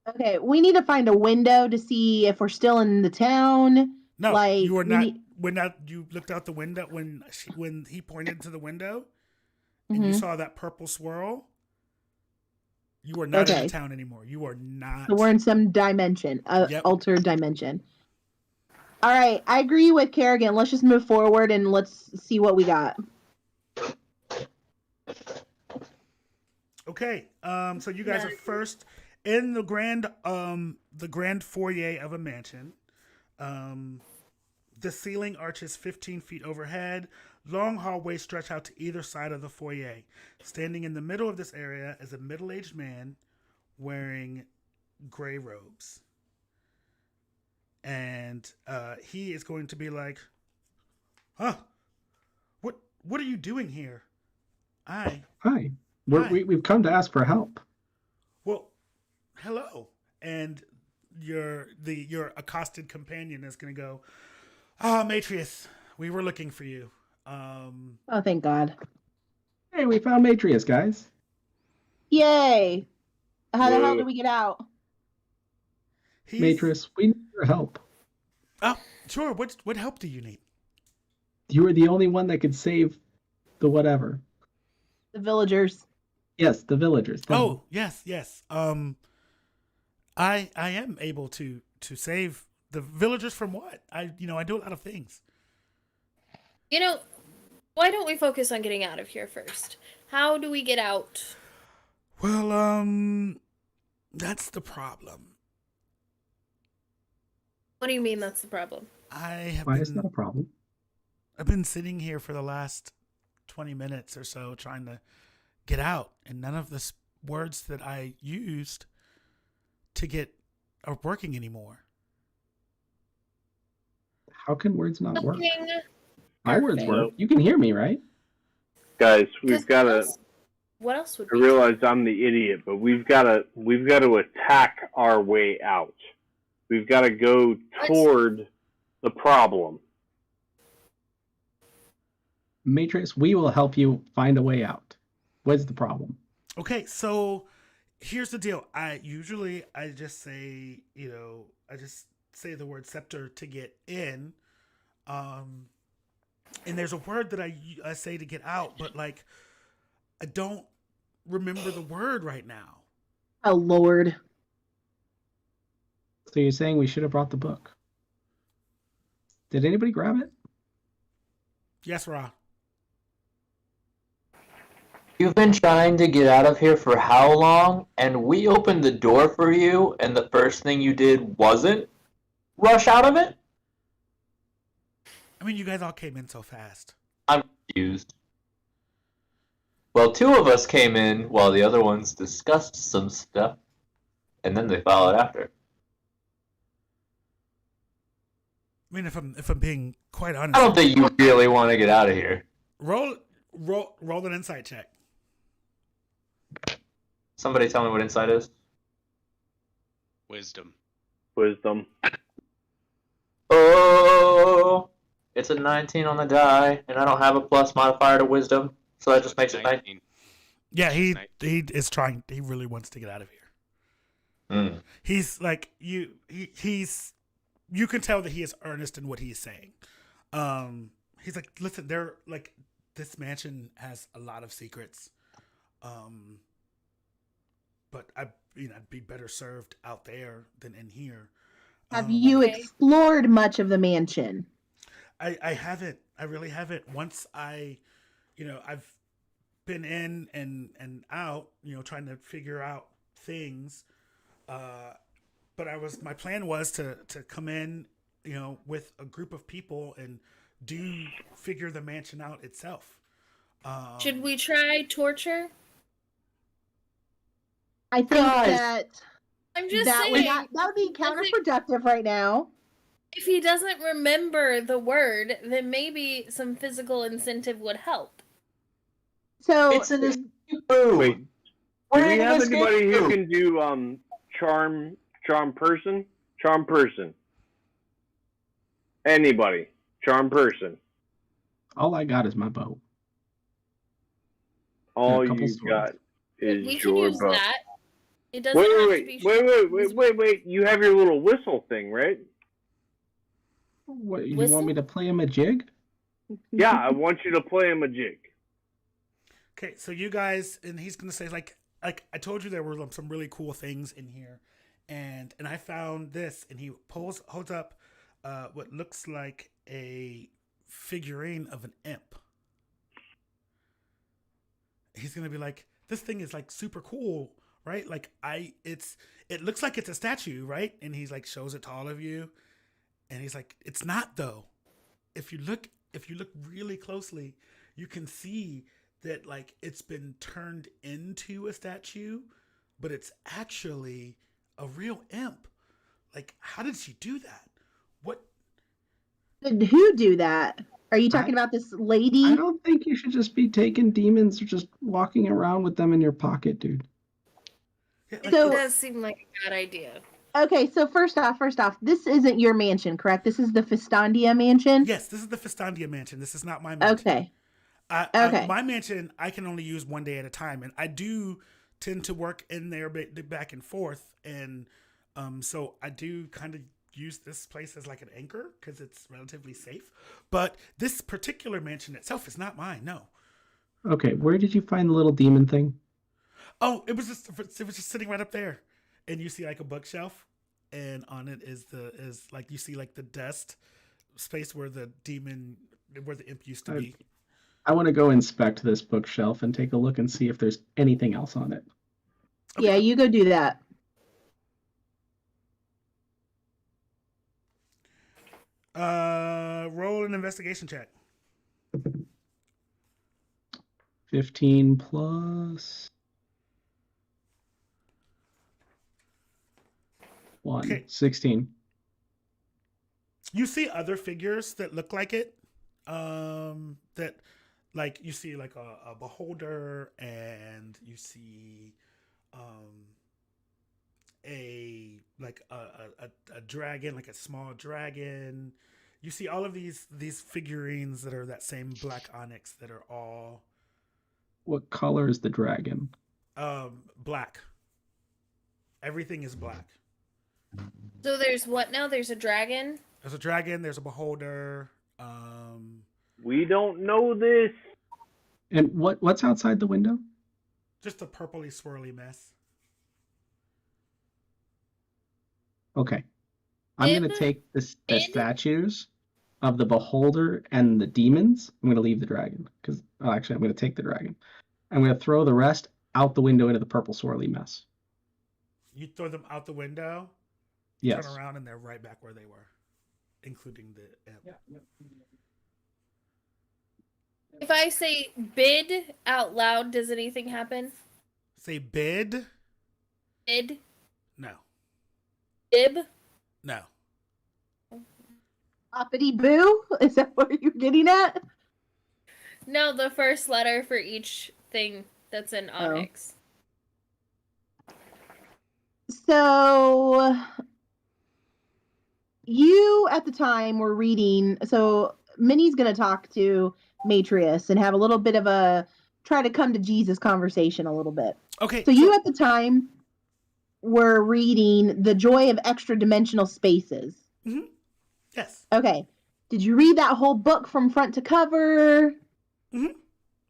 E: Okay, we need to find a window to see if we're still in the town.
A: No,
E: like,
A: you are not. You looked out the window when he pointed to the window, and you saw that purple swirl. You are not in the town anymore. You are not.
E: So we're in some dimension,
A: Yep.
E: altered dimension. All right, I agree with Kerrigan. Let's just move forward and let's see what we got.
A: Okay, so you guys are first in the grand foyer of a mansion. The ceiling arches 15 feet overhead. Long hallways stretch out to either side of the foyer. Standing in the middle of this area is a middle-aged man wearing gray robes. And he is going to be like, "Huh? What are you doing here?"
D: Hi. We've come to ask for help.
A: Well, hello. And your accosted companion is going to go, Matrius, we were looking for you.
E: Oh, thank God.
D: Hey, we found Matrius, guys.
E: Yay. How the hell did we get out?
D: Matrius, we need your help.
A: Oh, sure. What help do you need?
D: You were the only one that could save the whatever.
E: The villagers.
D: Yes, the villagers.
A: Oh, yes. I am able to save the villagers from what? I do a lot of things.
C: Why don't we focus on getting out of here first? How do we get out?
A: Well, that's the problem.
C: What do you mean that's the problem?
D: Why is that a problem?
A: I've been sitting here for the last 20 minutes or so trying to get out, and none of the words that I used to get are working anymore.
D: How can words not work?
C: Fucking
D: My words work. You can hear me, right?
G: Guys, we've got to.
C: What else would
G: I
C: we
G: realize I'm the idiot, but we've got to attack our way out. We've got to go toward the problem.
D: Matrix, we will help you find a way out. What's the problem?
A: Okay, so here's the deal. I just say, say the word scepter to get in. And there's a word that I say to get out, but like I don't remember the word right now.
E: Oh Lord.
D: So you're saying we should have brought the book? Did anybody grab it?
A: Yes, Ra.
H: You've been trying to get out of here for how long? And we opened the door for you, and the first thing you did wasn't rush out of it?
A: I mean, you guys all came in so fast.
H: I'm confused. Well, two of us came in while the other ones discussed some stuff, and then they followed after.
A: I mean, if I'm being quite honest,
H: I don't think you really want to get out of here.
A: roll an insight check.
H: Somebody tell me what insight is.
F: Wisdom.
G: Wisdom.
H: Oh, it's a 19 on the die, and I don't have a plus modifier to wisdom, so that just makes it 19.
A: Yeah, he is trying. He really wants to get out of here. He's like he's you can tell that he is earnest in what he's saying. He's like, listen, they're like, this mansion has a lot of secrets. But I'd be better served out there than in here.
E: Have you explored much of the mansion?
A: I haven't. I really haven't. Once I've been in and out, trying to figure out things. But my plan was to come in, with a group of people and figure the mansion out itself.
C: Should we try torture?
E: I think that
C: I'm just
E: that
C: saying.
E: would be counterproductive right now.
C: If he doesn't remember the word, then maybe some physical incentive would help.
E: So
H: it's an escape room.
G: Wait, do we have anybody who can do charm person? Anybody? Charm person.
D: All I got is my bow.
G: All
D: couple
G: you
D: swords.
G: got is
C: We can
G: your
C: use
G: bow.
C: that. It doesn't have to be.
G: Wait. You have your little whistle thing, right?
D: What, you
C: Whistle?
D: want me to play him a jig?
G: Yeah, I want you to play him a jig.
A: Okay, so you guys, and he's gonna say like I told you there were some really cool things in here, and I found this, and he holds up what looks like a figurine of an imp. He's gonna be like, this thing is like super cool, right? Like it looks like it's a statue, right? And he's like shows it to all of you, and he's like, it's not though. If you look really closely, you can see that like it's been turned into a statue, but it's actually a real imp. Like, how did she do that? What?
E: Did who do that? Are you talking about this lady?
D: I don't think you should just be taking demons or just walking around with them in your pocket, dude.
A: Yeah,
C: It does seem like a bad idea.
E: Okay, so first off, this isn't your mansion, correct? This is the Fistandia mansion?
A: Yes, this is the Fistandia mansion. This is not my mansion.
E: Okay.
A: Okay. My mansion, I can only use one day at a time, and I do tend to work in there back and forth, and so I do kind of use this place as like an anchor because it's relatively safe. But this particular mansion itself is not mine. No.
D: Okay, where did you find the little demon thing?
A: Oh, it was just sitting right up there, and you see like a bookshelf, and on it is like you see like the dust space where the imp used to be.
D: I want to go inspect this bookshelf and take a look and see if there's anything else on it.
A: Okay.
E: Yeah, you go do that.
A: Roll an investigation check.
D: 15 plus 1.
A: Okay.
D: 16.
A: You see other figures that look like it. That like you see like a beholder, and you see a dragon, like a small dragon. You see all of these figurines that are that same black onyx that are all
D: What color is the dragon?
A: black. Everything is black.
C: So there's what now? There's a dragon.
A: There's a dragon. There's a beholder.
G: We don't know this.
D: And what's outside the window?
A: Just a purpley swirly mess.
D: Okay. I'm going to take the statues of the beholder and the demons. I'm going to leave the dragon. Actually, I'm going to take the dragon. I'm going to throw the rest out the window into the purple swirly mess.
A: You throw them out the window.
D: Yes.
A: Turn around and they're right back where they were, including the imp.
C: If I say bid out loud, does anything happen?
A: Say bid.
C: Bid?
A: No.
C: Bib?
A: No.
E: Uppity boo? Is that what you're getting at?
C: No, the first letter for each thing that's in Onyx.
E: So you at the time were reading, so Minnie's going to talk to Matrius and have a little bit of a try to come to Jesus conversation a little bit.
A: Okay.
E: So you at the time were reading The Joy of Extra Dimensional Spaces.
A: Mm-hmm. Yes.
E: Okay. Did you read that whole book from front to cover?
A: Mm-hmm.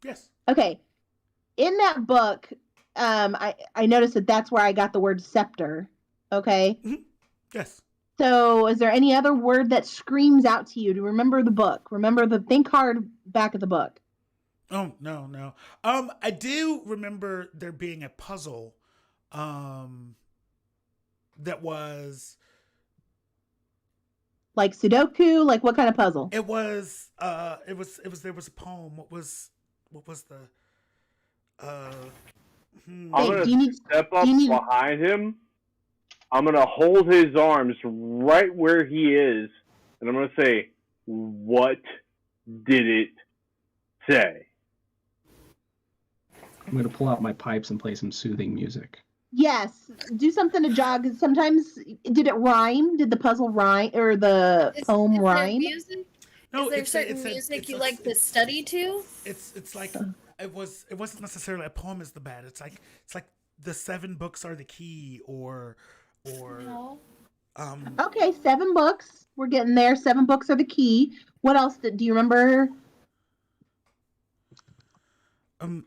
A: Yes.
E: Okay. In that book, I noticed that's where I got the word scepter. Okay.
A: Mm-hmm. Yes.
E: So is there any other word that screams out to you to remember the book? Remember think hard back of the book.
A: Oh, no. I do remember there being a puzzle that was
E: like Sudoku, like what kind of puzzle?
A: It was there was a poem. What was the
G: I'm gonna step up behind him. I'm gonna hold his arms right where he is, and I'm gonna say, "What did it say?"
D: I'm going to pull out my pipes and play some soothing music.
E: Yes, do something to jog. Sometimes, did it rhyme? Did the puzzle rhyme or the poem rhyme?
C: Music?
A: No,
C: is there certain music you like to study to?
A: It's like it wasn't necessarily a poem is the bad. It's like the 7 books are the key or
C: No.
E: Okay, 7 books. We're getting there. 7 books are the key. What else do you remember?
A: I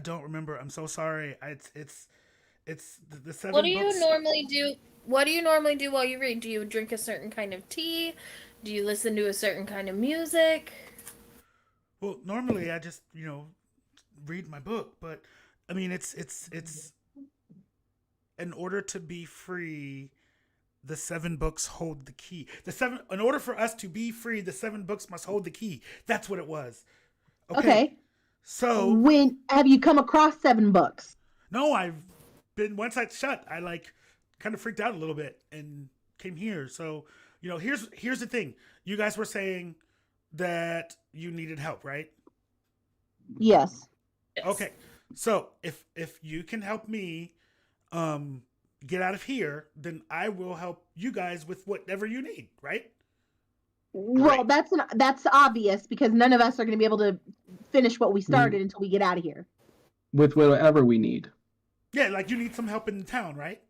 A: don't remember. I'm so sorry. It's the 7
C: What do you
A: books.
C: normally do? What do you normally do while you read? Do you drink a certain kind of tea? Do you listen to a certain kind of music?
A: Well, normally I just, read my book, but I mean it's in order to be free, the 7 books hold the key. In order for us to be free, the 7 books must hold the key. That's what it was.
E: Okay.
A: So
E: when have you come across 7 books?
A: No, once I shut, I kind of freaked out a little bit and came here. So, here's the thing. You guys were saying that you needed help, right?
E: Yes.
A: Okay. So, if you can help me get out of here, then I will help you guys with whatever you need, right?
E: Well, that's obvious because none of us are going to be able to finish what we started until we get out of here.
D: With whatever we need.
A: Yeah, you need some help in the town, right?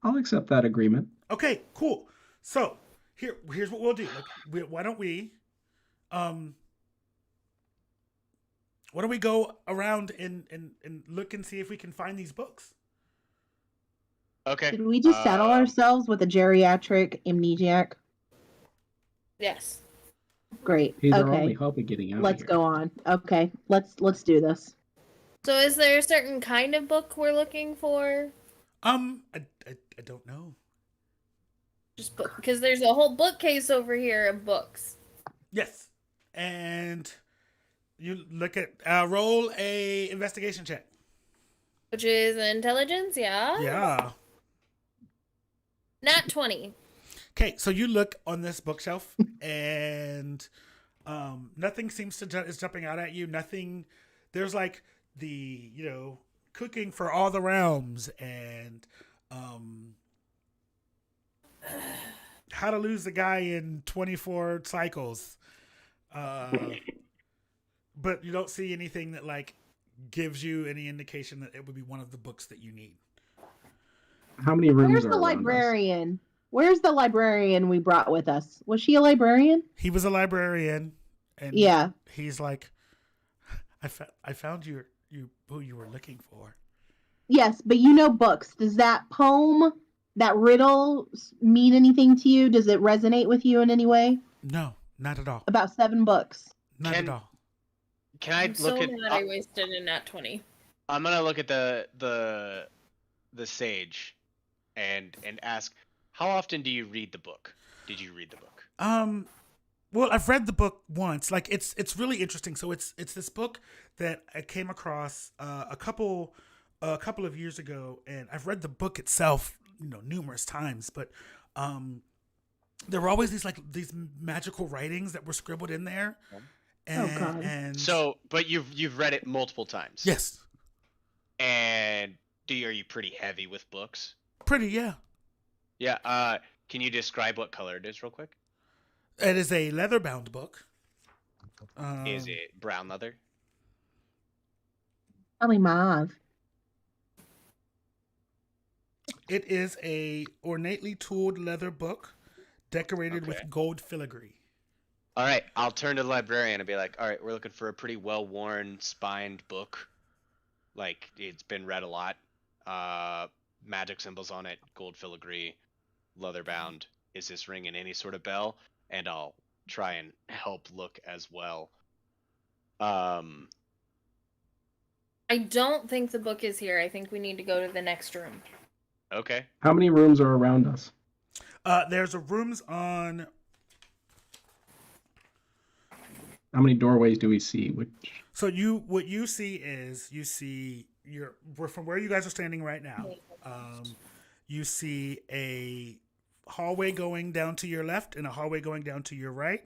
D: I'll accept that agreement.
A: Okay, cool. So here's what we'll do. Why don't we go around and look and see if we can find these books?
F: Okay.
E: Did we just settle ourselves with a geriatric amnesiac?
C: Yes.
E: Great.
D: He's our
E: okay.
D: only hope of getting out
E: Let's
D: of here.
E: go on. Okay. Let's do this.
C: So is there a certain kind of book we're looking for?
A: I don't know.
C: Just because there's a whole bookcase over here of books.
A: Yes. And you look at roll a investigation check.
C: Which is intelligence, yeah?
A: Yeah.
C: Nat 20.
A: Okay, so you look on this bookshelf and nothing seems to is jumping out at you. Nothing. There's the cooking for all the realms and how to lose a guy in 24 cycles. But you don't see anything that gives you any indication that it would be one of the books that you need.
D: How many rooms
E: Where's
D: are
E: the
D: around us?
E: librarian? Where's the librarian we brought with us? Was she a librarian?
A: He was a librarian, and
E: Yeah.
A: he's like, I found you who you were looking for.
E: Yes, but you know books. Does that poem, that riddle mean anything to you? Does it resonate with you in any way?
A: No, not at all.
E: About 7 books.
A: Not
F: Can-
A: at all.
F: Can I
C: I'm
F: look
C: so
F: at?
C: mad I wasted a nat 20.
F: I'm gonna look at the sage, and ask, how often do you read the book? Did you read the book?
A: Well, I've read the book once. Like it's really interesting. So it's this book that I came across a couple of years ago, and I've read the book itself, numerous times. But there were always these magical writings that were scribbled in there. And,
E: God.
A: And
F: So, but you've read it multiple times.
A: yes,
F: And are you pretty heavy with books?
A: pretty yeah.
F: Yeah. Can you describe what color it is real quick?
A: It is a leather-bound book.
F: Is it brown leather?
E: Probably mauve.
A: It is a ornately tooled leather book, decorated
F: Okay.
A: with gold filigree.
F: All right, I'll turn to the librarian and be like, all right, we're looking for a pretty well-worn, spined book. Like, it's been read a lot. Magic symbols on it, gold filigree, leather-bound. Is this ringing any sort of bell? And I'll try and help look as well.
C: I don't think the book is here. I think we need to go to the next room.
F: Okay.
D: How many rooms are around us?
A: There's a rooms on.
D: How many doorways do we see?
A: So what you see is from where you guys are standing right now. You see a hallway going down to your left and a hallway going down to your right.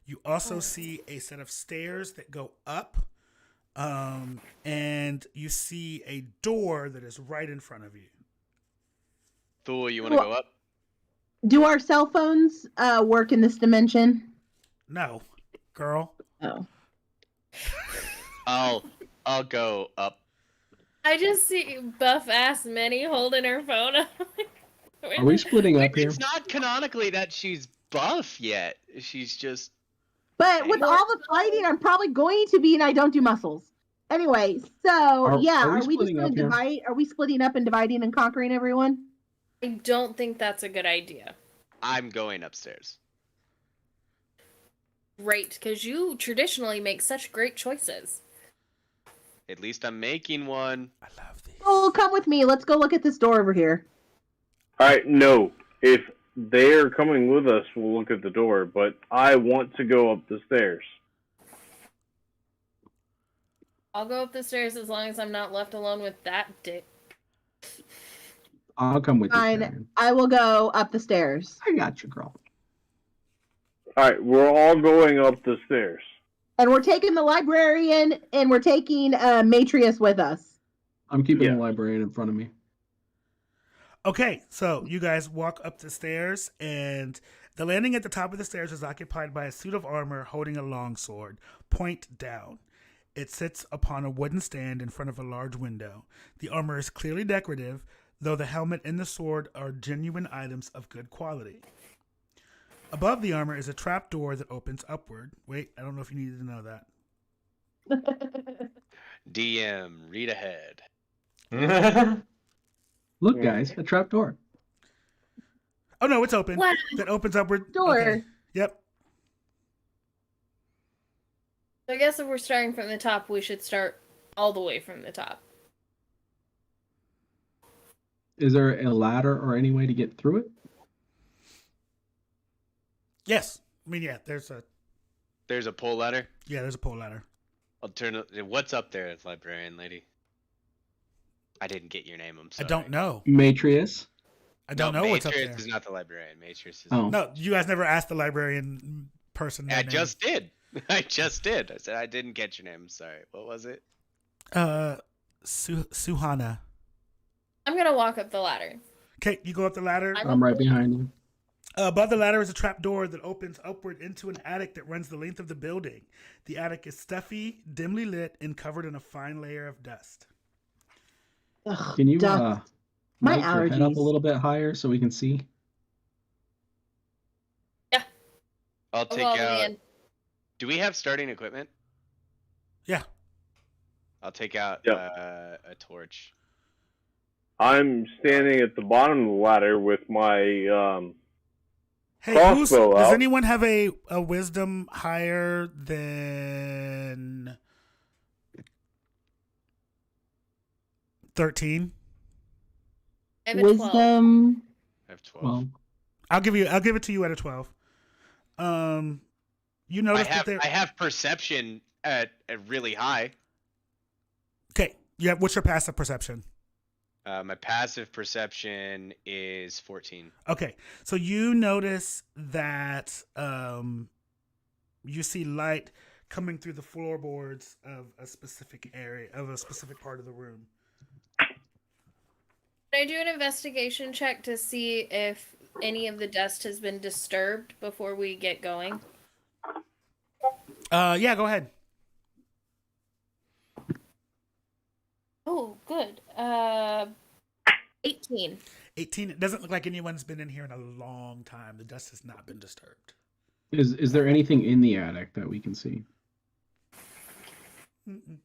A: You also see a set of stairs that go up, and you see a door that is right in front of you.
F: Fool, you want to go up?
E: Do our cell phones work in this dimension?
A: No, girl.
E: Oh.
F: I'll go up.
C: I just see buff ass Minnie holding her phone up.
D: Are we splitting up here?
F: It's not canonically that she's buff yet. She's just.
E: But with all the fighting, I'm probably going to be, and I don't do muscles. Anyway, so
D: Are we
E: are we just
D: splitting
E: going
D: up
E: to
D: here?
E: divide? Are we splitting up and dividing and conquering everyone?
C: I don't think that's a good idea.
F: I'm going upstairs.
C: Great, because you traditionally make such great choices.
F: At least I'm making one.
A: I love these.
E: Oh, come with me. Let's go look at this door over here.
G: All right, no. If they're coming with us, we'll look at the door. But I want to go up the stairs.
C: I'll go up the stairs as long as I'm not left alone with that dick.
D: I'll come with you.
E: Fine.
D: Karen.
E: I will go up the stairs.
D: I got you, girl.
G: All right, we're all going up the stairs.
E: And we're taking the librarian and we're taking Matrius with us.
D: I'm keeping
G: Yeah.
D: the librarian in front of me.
A: Okay, so you guys walk up the stairs, and the landing at the top of the stairs is occupied by a suit of armor holding a longsword, point down. It sits upon a wooden stand in front of a large window. The armor is clearly decorative, though the helmet and the sword are genuine items of good quality. Above the armor is a trap door that opens upward. Wait, I don't know if you needed to know that.
F: DM, read ahead.
D: Look,
G: Yeah.
D: guys, a trap door.
A: Oh no, it's open.
C: Wow.
A: That opens upward.
E: Door.
A: Okay. Yep.
C: So I guess if we're starting from the top, we should start all the way from the top.
D: Is there a ladder or any way to get through it?
A: Yes. I mean, yeah. There's a
F: pole ladder.
A: pole ladder.
F: What's up there, librarian lady? I didn't get your name. I'm sorry.
A: I don't know.
D: Matrius.
A: I don't know what's up
F: Matrius
A: there.
F: is not the librarian. Matrius is.
D: Oh.
A: No, you guys never asked the librarian person. their
F: I
A: name.
F: just did. I just did. I said I didn't get your name. I'm sorry. What was it?
A: Suhana.
C: I'm gonna walk up the ladder.
A: Okay, you go up the ladder.
D: I'm right behind you.
A: Above the ladder is a trap door that opens upward into an attic that runs the length of the building. The attic is stuffy, dimly lit, and covered in a fine layer of dust.
E: Ugh,
D: Can you
E: dust. My
D: Mic your head up a
E: allergies.
D: little bit higher so we can see.
F: I'll
C: I'll
F: take
C: go all the way
F: out.
C: in.
F: Do we have starting equipment?
A: Yeah.
F: I'll take out
G: Yep.
F: a torch.
G: I'm standing at the bottom of the ladder with my
A: Hey,
G: crossbow
A: does
G: out.
A: anyone have a wisdom higher than 13?
C: I have a 12.
E: Wisdom.
F: I have 12.
D: Well,
A: I'll give it to you at a 12. You
F: I
A: notice
F: have
A: that
F: I have perception at really high.
A: Okay. Yeah, what's your passive perception?
F: My passive perception is 14.
A: Okay. So you notice that you see light coming through the floorboards of a specific area, of a specific part of the room.
C: Can I do an investigation check to see if any of the dust has been disturbed before we get going?
A: Yeah, go ahead.
C: Oh, good. 18.
A: 18. It doesn't look like anyone's been in here in a long time. The dust has not been disturbed.
D: is there anything in the attic that we can see?
A: Mm-mm.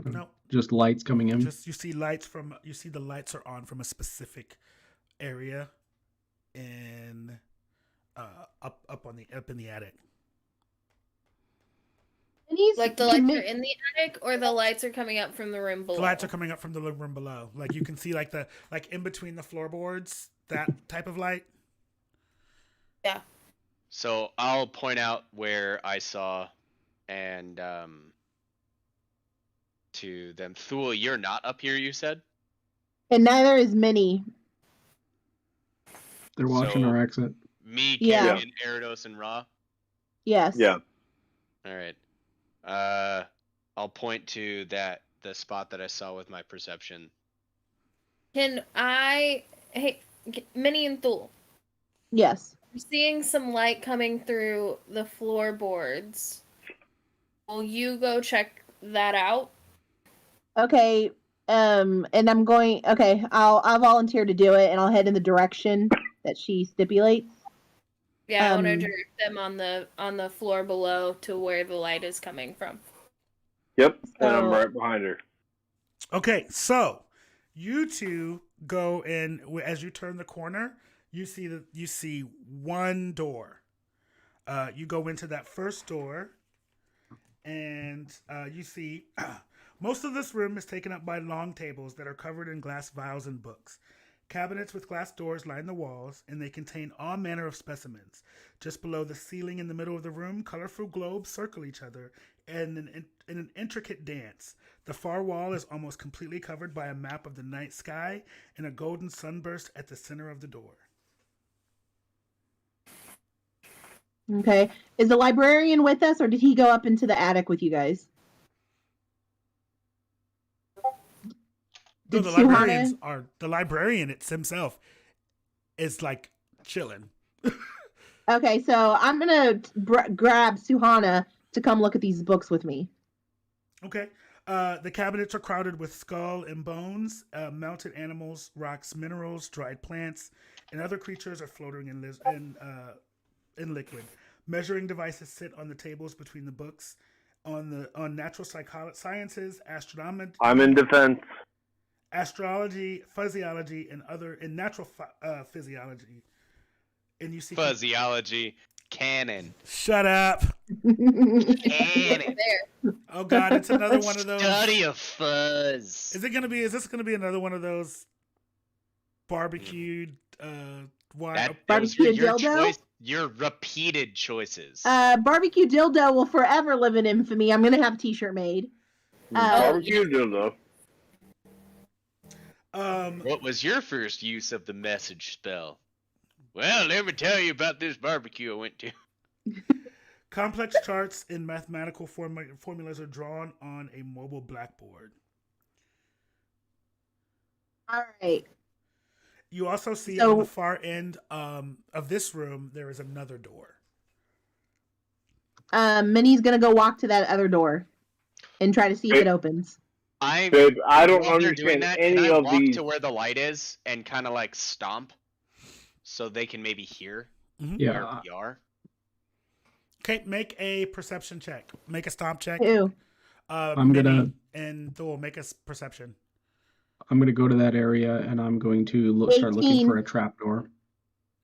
A: No.
D: Just lights coming in?
A: Just you see the lights are on from a specific area in up in the attic.
C: Like the lights are in the attic, or the lights are coming up from the room below?
A: The lights are coming up from the living room below. Like you can see like in between the floorboards, that type of light.
C: Yeah.
F: So I'll point out where I saw, and to them. Thule, you're not up here, you said?
E: And neither is Minnie.
D: They're watching
F: So-
D: our exit.
F: Me,
E: Yeah.
F: Carrie, and Erados, and Ra?
E: Yes.
G: Yeah.
F: Alright. I'll point to the spot that I saw with my perception.
C: Hey, Minnie and Thule.
E: Yes.
C: I'm seeing some light coming through the floorboards. Will you go check that out?
E: Okay. And I'm going. Okay. I'll volunteer to do it, and I'll head in the direction that she stipulates.
C: Yeah, I want to
E: Um,
C: direct them on the floor below to where the light is coming from.
G: Yep. And I'm
E: So-
G: right behind her.
A: Okay, so you two go in as you turn the corner. You see one door. You go into that first door, and you see most of this room is taken up by long tables that are covered in glass vials and books. Cabinets with glass doors line the walls, and they contain all manner of specimens. Just below the ceiling in the middle of the room, colorful globes circle each other in an intricate dance. The far wall is almost completely covered by a map of the night sky and a golden sunburst at the center of the door.
E: Okay. Is the librarian with us, or did he go up into the attic with you guys?
A: No,
E: Did
A: the librarian it's himself is like chilling.
E: Okay, so I'm gonna grab Suhana to come look at these books with me.
A: Okay. The cabinets are crowded with skull and bones, mounted animals, rocks, minerals, dried plants, and other creatures are floating in liquid. Measuring devices sit on the tables between the books. On natural sciences, astronomy.
G: I'm in defense.
A: Astrology, physiology, and natural physiology. And you see
F: Physiology. Canon.
A: Shut up.
F: Canon.
C: There.
A: Oh god, it's another one of those.
F: Study of fuzz.
A: Is this gonna be another one of those barbecued wine?
E: Barbecue
F: your
E: dildo?
F: choice, your repeated choices.
E: Barbecue dildo will forever live in infamy. I'm gonna have a t-shirt made.
G: Barbecue dildo.
F: What was your first use of the message spell? Well, let me tell you about this barbecue I went to.
A: Complex charts and mathematical formulas are drawn on a mobile blackboard.
E: All right.
A: You also see
E: So-
A: on the far end of this room, there is another door.
E: Minnie's gonna go walk to that other door and try to see if it opens.
G: Babe, I don't
F: while they're doing
G: understand
F: that,
G: any
F: can I
G: of
F: walk
G: these.
F: to where the light is and kind of like stomp, so they can maybe hear where
D: Yeah.
F: we are?
A: Okay, make a perception check. Make a stomp check.
E: Ew.
D: I'm
A: Minnie
D: gonna-
A: and Thor, make a perception.
D: I'm going to go to that area and I'm going to start looking for
E: 18.
D: a trapdoor.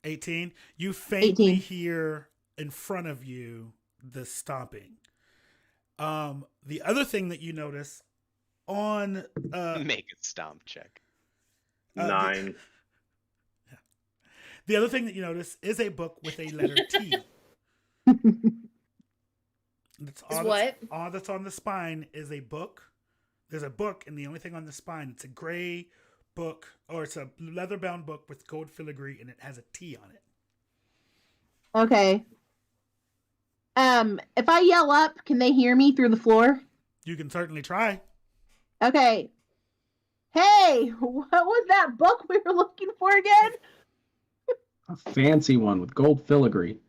A: 18. You faintly
E: 18.
A: hear in front of you the stomping. The other thing that you notice on
F: Make a stomp check.
G: 9.
A: the other thing that you notice is a book with a letter T. That's all.
C: what?
A: All that's on the spine is a book. There's a book, and the only thing on the spine, it's a gray book, or it's a leather-bound book with gold filigree, and it has a T on it.
E: Okay. If I yell up, can they hear me through the floor?
A: You can certainly try.
E: Okay. Hey, what was that book we were looking for again?
D: A fancy one with gold filigree.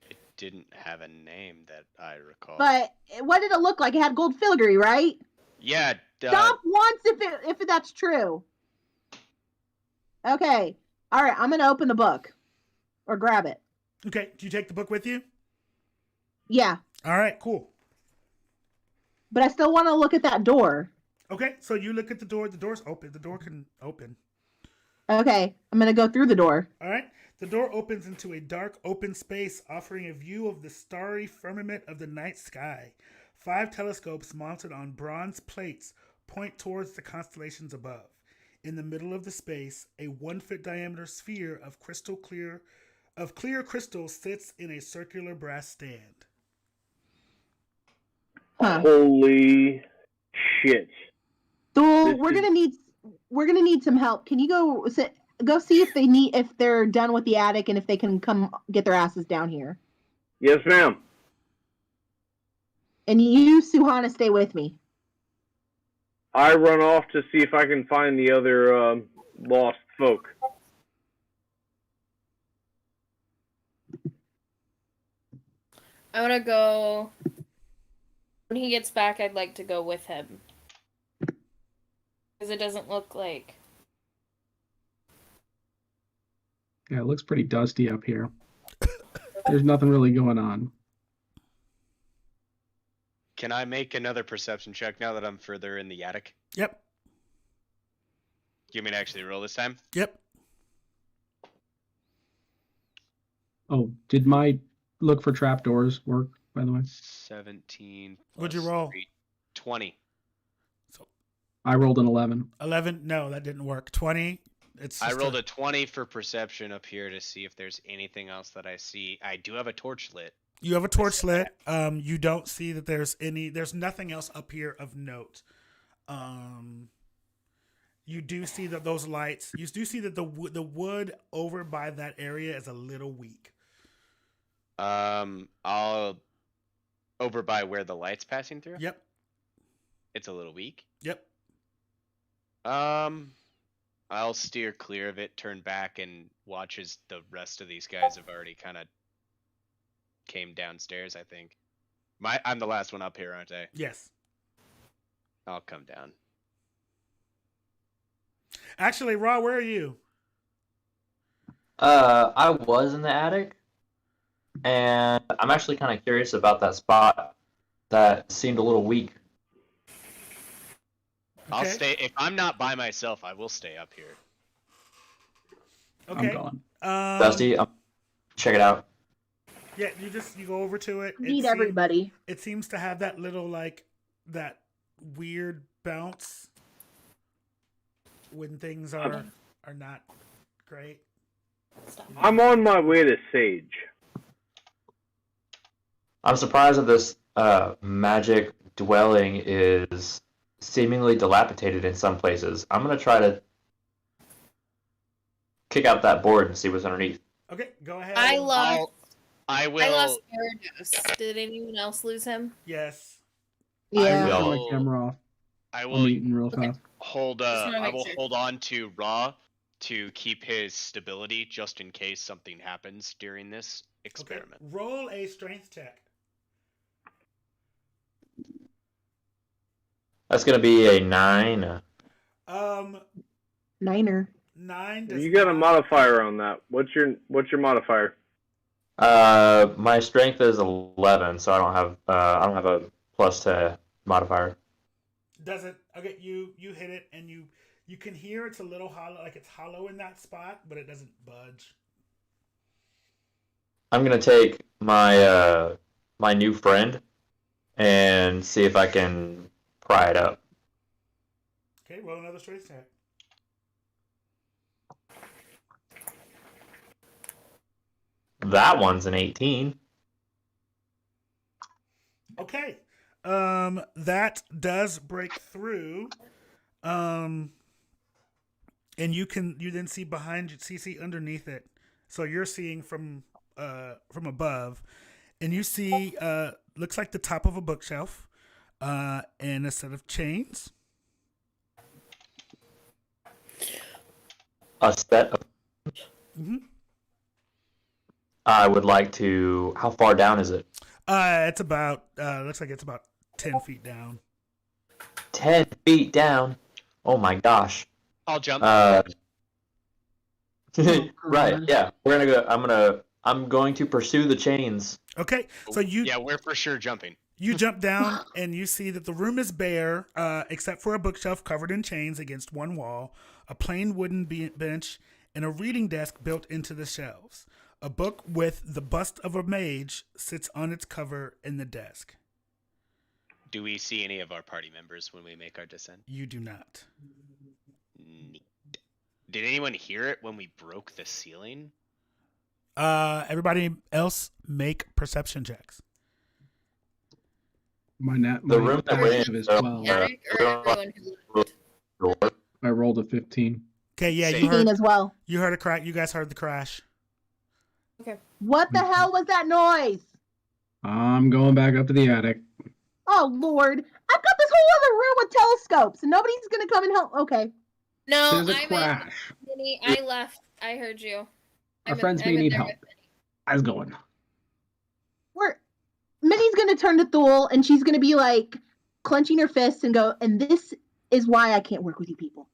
F: It didn't have a name that I recall.
E: But what did it look like? It had gold filigree, right?
F: Yeah.
E: Stop once if that's true. Okay. All right, I'm gonna open the book or grab it.
A: Okay, do you take the book with you?
E: Yeah,
A: All right, cool.
E: but I still want to look at that door.
A: Okay, so you look at the door. The door's open. The door can open.
E: Okay, I'm gonna go through the door.
A: All right. The door opens into a dark, open space, offering a view of the starry firmament of the night sky. 5 telescopes mounted on bronze plates point towards the constellations above. In the middle of the space, a 1-foot diameter sphere of clear crystal sits in a circular brass stand.
E: Huh.
G: Holy shit.
E: Thule,
G: This
E: we're
G: is-
E: gonna need some help. Can you go see if they're done with the attic and if they can come get their asses down here?
G: Yes, ma'am.
E: And you, Suhana, stay with me.
G: I run off to see if I can find the other lost folk.
C: I want to go. When he gets back, I'd like to go with him. Because it doesn't look like.
D: Yeah, it looks pretty dusty up here. There's nothing really going on.
F: Can I make another perception check now that I'm further in the attic?
A: Yep.
F: You mean actually roll this time?
A: Yep.
D: Oh, did my look for trapdoors work, by the way?
F: 17.
A: What'd you
F: plus
A: roll?
F: 3, 20.
D: I rolled an 11.
A: 11. No, that didn't work. 20.
F: I rolled a 20 for perception up here to see if there's anything else that I see. I do have a torch lit.
A: You have a torch lit. You don't see that there's nothing else up here of note. You do see that those lights, you do see that the wood over by that area is a little weak.
F: I'll over by where the light's passing through.
A: Yep.
F: It's a little weak.
A: Yep.
F: I'll steer clear of it, turn back, and watch as the rest of these guys have already kind of came downstairs, I think. I'm the last one up here, aren't I?
A: Yes.
F: I'll come down.
A: Actually, Raw, where are you?
H: I was in the attic, and I'm actually kind of curious about that spot that seemed a little weak.
F: I'll
A: Okay.
F: stay. If I'm not by myself, I will stay up here.
A: Okay.
D: I'm gone.
H: Dusty, check it out.
A: Yeah, you go over to it.
E: Need everybody.
A: It seems to have that little that weird bounce when things are not great.
C: Stop.
G: I'm on my way to Sage.
H: I'm surprised that this magic dwelling is seemingly dilapidated in some places. I'm gonna try to kick out that board and see what's underneath.
A: Okay, go ahead.
C: I lost
F: I will.
C: Gyarados. Did anyone else lose him?
A: Yes.
E: Yeah.
H: will.
D: Turn my camera off.
F: I
D: I'm
F: will
D: eating real
C: Okay.
D: fast.
F: hold.
C: Just wanna
F: I
C: make
F: will
C: sure.
F: hold on to Raw to keep his stability, just in case something happens during this
A: Okay.
F: experiment.
A: Roll a strength check.
H: That's gonna be a 9.
E: Niner.
A: 9 does
G: You got a
A: not-
G: modifier on that. What's your modifier?
H: My strength is 11, so I don't have a plus to modifier.
A: Doesn't okay. You hit it, and you can hear it's a little hollow, like it's hollow in that spot, but it doesn't budge.
H: I'm gonna take my my new friend and see if I can pry it up.
A: Okay, roll another strength check.
H: That one's an 18.
A: Okay, that does break through, and you then see behind you, see underneath it. So you're seeing from above, and you see looks like the top of a bookshelf, and a set of chains.
H: A set of.
A: Mm-hmm.
H: I would like to. How far down is it?
A: It's about looks like it's about 10 feet down.
H: 10 feet down. Oh my gosh.
F: I'll jump.
H: Right. Yeah. I'm going to pursue the chains.
A: Okay, so
F: Yeah, we're for sure jumping.
A: you jump down and you see that the room is bare, except for a bookshelf covered in chains against one wall, a plain wooden bench, and a reading desk built into the shelves. A book with the bust of a mage sits on its cover in the desk.
F: Do we see any of our party members when we make our descent?
A: You do not.
F: Neat. Did anyone hear it when we broke the ceiling?
A: Everybody else make perception checks.
D: The
H: room that we're in
D: is
H: is
D: 12.
C: Eric or everyone who
D: I rolled a 15.
A: Okay, yeah,
F: Same.
A: you
E: 15
A: heard.
E: as well.
A: You heard a crack. You guys heard the crash.
E: What the hell was that noise?
D: I'm going back up to the attic.
E: Oh Lord! I've got this whole other room with telescopes, and nobody's gonna come and help. Okay.
C: No,
D: There's a
C: I'm in.
D: crash.
C: Minnie, I left. I heard you.
D: Our friends may need help. How's it going?
E: Minnie's gonna turn to Thule, and she's gonna be like clenching her fists and go, and this is why I can't work with you people.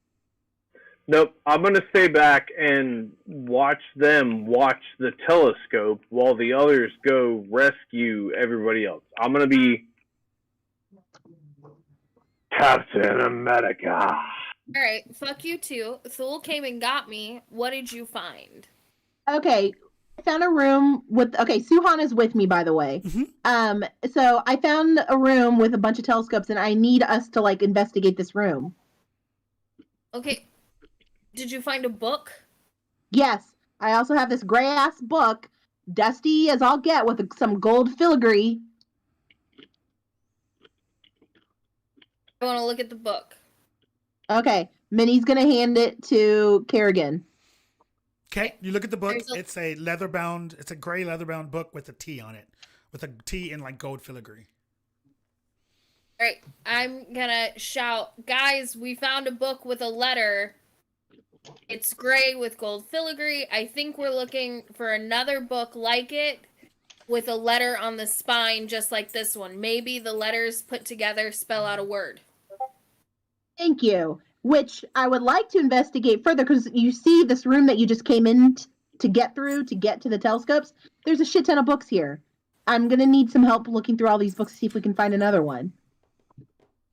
G: Nope. I'm gonna stay back and watch them watch the telescope while the others go rescue everybody else. I'm gonna be Captain America.
C: All right, fuck you too. Thule came and got me. What did you find?
E: Okay, I found a room with. Okay, Suhan is with me, by the way.
A: Mhm.
E: So I found a room with a bunch of telescopes, and I need us to like investigate this room.
C: Okay, did you find a book?
E: Yes, I also have this gray ass book, dusty as I'll get, with some gold filigree.
C: I want to look at the book.
E: Okay, Minnie's gonna hand it to Kerrigan.
A: Okay, you look at the book.
C: There's a-
A: It's a leather-bound. It's a gray leather-bound book with a T on it, with a T in like gold filigree.
C: All right, I'm gonna shout, guys! We found a book with a letter. It's gray with gold filigree. I think we're looking for another book like it with a letter on the spine, just like this one. Maybe the letters put together spell out a word.
E: Thank you. Which I would like to investigate further, because you see this room that you just came in to get through to get to the telescopes. There's a shit ton of books here. I'm gonna need some help looking through all these books to see if we can find another one.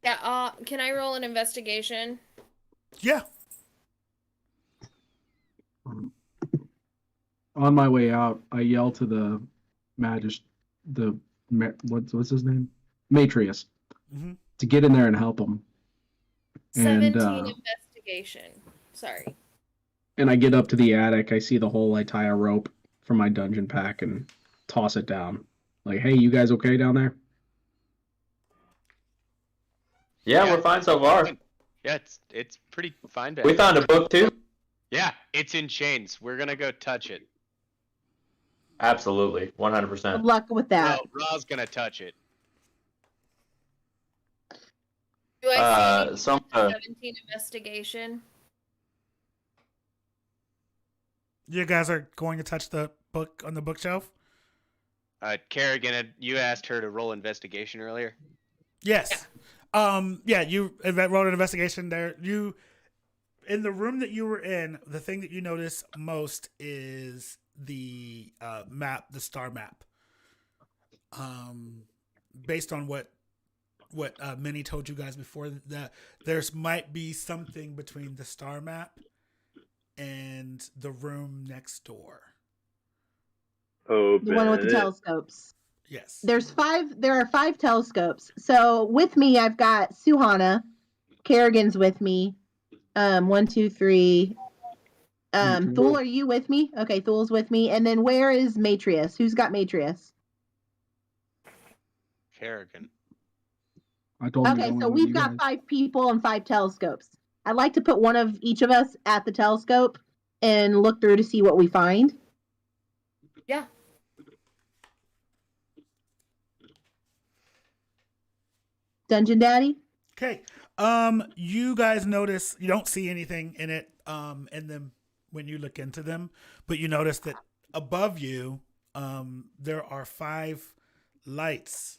C: Yeah. Can I roll an investigation?
A: Yeah.
D: On my way out, I yell to the what's his name? Matrius,
A: Mhm.
D: to get in there and help him.
C: 17 investigation. Sorry.
D: And I get up to the attic. I see the hole. I tie a rope from my dungeon pack and toss it down. Like, hey, you guys okay down there?
H: Yeah, we're fine so far.
F: Yeah, it's pretty fine.
H: We found a book too.
F: Yeah, it's in chains. We're gonna go touch it.
H: Absolutely,
E: Good
H: 100%.
E: luck with that.
F: No, Ra's gonna touch it.
C: Do I see
H: Some
C: 17 investigation?
A: You guys are going to touch the book on the bookshelf?
F: Kerrigan, you asked her to roll investigation earlier.
A: Yes. Yeah, you rolled an investigation there. You in the room that you were in, the thing that you notice most is the map, the star map. Based on what Minnie told you guys before, that there's might be something between the star map and the room next door.
E: The one with the
G: Open it.
E: telescopes.
A: Yes.
E: There are 5 telescopes. So with me, I've got Suhana. Kerrigan's with me. 1, 2, 3. Thule, are you with me? Okay, Thule's with me. And then where is Matrius? Who's got Matrius?
F: Kerrigan.
D: I told him
E: Okay,
D: going
E: so
D: with
E: we've
D: you
E: got
D: guys.
E: 5 people and 5 telescopes. I'd like to put one of each of us at the telescope and look through to see what we find.
C: Yeah.
E: Dungeon Daddy?
A: Okay. You guys notice you don't see anything in it, in them when you look into them, but you notice that above you, there are 5 lights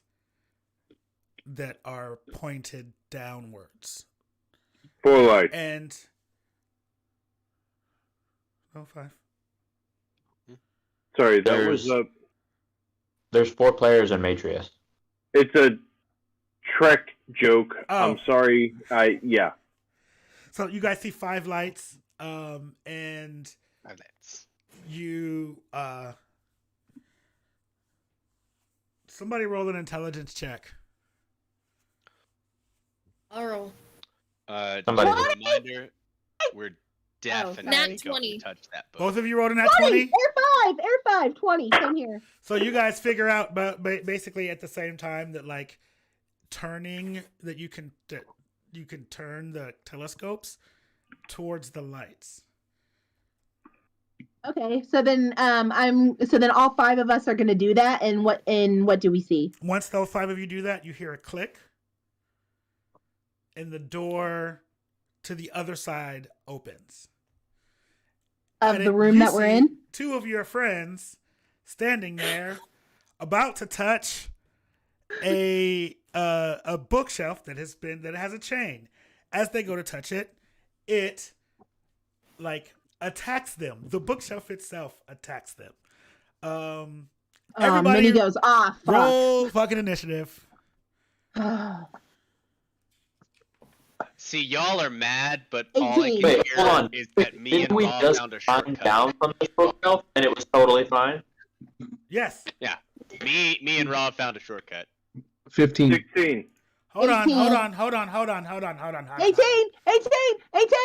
A: that are pointed downwards.
G: 4 lights.
A: And 5.
G: Sorry, that was
H: There's-
G: a.
H: There's 4 players in Matrius.
G: It's a Trek joke.
A: Oh.
G: I'm sorry. Yeah.
A: So you guys see 5 lights, and you somebody roll an intelligence check.
C: I'll roll.
H: Somebody-
F: Just a reminder, we're definitely
C: Nat
F: going
C: 20.
F: to touch that book.
A: Both of you rolled a nat
E: 20!
A: 20.
E: Air 5, 20. Same here.
A: So you guys figure out, but basically at the same time that like turning that you can turn the telescopes towards the lights.
E: Okay, so then all 5 of us are going to do that, and what do we see?
A: Once those 5 of you do that, you hear a click, and the door to the other side opens.
E: Of
A: And
E: the
A: it-
E: room
A: you
E: that we're
A: see
E: in?
A: 2 of your friends standing there, about to touch a bookshelf that has a chain. As they go to touch it, it like attacks them. The bookshelf itself attacks them. Everybody
E: Minnie goes, fuck.
A: roll fucking initiative.
F: See, y'all are mad, but all I
E: 18.
F: can
H: Wait,
F: hear
H: hold on.
F: is that me
H: Didn't
F: and
H: we
F: Raw
H: just
F: found a
H: climb
F: shortcut.
H: down from this bookshelf and it was totally fine?
A: Yes.
F: Yeah, me and Raw found a shortcut.
D: 15.
G: 16.
A: Hold on.
E: 18.
A: 18.
E: 18.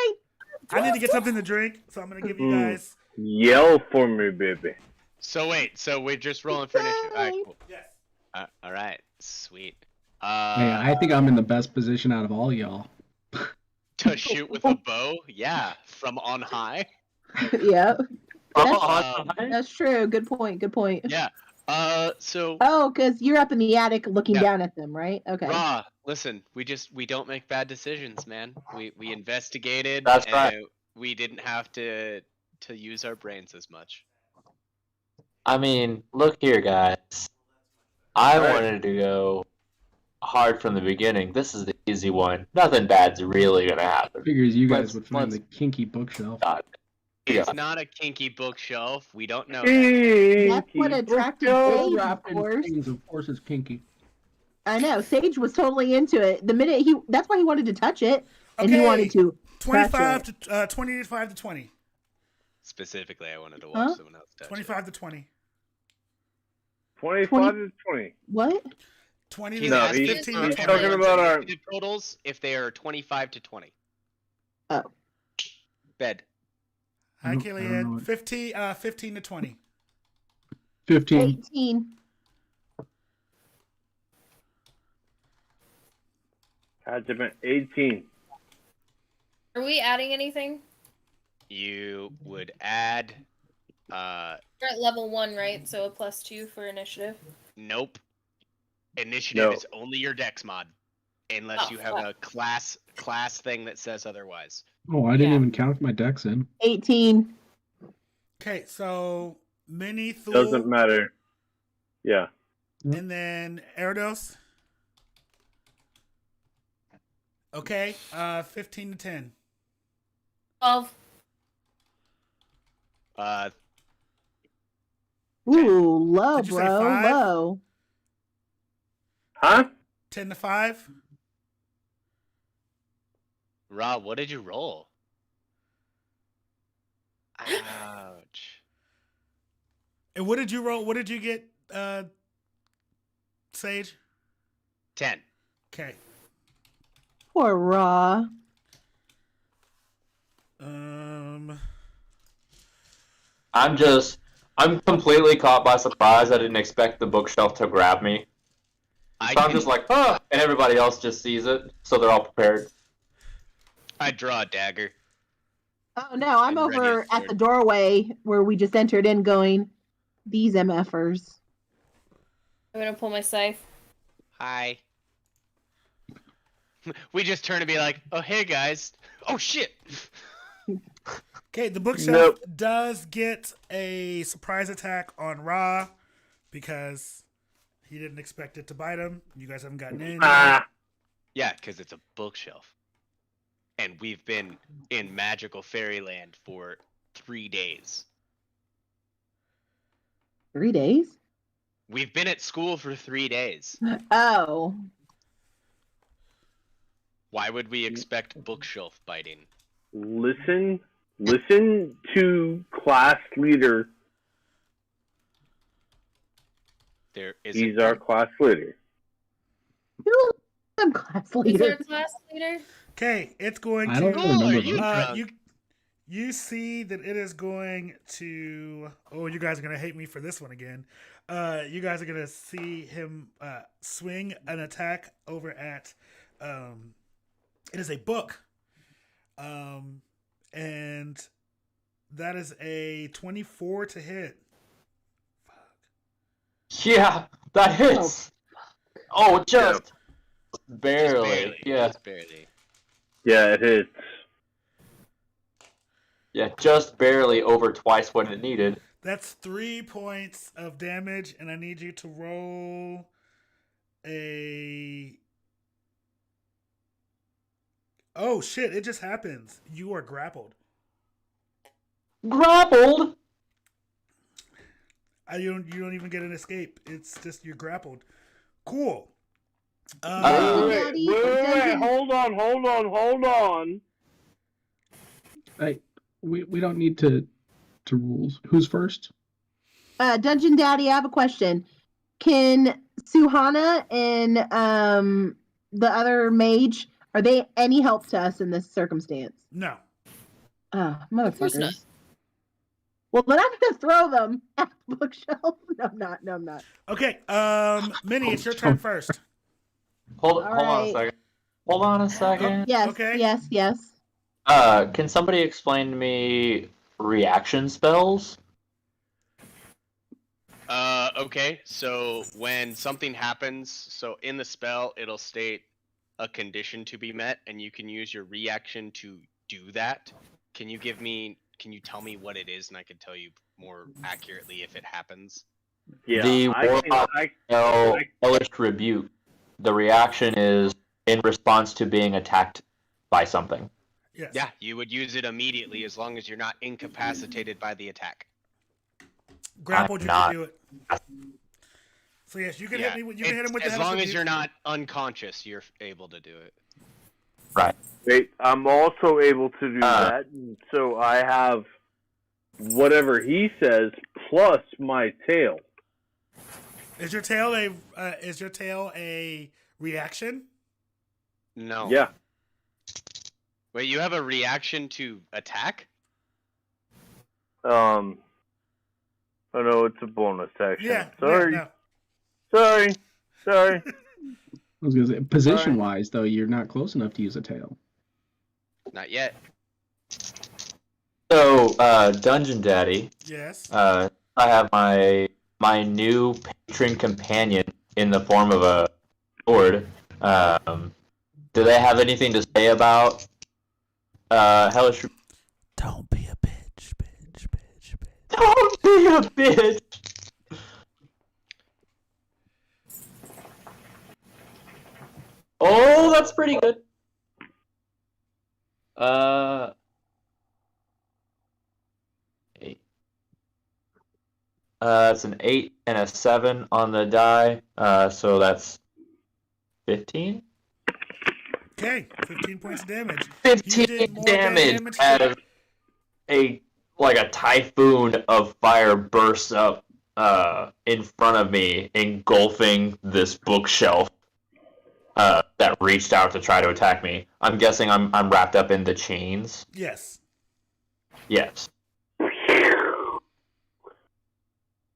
A: I need to get something to drink, so I'm gonna give you guys.
G: Yell for me, baby.
F: So wait, so we're just rolling for initiative. All right, cool.
A: Yes.
F: All right, sweet.
D: Hey, I think I'm in the best position out of all y'all.
F: To shoot with a bow, yeah, from on high.
E: Yeah,
F: Um,
E: that's true. Good point.
F: Yeah. So
E: Oh, because you're up in the attic looking
F: Yeah.
E: down at them, right? Okay.
F: Raw, listen, we don't make bad decisions, man. We investigated.
H: That's
F: and
H: right.
F: We didn't have to use our brains as much.
H: I mean, look here, guys. I
G: Alright.
H: wanted to go hard from the beginning. This is the easy one. Nothing bad's really gonna happen.
D: Figures you guys
H: Let's-
D: would find the
H: let's-
D: kinky bookshelf.
F: It's
H: Yeah.
F: not a kinky bookshelf. We don't know that.
E: That's what attracted
G: bookshelf.
E: Sage, of
D: Wrapped in
E: course.
D: things, of course it's kinky.
E: I know. Sage was totally into it. The minute that's why he wanted to touch it, and he
A: Okay.
E: wanted to.
A: 25 to 25 to 20.
F: Specifically, I wanted to watch
E: Huh?
F: someone else touch
A: 25 to 20.
G: 25 to 20.
E: What?
A: 20
F: it.
A: to
F: He's
G: No,
F: asking
G: he's-
A: 15
F: for
A: to
G: he's
A: 20.
G: talking about our-
F: initiative totals if they are 25 to 20.
E: Oh.
F: Bed.
A: Hi,
D: I don't know
A: Killian.
D: what-
A: 15 to 20.
D: 15.
E: 18.
G: Attachment 18.
C: Are we adding anything?
F: You would add.
C: We're at level 1, right? So a +2 for initiative.
F: Nope. Initiative
G: No.
F: is only your dex mod, unless
C: Oh,
F: you have
C: fuck.
F: a class thing that says otherwise.
D: Oh, I didn't
C: Yeah.
D: even count my decks in.
E: 18.
A: Okay, so Mini, Thule,
G: Doesn't matter. Yeah.
A: and then Erdos. Okay, 15 to 10.
C: 12.
E: Ooh, low,
A: Did you say
E: bro,
A: 5?
E: low.
G: Huh?
A: 10 to 5.
F: Rob, what did you roll? Ouch.
A: And what did you roll? What did you get, Sage?
F: 10.
A: Okay.
E: Poor Raw.
H: I'm completely caught by surprise. I didn't expect the bookshelf to grab me. So I'm just like, huh, and everybody else just sees it, so they're all prepared.
F: I draw a dagger.
E: Oh no, I'm
F: And ready
E: over
F: a
E: at
F: sword.
E: the doorway where we just entered in going, these MFers.
C: I'm gonna pull my scythe.
F: Hi. We just turn to be like, oh, hey, guys. Oh, shit.
A: Okay, the bookshelf
G: Nope.
A: does get a surprise attack on Ra because he didn't expect it to bite him. You guys haven't gotten in.
G: Ah.
F: Yeah, because it's a bookshelf. And we've been in magical fairyland for 3 days.
E: 3 days?
F: We've been at school for 3 days.
E: Oh.
F: Why would we expect bookshelf biting?
G: Listen to class leader.
F: There is
G: He's our class leader.
E: Who am class
C: Is there
E: leader?
C: a class leader?
A: Okay, it's going
D: I
A: to.
D: don't remember
F: you
D: that.
F: drunk?
A: You see that it is going to. Oh, you guys are gonna hate me for this one again. You guys are gonna see him swing an attack over at. It is a book, and that is a 24 to hit.
H: Yeah, that hits. Oh, just barely. Yeah,
F: Just barely.
G: Yeah, it is.
H: yeah, just barely over twice what it needed.
A: That's 3 points of damage, and I need you to roll a. Oh shit! It just happens. You are grappled.
H: Grappled.
A: You don't even get an escape. It's just you're grappled. Cool.
G: Wait, hold on.
D: Hey, we don't need to rules. Who's first?
E: Dungeon Daddy, I have a question. Can Suhana and the other mage, are they any help to us in this circumstance?
A: No.
E: Oh,
C: course not.
E: motherfuckers. Well, then I'm gonna throw them at the bookshelf. No, I'm not.
A: Okay. Minnie, it's your turn first.
H: Hold on a
E: Alright.
H: second. Hold on a second.
E: Yes,
A: Okay.
E: yes.
H: Can somebody explain to me reaction spells?
F: Okay, so when something happens, so in the spell, it'll state a condition to be met, and you can use your reaction to do that. Can you tell me what it is, and I can tell you more accurately if it happens?
G: Yeah,
H: The
G: I
H: Hellish Rebuke. The reaction is in response to being attacked by something.
A: Yes.
F: Yeah, you would use it immediately as long as you're not incapacitated by the attack.
A: Grappled, you
H: not.
A: can do it. So yes, you can
F: Yeah,
A: hit me. You can hit him with the
F: as
A: hellish
F: long as
A: rebuke.
F: you're not unconscious, you're able to do it.
H: Right.
G: Wait, I'm also able to do that, so I have whatever he says plus my tail.
A: Is your tail a reaction?
F: No.
G: Yeah.
F: Wait, you have a reaction to attack?
G: Oh no, it's a bonus action.
A: Yeah.
G: Sorry.
A: Yeah,
G: Sorry.
D: I was gonna say, position-wise, though, you're not close enough to use a tail.
F: Not yet.
H: So, Dungeon Daddy,
A: no. Yes.
H: I have my new patron companion in the form of a sword. Do they have anything to say about Hellish?
A: Don't be a bitch.
H: Don't be a bitch. Oh, that's pretty good. Eight. It's an 8 and a 7 on the die. So that's 15.
A: Okay, 15 points of damage.
H: 15
A: more
H: damage as a typhoon of fire bursts up in front of me, engulfing this bookshelf that reached out to try to attack me. I'm guessing I'm wrapped up in the chains.
A: Yes.
H: Yes.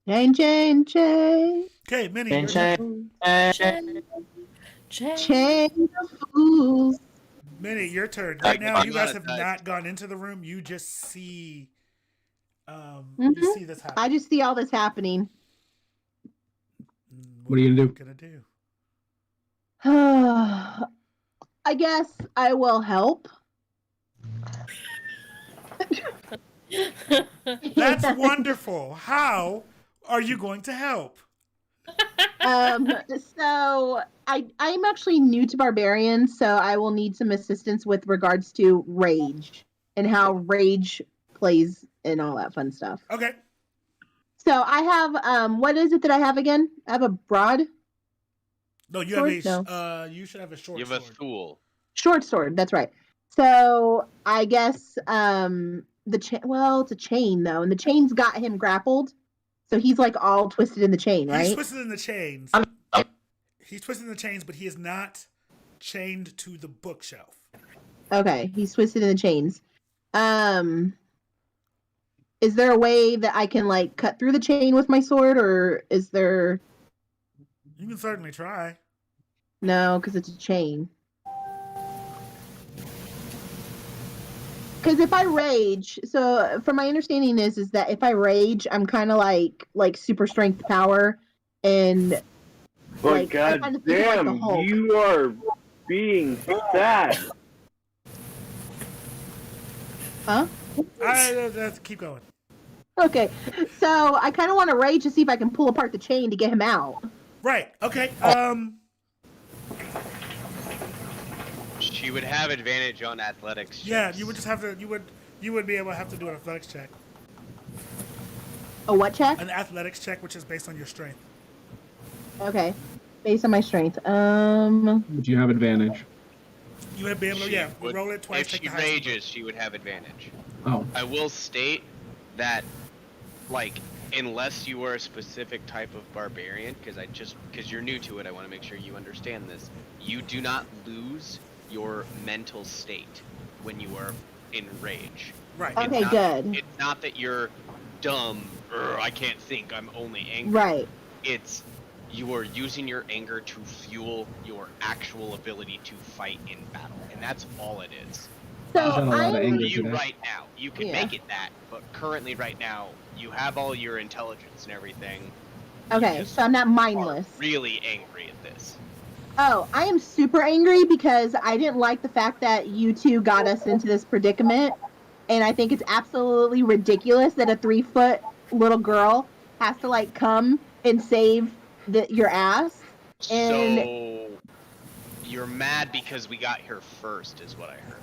E: Chain.
A: Okay, Minnie.
H: Chain.
E: Chain of fools.
A: Minnie, your turn. Right now,
F: I'm
A: you guys
F: not
A: have
F: a
A: not gone into the room. You just see,
E: Mhm.
A: you see this happen.
E: I just see all this happening.
D: What are you gonna do?
A: Gonna do?
E: I guess I will help.
A: That's wonderful. How are you going to help?
E: So I'm actually new to barbarian, so I will need some assistance with regards to rage and how rage plays and all that fun stuff.
A: Okay.
E: So I have what is it that I have again? I have a broad
A: No, you
E: sword?
A: have a. You should have a short
F: You have a
A: sword.
F: fool.
E: short sword. That's right. So I guess it's a chain though, and the chain's got him grappled, so he's like all twisted in the chain, right?
A: He's twisted in the chains. He's twisted in the chains, but he is not chained to the bookshelf.
E: Okay, he's twisted in the chains. Is there a way that I can like cut through the chain with my sword, or is there?
A: You can certainly try.
E: No, because it's a chain. Because if I rage, so from my understanding is that if I rage, I'm kind of like super strength power, and
G: But
E: like, I kinda think of, like, the
G: goddamn,
E: Hulk.
G: you are being sad.
E: huh?
A: Let's keep going.
E: Okay, so I kind of want to rage to see if I can pull apart the chain to get him out.
A: Right. Okay.
F: She would have advantage on athletics.
A: Yeah,
F: checks.
A: you would just have to. You would be able to have to do an athletics check.
E: A what check?
A: An athletics check, which is based on your strength.
E: Okay, based on my strength.
D: Would you have advantage?
A: You would be able to.
F: She
A: Yeah.
F: would-
A: Roll it twice.
F: If
A: Take
F: she
A: the highest.
F: rages, she would have advantage.
D: Oh,
F: I will state that, like, unless you are a specific type of barbarian, because you're new to it, I want to make sure you understand this. You do not lose your mental state when you are in rage.
A: Right.
E: Okay,
F: It's not-
E: good.
F: It's not that you're dumb, I can't think, I'm only angry.
E: Right.
F: It's you are using your anger to fuel your actual ability to fight in battle, and that's all it is.
E: So
D: I've had a lot of
E: I'm
D: anger
F: You
D: today.
F: right now, you can
E: Yeah.
F: make it that, but currently right now, you have all your intelligence and everything.
E: okay.
F: just
E: So I'm not
F: Are
E: mindless.
F: really angry at this.
E: Oh, I am super angry because I didn't like the fact that you two got us into this predicament. And I think it's absolutely ridiculous that a 3-foot little girl has to like come and save your ass. And
F: So you're mad because we got here first, is what I heard.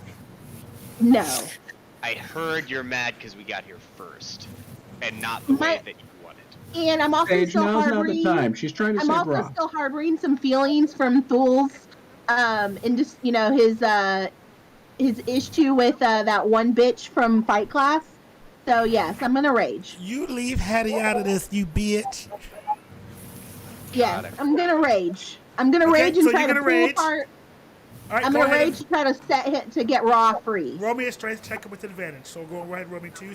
E: no.
F: I heard you're mad because we got here first, and not the way
E: My-
F: that you wanted.
E: And I'm also
D: Paige,
E: still
D: now's not the
E: harboring.
D: time. She's trying to
E: I'm
D: save
E: also
D: Rock.
E: still harboring some feelings from Thul's, and just his issue with that one bitch from Fight Class. So yes, I'm gonna rage.
A: You leave Hattie out of this, you bitch.
E: Yes,
F: Got it.
E: I'm gonna rage. I'm gonna
A: Okay,
E: rage and
A: so
E: try
A: you're
E: to
A: gonna
E: pull
A: rage.
E: apart.
A: All right.
E: I'm
A: Go
E: gonna
A: ahead.
E: rage to try to set him to get Raw free.
A: Roll me a strength check with advantage. So go ahead and roll me two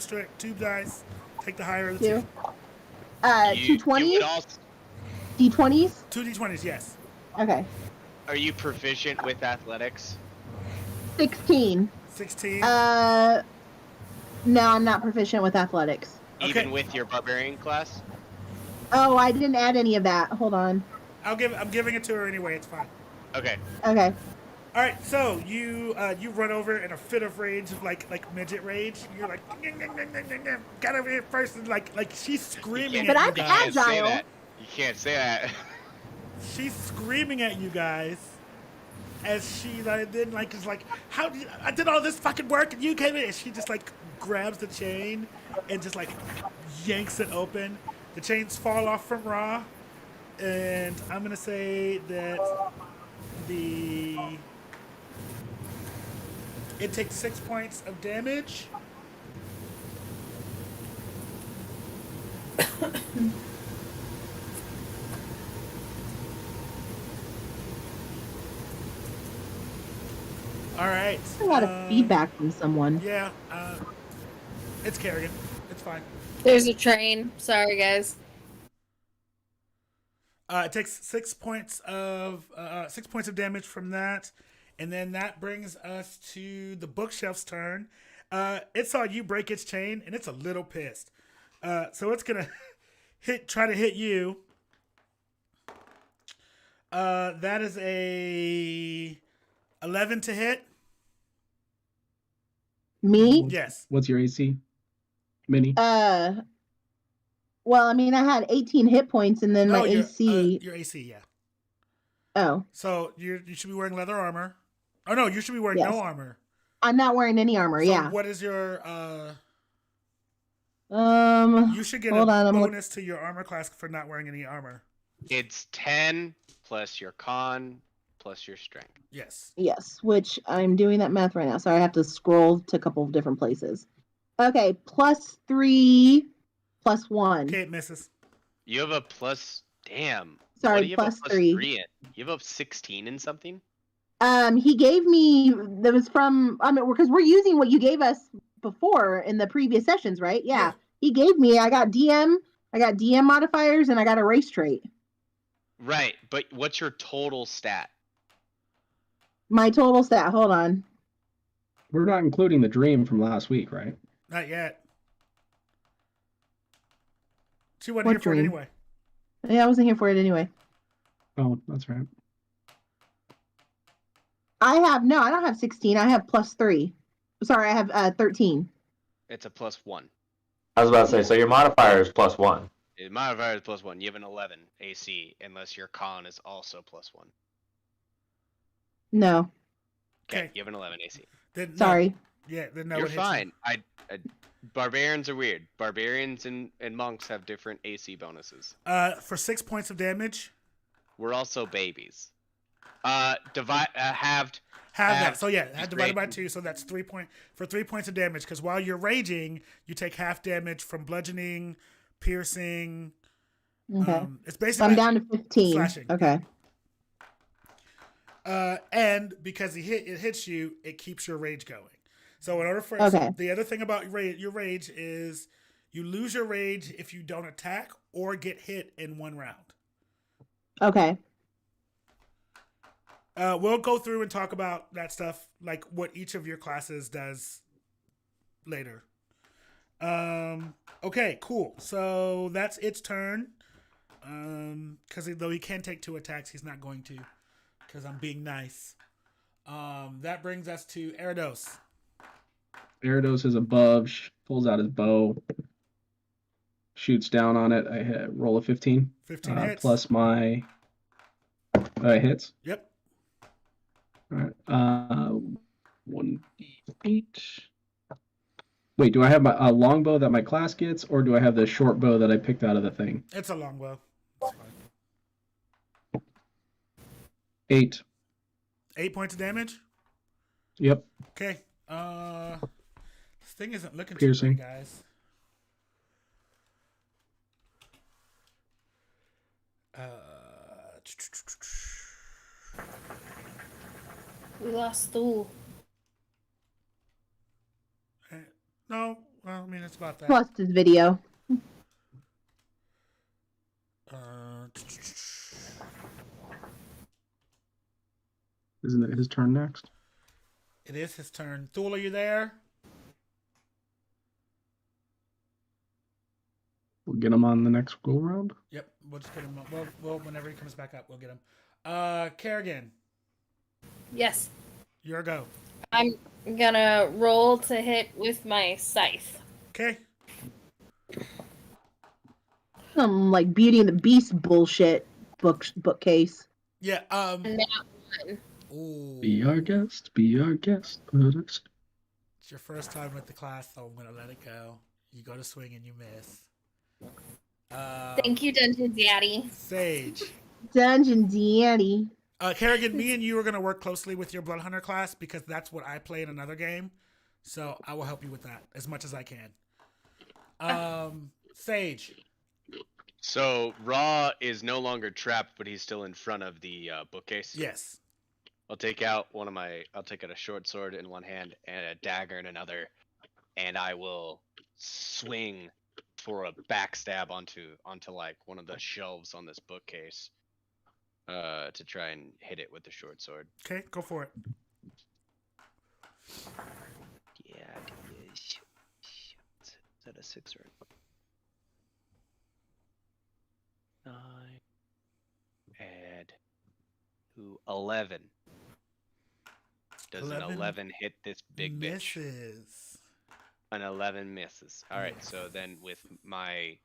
A: dice. Take the higher of the two.
F: You
E: 220s,
F: would also,
E: D20s.
A: Two d20s. Yes.
E: Okay,
F: are you proficient with athletics?
E: 16.
A: 16.
E: No, I'm not proficient with athletics.
F: Even
A: Okay.
F: with your barbarian class?
E: Oh, I didn't add any of that. Hold on.
A: I'm giving it to her anyway. It's fine.
F: Okay.
E: Okay.
A: All right. So you run over in a fit of rage, like midget rage. You're like, got over here first, and like she's screaming
E: But
A: at
E: I'm
A: you guys.
F: You can't say
E: agile.
F: that. You can't say that.
A: She's screaming at you guys. as she then is like, how did I did all this fucking work and you came in? And she just like grabs the chain and just like yanks it open. The chains fall off from Ra, and I'm gonna say that it takes 6 points of damage. All right.
E: A lot of feedback from someone.
A: Yeah, it's Kerrigan. It's fine.
C: There's a train. Sorry, guys.
A: It takes 6 points of 6 points of damage from that, and then that brings us to the bookshelf's turn. It saw you break its chain, and it's a little pissed. So it's gonna try to hit you. That is a 11 to hit.
E: Me?
A: Yes.
D: What's your AC? Mini?
E: Well, I mean, I had 18 hit points, and then my AC.
A: Your AC, yeah.
E: Oh.
A: So you should be wearing leather armor. Oh no, you should be wearing
E: Yes.
A: no armor.
E: I'm not wearing any armor.
A: So
E: yeah.
A: what is your
E: You
A: You should get
E: hold
A: a
E: on,
A: bonus to your armor class for not wearing any armor.
F: It's 10 plus your con plus your strength.
A: Yes.
E: Yes, which I'm doing that math right now. Sorry, I have to scroll to a couple of different places. Okay, +3, +1.
A: Okay, it misses.
F: You have a plus. Damn.
E: Sorry,
F: what do you have a
E: +3.
F: 3 in? You have a 16 in something?
E: He gave me that was from because we're using what you gave us before in the previous sessions, right? Yeah. He gave me. I got DM modifiers, and I got a race trait.
F: Right, but what's your total stat?
E: My total stat. Hold on.
D: We're not including the dream from last week, right?
A: Not yet. She wasn't
E: What
A: here for it
E: dream?
A: anyway.
E: Yeah, I wasn't here for it anyway.
D: Oh, that's right.
E: I don't have 16. I have +3. Sorry, I have 13.
F: It's a +1.
H: I was about to say, so your modifier is +1.
F: Your modifier is +1. You have an 11 AC, unless your con is also +1.
E: No,
A: Okay.
F: You have an 11 AC.
A: Then, no.
E: sorry.
A: Yeah, then no.
F: You're
A: it hits you.
F: fine. Barbarians are weird. Barbarians and monks have different AC bonuses.
A: For 6 points of damage.
F: We're also babies. Halved.
A: Have that.
F: Halved
A: So yeah,
F: is
A: divided by
F: great.
A: 2, so that's 3 points of damage. Because while you're raging, you take half damage from bludgeoning, piercing.
E: Okay.
A: It's
E: So
A: basically
E: I'm down to 15.
A: slashing.
E: Okay.
A: And because it hits you, it keeps your rage going. So in order for
E: Okay.
A: the other thing about your rage is you lose your rage if you don't attack or get hit in one round.
E: Okay.
A: We'll go through and talk about that stuff, like what each of your classes does later. Okay, cool. So that's its turn. Because though he can take 2 attacks, he's not going to. Because I'm being nice. That brings us to Erados.
D: Erados is above, pulls out his bow, shoots down on it. I roll a 15.
A: 15 hits.
D: Plus my hits.
A: Yep.
D: All right. 1d8. Wait, do I have a longbow that my class gets, or do I have the short bow that I picked out of the thing?
A: It's a longbow. It's fine.
D: 8.
A: 8 points of damage.
D: Yep.
A: Okay. This thing isn't looking
D: Piercing.
A: too great, guys.
C: We lost Stool.
A: No, well, I mean it's about that.
E: Plus his video.
D: Isn't it his turn next?
A: It is his turn. Thule, are you there?
D: We'll get him on the next go round.
A: Yep, we'll just get him. Well, whenever he comes back up, we'll get him. Kerrigan,
C: Yes.
A: your go.
C: I'm gonna roll to hit with my scythe.
A: Okay.
E: Some like Beauty and the Beast bullshit bookcase.
A: Yeah.
C: Nat 1.
A: Ooh.
D: Be our guest. Be our guest.
A: It's your first time with the class, so I'm gonna let it go. You go to swing and you miss.
C: Thank you, Dungeon Daddy.
A: Sage.
E: Dungeon Daddy.
A: Kerrigan, me and you are gonna work closely with your Blood Hunter class because that's what I play in another game. So I will help you with that as much as I can. Sage.
F: So Raw is no longer trapped, but he's still in front of the bookcase.
A: Yes.
F: I'll take out a short sword in one hand and a dagger in another, and I will swing for a backstab onto like one of the shelves on this bookcase, to try and hit it with the short sword.
A: Okay, go for it.
F: Yeah, is that a 6 or a 9? Add to 11. Does an 11 hit this big bitch?
A: Misses.
F: An 11 misses. All right, so then with my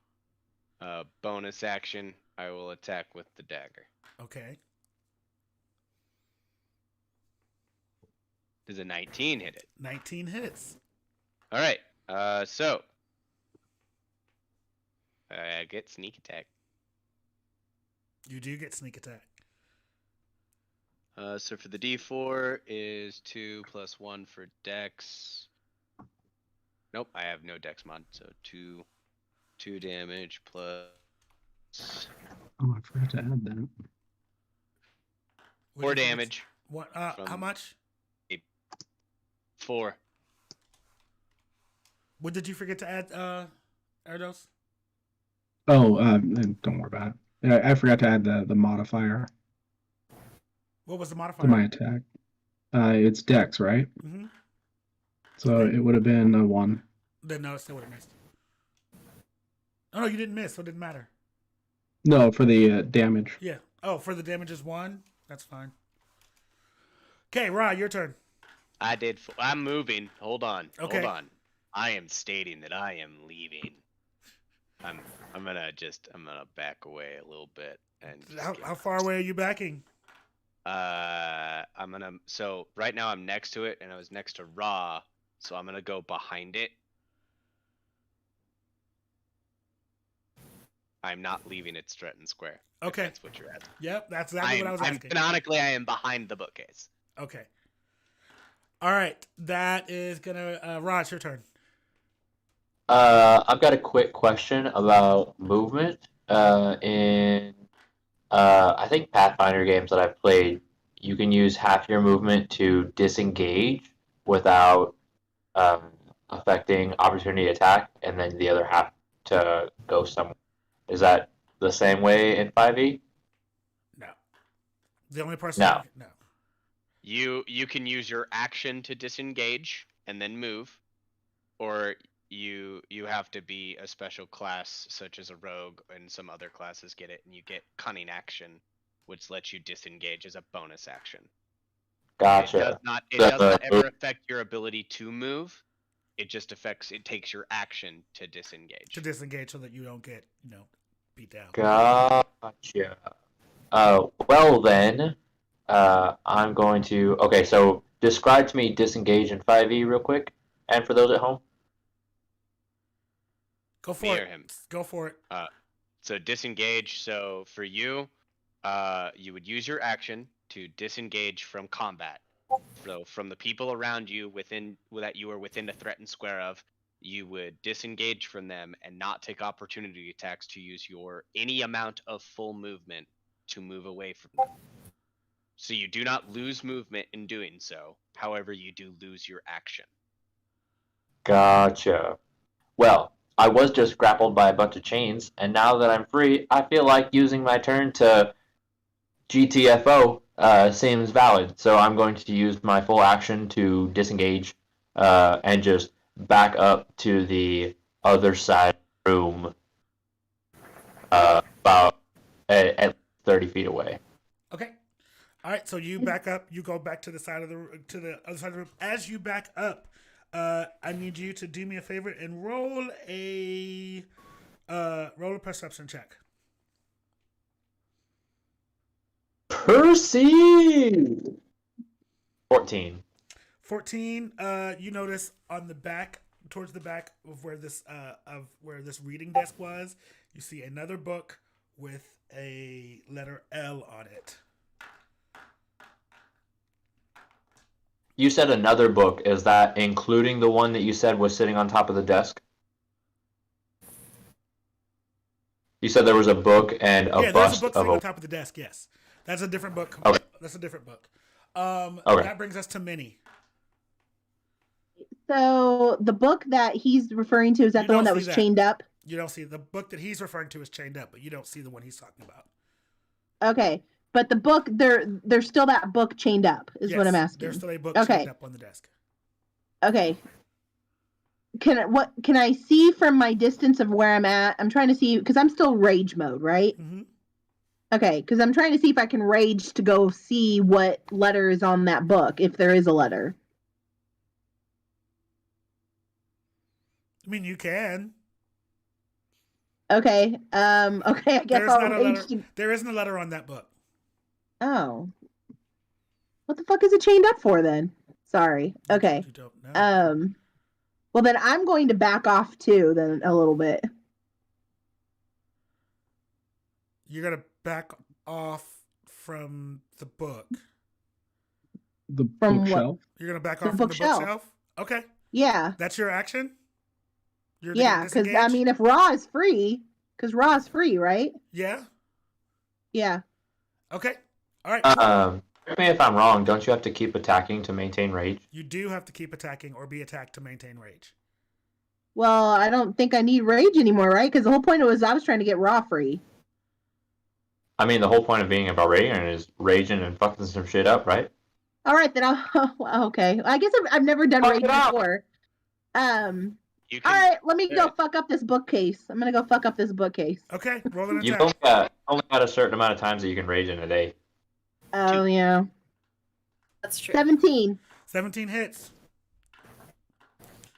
F: bonus action, I will attack with the dagger.
A: Okay.
F: Does a 19 hit it?
A: 19 hits.
F: All right. So I get sneak attack.
A: You do get sneak attack.
F: So for the D4 is 2 plus 1 for Dex. Nope, I have no Dex mod. So 2 damage plus
D: Oh, I forgot to add that.
F: 4 damage.
A: What? How much?
F: 4.
A: What did you forget to add, Erdos?
D: Oh, don't worry about it. I forgot to add the modifier
A: What was the
D: to
A: modifier?
D: my attack. It's Dex, right?
A: Mm-hmm.
D: So it would have been a 1.
A: Then no, it still would have missed. Oh no, you didn't miss, so it didn't matter.
D: No, for the damage.
A: Yeah. Oh, for the damage is 1? That's fine. Okay, Ra, your turn.
F: I'm moving. Hold on.
A: Okay.
F: Hold on. I am stating that I am leaving. I'm gonna back away a little bit and just
A: How far away are you backing?
F: so right now I'm next to it and I was next to Ra, so I'm gonna go behind it. I'm not leaving it Stretton Square. if
A: Okay.
F: That's what you're asking.
A: Yep, that's exactly what I was asking.
F: Canonically, I am behind the bookcase.
A: Okay. All right, that is gonna Raj, your turn.
H: I've got a quick question about movement. In I think Pathfinder games that I've played, you can use half your movement to disengage without affecting opportunity attack, and then the other half to go somewhere. Is that the same way in 5e?
A: No. The only person.
H: No.
A: No.
F: You can use your action to disengage and then move, or you have to be a special class such as a rogue, and some other classes get it, and you get cunning action, which lets you disengage as a bonus action.
H: Gotcha.
F: It does not ever affect your ability to move. It just takes your action to disengage.
A: To disengage so that you don't get, beat down.
H: Gotcha. Well then, I'm going to. Okay, so describe to me disengage in 5e real quick, and for those at home.
A: Go for
F: Me
A: it.
F: or him?
A: Go for it.
F: So disengage. So for you, you would use your action to disengage from combat. So from the people around you that you are within a threatened square of, you would disengage from them and not take opportunity attacks to use your any amount of full movement to move away from them. So you do not lose movement in doing so. However, you do lose your action.
H: Gotcha. Well, I was just grappled by a bunch of chains, and now that I'm free, I feel like using my turn to GTFO seems valid. So I'm going to use my full action to disengage and just back up to the other side of the room, about at 30 feet away.
A: Okay. All right. So you back up. You go back to the other side of the room. As you back up, I need you to do me a favor and roll a perception check.
H: Percy! 14.
A: 14. You notice on the back, towards the back of where this reading desk was, you see another book with a letter L on it.
H: You said another book. Is that including the one that you said was sitting on top of the desk? You said there was a book and a
A: Yeah, there's a
H: bust
A: book
H: of
A: sitting on
H: a.
A: top of the desk. Yes, that's a different book.
H: Okay.
A: That's a different book.
H: Okay.
A: That brings us to Minnie.
E: So the book that he's referring to, is that
A: You
E: the one
A: don't
E: that
A: see
E: was
A: that.
E: chained up?
A: You don't see the book that he's referring to is chained up, but you don't see the one he's talking about.
E: Okay. But the book, there's still that book chained up, is what I'm asking.
A: There's still a book
E: Okay.
A: chained up on the desk.
E: Okay. Can I see from my distance of where I'm at? I'm trying to see, because I'm still rage mode, right?
A: Mm-hmm.
E: Okay, because I'm trying to see if I can rage to go see what letter is on that book, if there is a letter.
A: I mean, you can.
E: Okay. Okay, I guess
A: There's
E: I'll
A: not a
E: rage
A: letter.
E: to...
A: There isn't a letter on that book.
E: Oh. What the fuck is it chained up for then? Sorry. Okay.
A: You don't know.
E: Well then I'm going to back off too then a little bit.
A: You're gonna back off from the book.
D: The
E: From
D: bookshelf.
A: You're gonna back
E: The
A: off from the
E: bookshelf.
A: bookshelf? Okay.
E: Yeah.
A: That's your action? You're
E: Yeah,
A: gonna
E: because
A: disengage?
E: I mean if Raw is free, because Raw is free, right?
A: Yeah.
E: Yeah.
A: Okay. All right.
H: Correct me if I'm wrong. Don't you have to keep attacking to maintain rage?
A: You do have to keep attacking or be attacked to maintain rage.
E: Well, I don't think I need rage anymore, right? Because the whole point was I was trying to get Raw free.
H: I mean, the whole point of being a barbarian is raging and fucking some shit up, right?
E: All right, then I'll. Okay, I guess I've never done
H: Fuck
E: rage
H: it up.
E: before.
F: You
E: All
F: can,
E: right, let me go fuck up this bookcase. I'm gonna go fuck up this bookcase.
A: Okay, roll an
H: You've
A: attack.
H: only got a certain amount of times that you can rage in a day.
E: Oh yeah,
C: That's true.
E: 17.
A: 17 hits.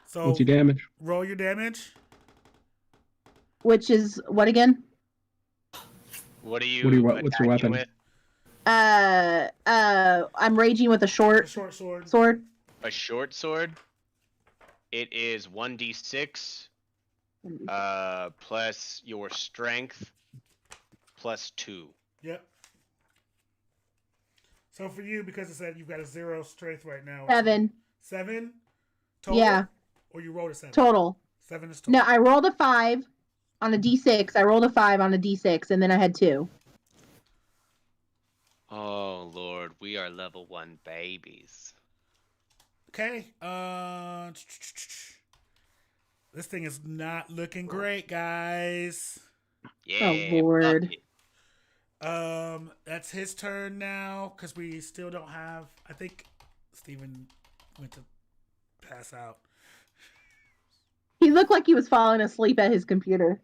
A: So
D: What's your damage?
A: roll your damage.
E: Which is what again?
F: what are you?
D: What's your
F: attacking
D: weapon?
F: With?
E: I'm raging with a
A: A
E: short
A: short sword.
E: sword.
F: A short sword. It is 1d6 plus your strength plus 2.
A: Yep. So for you, because it said you've got a 0 strength right now.
E: 7.
A: 7 total?
E: Yeah,
A: Or you rolled a 7?
E: total.
A: 7 is total.
E: No, I rolled a 5 on a d6. I rolled a 5 on a d6, and then I had 2.
F: Oh lord, we are level 1 babies.
A: Okay. This thing is not looking great, guys.
F: Yeah.
E: Lord.
F: fuck it.
A: That's his turn now because we still don't have. I think Steven went to pass out.
E: He looked like he was falling asleep at his computer.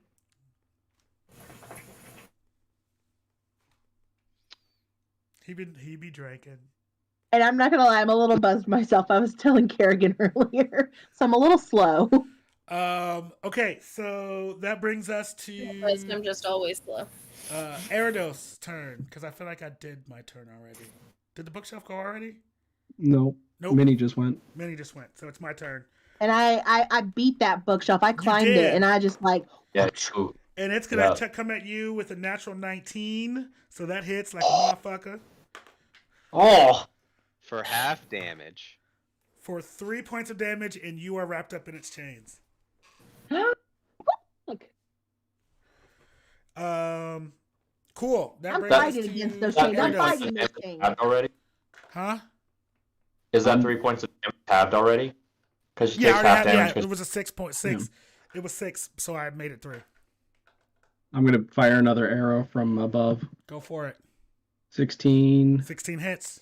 A: He be drinking.
E: And I'm not gonna lie, I'm a little buzzed myself. I was telling Kerrigan earlier, so I'm a little slow.
A: Okay, so that brings us
C: But I'm
A: to
C: just always slow.
A: Eridos' turn because I feel like I did my turn already. Did the bookshelf go already?
D: Nope.
A: Nope.
D: Minnie just went.
A: Minnie just went, so it's my turn.
E: And I beat that bookshelf. I climbed
A: did.
E: it, and I just like,
H: Yeah, true.
A: And it's
H: Yeah.
A: gonna come at you with a natural 19, so that hits like a motherfucker
H: Oh,
F: For half damage.
A: for 3 points of damage, and you are wrapped up in its chains.
E: look,
A: Cool. That
E: I'm
A: brings us
E: fighting
A: to
E: against those
H: that
E: chains. I'm
H: three points
E: fighting
H: of
E: those
H: damage
E: chains.
H: halved already?
A: Huh?
H: Is that 3 points of damage halved already? Because she
A: Yeah, I
H: takes
A: already
H: half
A: had,
H: damage.
A: yeah, it was a 6.6. It was 6, so I made it through.
D: I'm gonna fire another arrow from above.
A: Go for it.
D: 16.
A: 16 hits.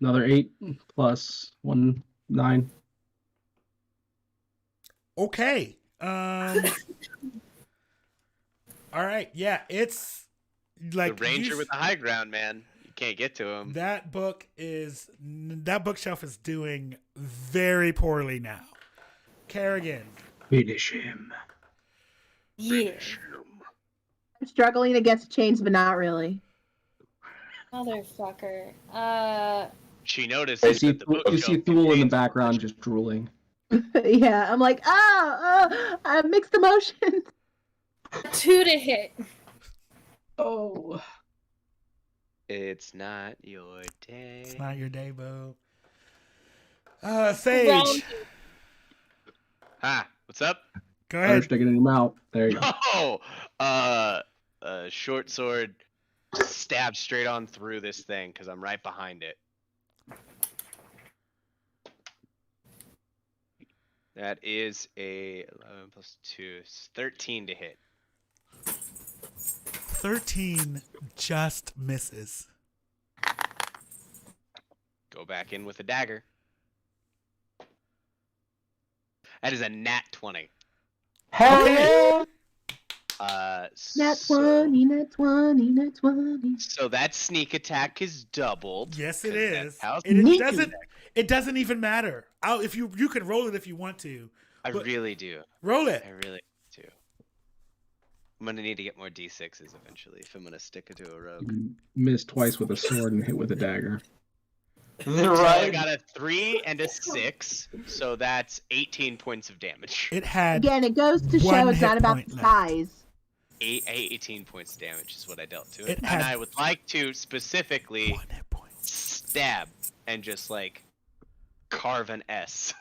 D: Another 8 plus 1, 9.
A: Okay. All right. Yeah, it's like
F: the ranger
A: you-
F: with the high ground, man. You can't get to him.
A: that bookshelf is doing very poorly now. Kerrigan.
D: Finish him.
C: Yeah.
E: I'm struggling against chains, but not really.
C: Motherfucker.
F: She notices that the
D: You see
F: bookshelf
D: Thule in the
F: contains
D: background just drooling.
E: Yeah, I'm like, I have mixed emotions.
C: 2 to hit.
D: Oh.
F: It's not your day.
A: It's not your day, boo.
C: Wrong.
A: Sage.
F: Ah, what's up?
A: Go
D: Fire
A: ahead.
D: stick it in your mouth. There you go.
F: Oh, short sword stabs straight on through this thing because I'm right behind it. That is a 11 plus 2, 13 to hit.
A: 13 just misses.
F: Go back in with a dagger. That is a nat 20.
H: Hell
A: Okay.
H: yeah!
E: Nat 20, nat 20, nat 20.
F: So that sneak attack is doubled.
A: Yes, it
F: 'cause
A: is.
F: that's how
A: It
F: sneak
A: doesn't.
F: attack-
A: It doesn't even matter. If you can roll it if you want to.
F: I
A: but
F: really do.
A: roll it.
F: I really do. I'm gonna need to get more d6s eventually if I'm gonna stick it to a rogue.
D: You miss twice with a sword and hit with a dagger.
F: So I
H: Right?
F: got a 3 and a 6, so that's 18 points of damage.
A: It had
E: Again, it goes to show
A: one
E: it's not
A: hit
E: about
A: point
E: the
A: left.
E: size.
F: 18 points of damage is what I dealt to it.
A: It
F: And
A: had
F: I would like to specifically
A: 1 hit point.
F: stab and just like carve an S.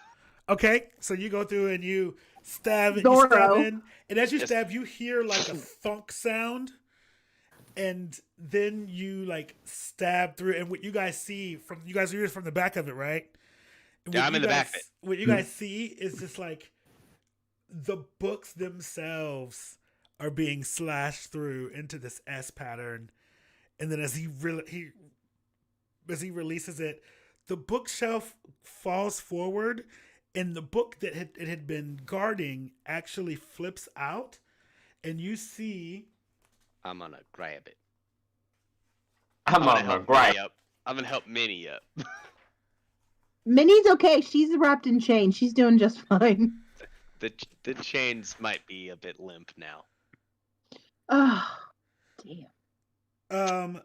A: Okay, so you go through and you stab,
E: Zorro.
A: in, and as you
F: Yes.
A: stab, you hear like a thunk sound, and then you like stab through, and what you guys see from are from the back of it, right? And
F: Yeah,
A: what
F: I'm
A: you
F: in the back
A: guys-
F: of it.
A: What you guys see is just like the books themselves are being slashed through into this S pattern, and then as he releases it, the bookshelf falls forward, and the book that it had been guarding actually flips out, and you see
F: I'm gonna grab it.
H: I'm
F: gonna
H: on the
F: help
H: grind.
F: Minnie up. I'm gonna help Minnie up.
E: Minnie's okay. She's wrapped in chains. She's doing just fine.
F: The chains might be a bit limp now.
E: Oh, damn.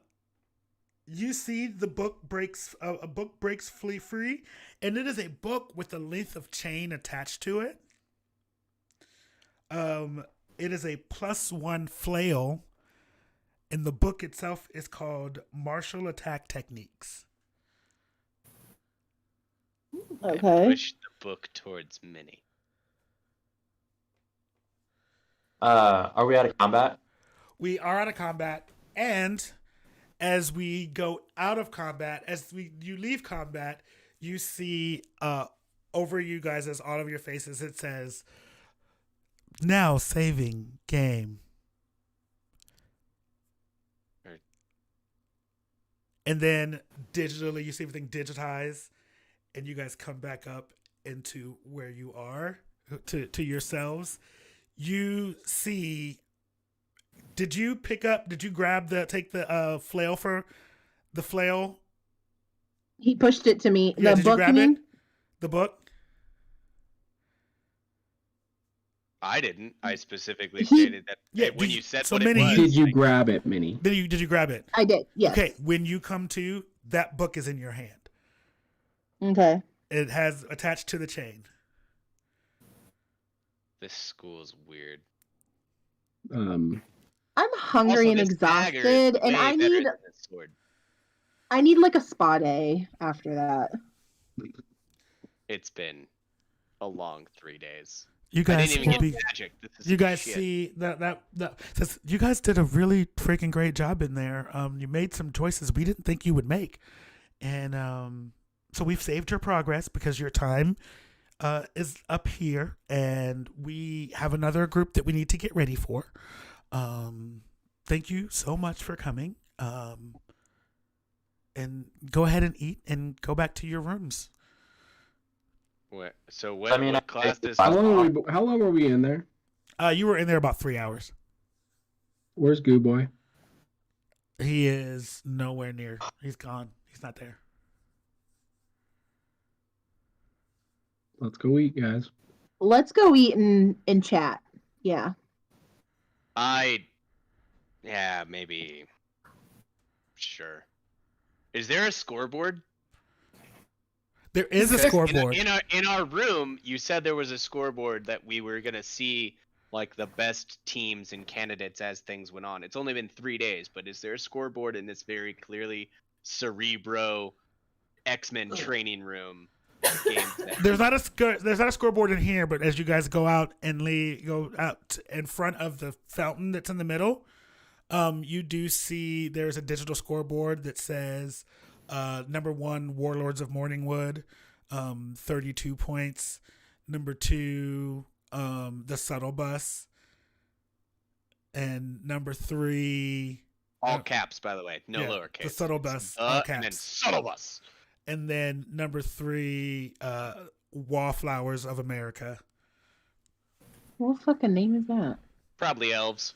A: you see the book breaks a book breaks free, and it is a book with a length of chain attached to it. It is a +1 flail, and the book itself is called Martial Attack Techniques.
F: I
E: Okay.
F: push the book towards Minnie.
H: Are we out of combat?
A: We are out of combat, and as we go out of combat, you leave combat, you see over you guys, as all of your faces, it says, "Now saving game."
F: Right.
A: And then digitally, you see everything digitized, and you guys come back up into where you are to yourselves. You see. Did you take the flail for the flail?
E: He pushed it to me.
A: Yeah,
E: The
A: did you
E: book,
A: grab
E: you mean?
A: it? The book?
F: I didn't. I specifically
E: He-
F: stated that
A: Yeah,
F: when
A: did
F: you said
A: so
F: what
A: Minnie,
F: it was.
D: Did you grab it, Minnie?
A: Did you grab it?
E: I did. Yes.
A: Okay, when you come to, that book is in your hand.
E: Okay.
A: It has attached to the chain.
F: This school's weird.
E: I'm hungry
F: Also,
E: and
F: this dagger is
E: exhausted, and
F: way
E: I
F: better
E: need
F: than this sword.
E: like a spa day after that.
F: It's been a long 3 days.
A: You
F: I
A: guys
F: didn't even
A: will
F: get
A: be.
F: magic. This is
A: You guys
F: shit.
A: see that says you guys did a really freaking great job in there. You made some choices we didn't think you would make, and so we've saved your progress because your time is up here, and we have another group that we need to get ready for. Thank you so much for coming. And go ahead and eat and go back to your rooms.
F: So what?
H: I mean,
F: what class does?
D: How long were we in there?
A: You were in there about 3 hours.
D: Where's Goo Boy?
A: He is nowhere near. He's gone. He's not there.
D: Let's go eat, guys.
E: Let's go eat and chat. Yeah.
F: Yeah, maybe. Sure. Is there a scoreboard?
A: There is a
F: Because
A: scoreboard.
F: In our room, you said there was a scoreboard that we were gonna see like the best teams and candidates as things went on. It's only been 3 days, but is there a scoreboard in this very clearly Cerebro X-Men training room game set?
A: There's not a scoreboard in here, but as you guys go out and go out in front of the fountain that's in the middle, you do see there's a digital scoreboard that says number 1, Warlords of Morningwood, 32 points. Number 2, the Subtle Bus, and number 3,
F: all caps, by the way, no
A: yeah,
F: lowercase.
A: the Subtle Bus, all
F: And then
A: caps.
F: Subtle Bus.
A: And then number 3, Wallflowers of America.
E: What fucking name is that?
F: Probably elves.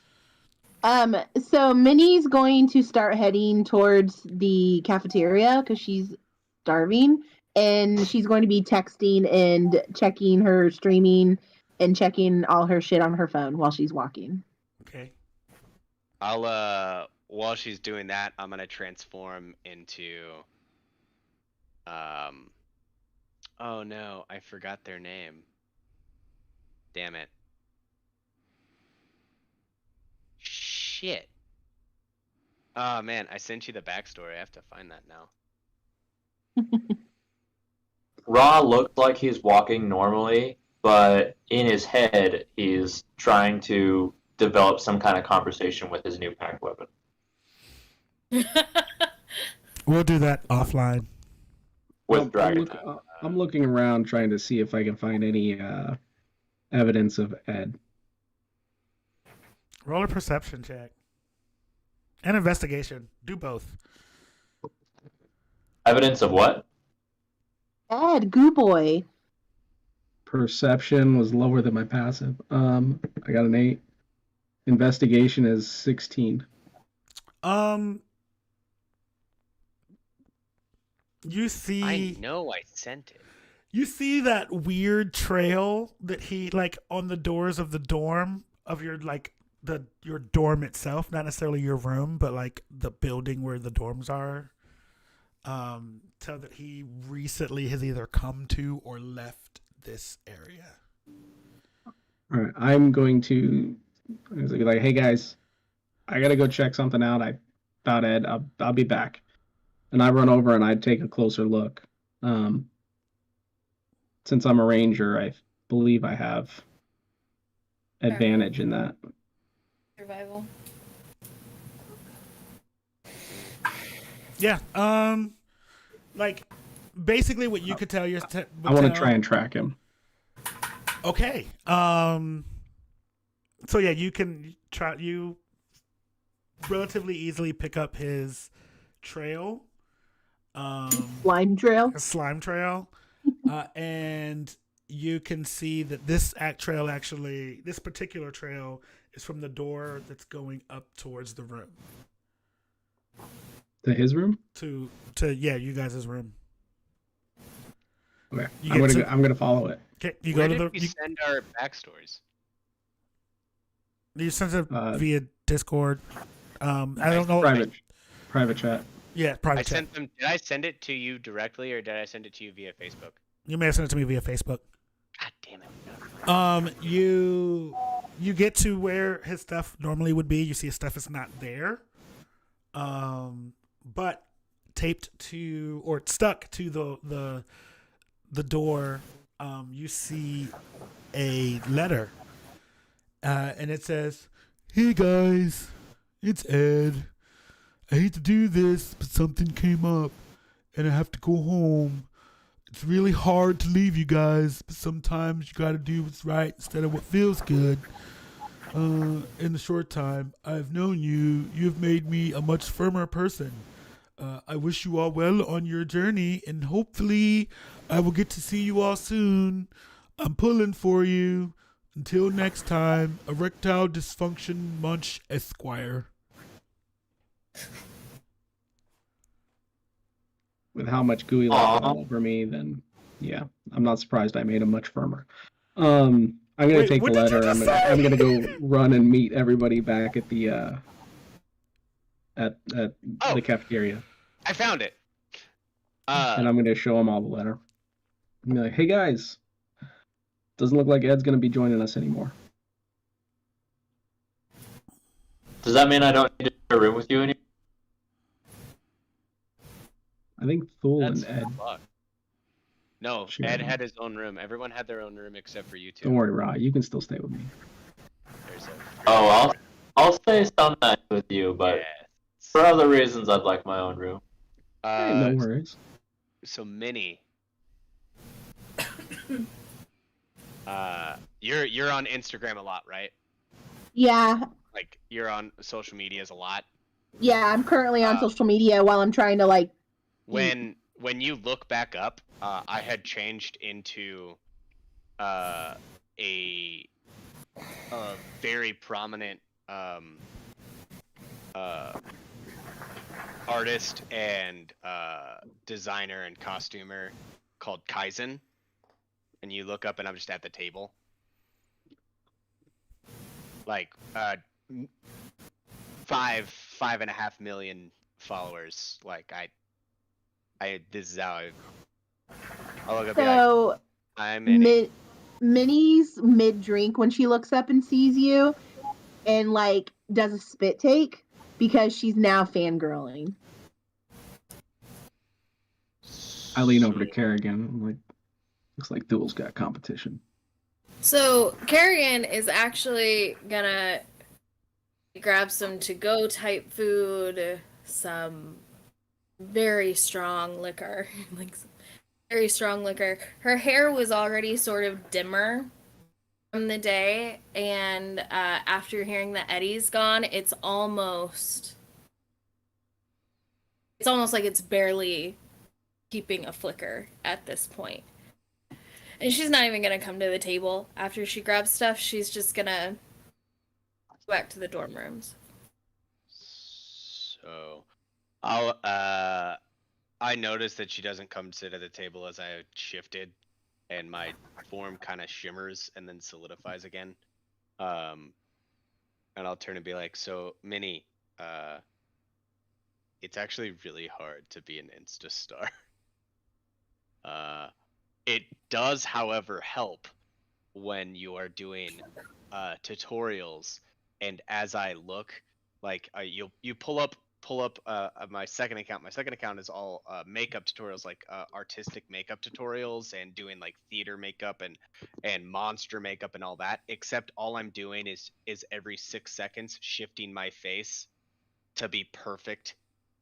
E: So Minnie's going to start heading towards the cafeteria because she's starving, and she's going to be texting and checking her streaming and checking all her shit on her phone while she's walking.
A: Okay.
F: I'll while she's doing that, I'm gonna transform into oh no, I forgot their name. Damn it. Shit. Oh man, I sent you the backstory. I have to find that now.
H: Ra looked like he's walking normally, but in his head, he's trying to develop some kind of conversation with his new pack weapon.
A: We'll do that offline.
H: With Dragon.
D: I'm looking around trying to see if I can find any evidence of Ed.
A: Roll a perception check. And investigation. Do both.
H: Evidence of what?
E: Ed, goo boy.
D: Perception was lower than my passive. I got an 8. Investigation is 16.
A: You see,
F: I know I sent it.
A: you see that weird trail that he like on the doors of the dorm of your your dorm itself, not necessarily your room, but like the building where the dorms are. So that he recently has either come to or left this area.
D: All right, I'm going to be like, hey guys, I gotta go check something out. About Ed. I'll be back. And I run over and I take a closer look. Since I'm a ranger, I believe I have advantage in that.
C: Survival.
A: Yeah. Like basically what you could tell your.
D: I want to try and track him.
A: Okay. So yeah, you can try. You relatively easily pick up his trail.
E: Slime trail.
A: A slime trail, and you can see that this this particular trail is from the door that's going up towards the room.
D: To his room?
A: To you guys' room.
D: Okay,
A: You
D: I'm gonna follow it.
A: Okay, you
F: Where
A: go to
F: did
A: the.
F: we send our backstories?
A: You send it via Discord. I don't know.
D: Private chat.
A: Yeah, private
F: I
A: chat.
F: sent them. Did I send it to you directly, or did I send it to you via Facebook?
A: You may have sent it to me via Facebook.
F: God damn it!
A: You get to where his stuff normally would be. You see his stuff is not there. But taped to or stuck to the door, you see a letter, and it says, "Hey guys, it's Ed. I hate to do this, but something came up, and I have to go home. It's really hard to leave you guys, but sometimes you gotta do what's right instead of what feels good. In the short time I've known you, you've made me a much firmer person. I wish you all well on your journey, and hopefully I will get to see you all soon. I'm pulling for you. Until next time, Erectile Dysfunction Munch Esquire."
D: With how much gooey left all over me, then yeah, I'm not surprised I made him much firmer. I'm gonna take the letter. I'm gonna go run and meet everybody back at the the cafeteria.
F: I found it.
D: and I'm gonna show them all the letter. I'm like, hey guys, doesn't look like Ed's gonna be joining us anymore.
H: Does that mean I don't need to share a room with you anymore?
D: I think Thule
F: That's
D: and Ed.
F: fuck. No,
D: Sure.
F: Ed had his own room. Everyone had their own room except for you two.
D: Don't worry, Rod. You can still stay with me.
F: There's a
H: Oh, I'll stay some night with you, but
F: yeah.
H: for other reasons, I'd like my own room.
D: Hey, no worries.
F: So Minnie, you're on Instagram a lot, right?
E: Yeah,
F: Like you're on social medias a lot.
E: yeah. I'm currently on social media while I'm trying to like.
F: When you look back up, I had changed into a very prominent artist and designer and costumer called Kaizen, and you look up and I'm just at the table, like 5.5 million followers. Like I this is how I'll look up.
E: So
F: I'm in.
E: Minnie's mid drink when she looks up and sees you, and like does a spit take because she's now fangirling.
D: I lean over to Kerrigan. I'm like, looks like Thule's got competition.
C: So Carrigan is actually gonna grab some to-go type food, some very strong liquor, like very strong liquor. Her hair was already sort of dimmer from the day, and after hearing that Eddie's gone, it's almost like it's barely keeping a flicker at this point. And she's not even gonna come to the table after she grabs stuff. She's just gonna go back to the dorm rooms.
F: So I noticed that she doesn't come sit at the table as I shifted, and my form kind of shimmers and then solidifies again. And I'll turn and be like, so Minnie, it's actually really hard to be an Insta star. It does, however, help when you are doing tutorials, and as I look, like you pull up my second account. My second account is all makeup tutorials, like artistic makeup tutorials, and doing like theater makeup and monster makeup and all that. Except all I'm doing is every 6 seconds shifting my face to be perfect,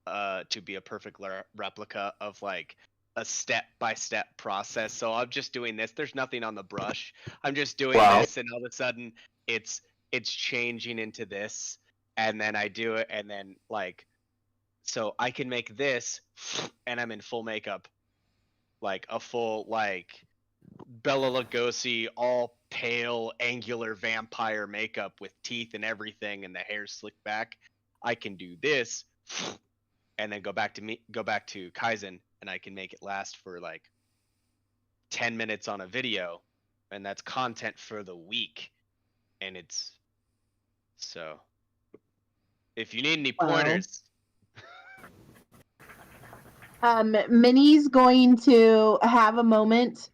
F: to be a perfect replica of like a step-by-step process. So I'm just doing this. There's nothing on the brush. I'm just doing this, and all of a sudden it's changing into this, and then I do it, and then like, so I can make this, and I'm in full makeup, like a full like Bela Lugosi, all pale, angular vampire makeup with teeth and everything, and the hair slicked back. I can do this, and then go back to Kaizen, and I can make it last for like 10 minutes on a video, and that's content for the week. And it's so if you need any pointers.
E: Minnie's going to have a moment,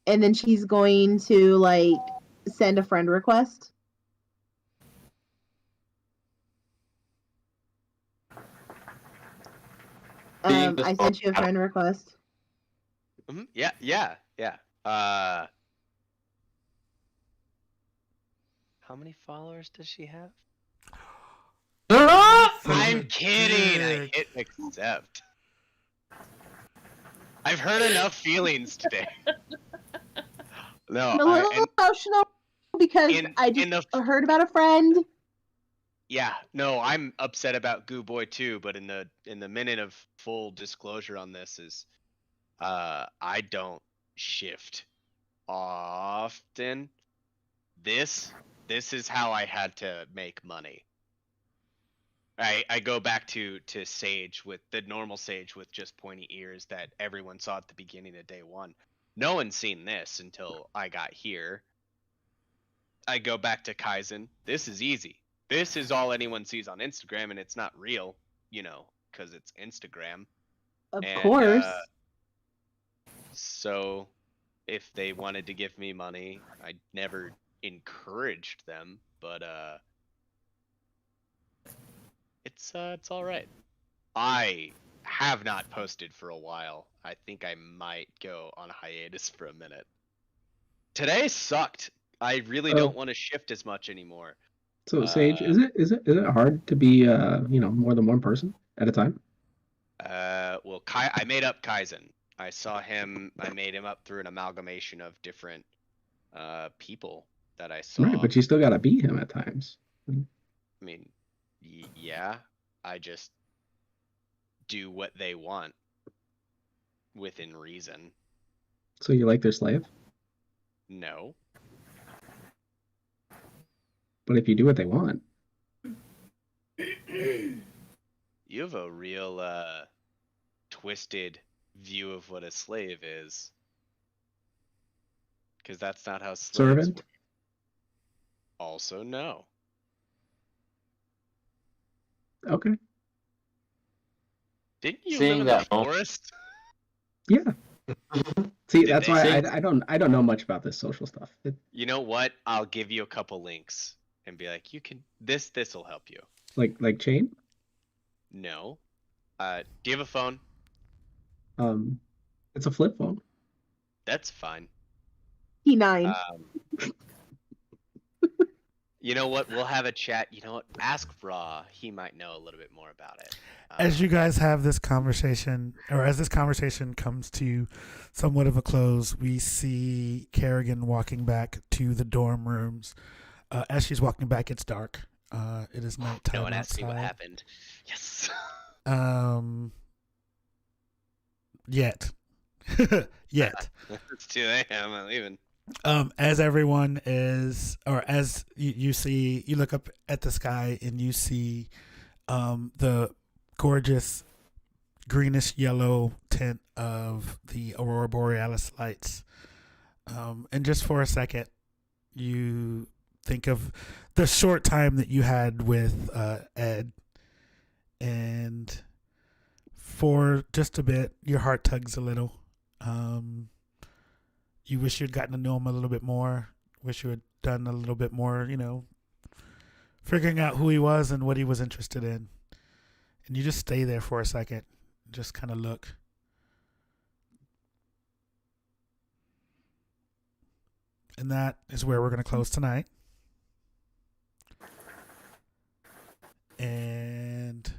E: and then she's going to like send a friend request. I sent you a friend request.
F: Yeah. How many followers does she have? I'm kidding. I hit accept. I've heard enough feelings today. No,
E: I'm a little emotional because I just heard about a friend.
F: Yeah, no, I'm upset about Goo Boy too, but in the minute of full disclosure on this is I don't shift often. This is how I had to make money. I go back to Sage, with the normal Sage with just pointy ears that everyone saw at the beginning of day one. No one's seen this until I got here. I go back to Kaizen. This is easy. This is all anyone sees on Instagram, and it's not real, because it's Instagram.
E: Of course.
F: So if they wanted to give me money, I never encouraged them, but it's all right. I have not posted for a while. I think I might go on hiatus for a minute. Today sucked. I really don't want to shift as much anymore.
D: So Sage, is it hard to be more than one person at a time?
F: Well, I made up Kaizen. I saw him. I made him up through an amalgamation of different people that I saw.
D: Right, but you still gotta beat him at times.
F: I mean, yeah. I just do what they want within reason.
D: So you like their slave?
F: No.
D: But if you do what they want.
F: You have a real twisted view of what a slave is. Because that's not how slaves
D: Servant?
F: work. Also, no.
D: Okay.
F: Didn't you
H: Seeing
F: live in the
H: that
F: forest?
D: Yeah. See,
F: Did
D: that's
F: they
D: why
F: say-
D: I don't know much about this social stuff.
F: You know what? I'll give you a couple links and be like, you can this'll help you.
D: Like chain?
F: No. Do you have a phone?
D: It's a flip phone.
F: That's fine.
E: P9.
F: You know what? We'll have a chat. You know what? Ask Raw. He might know a little bit more about it.
A: As you guys have this conversation, or as this conversation comes to somewhat of a close, we see Kerrigan walking back to the dorm rooms. As she's walking back, it's dark. It is nighttime
F: No one asked me what
A: outside.
F: happened. Yes.
A: Yet. Yet.
F: It's 2 a.m. I'm leaving.
A: As everyone is, or as you see, you look up at the sky and you see the gorgeous greenish yellow tint of the aurora borealis lights. And just for a second, you think of the short time that you had with Ed, and for just a bit, your heart tugs a little. You wish you'd gotten to know him a little bit more. Wish you had done a little bit more, figuring out who he was and what he was interested in. And you just stay there for a second. Just kind of look. And that is where we're going to close tonight. And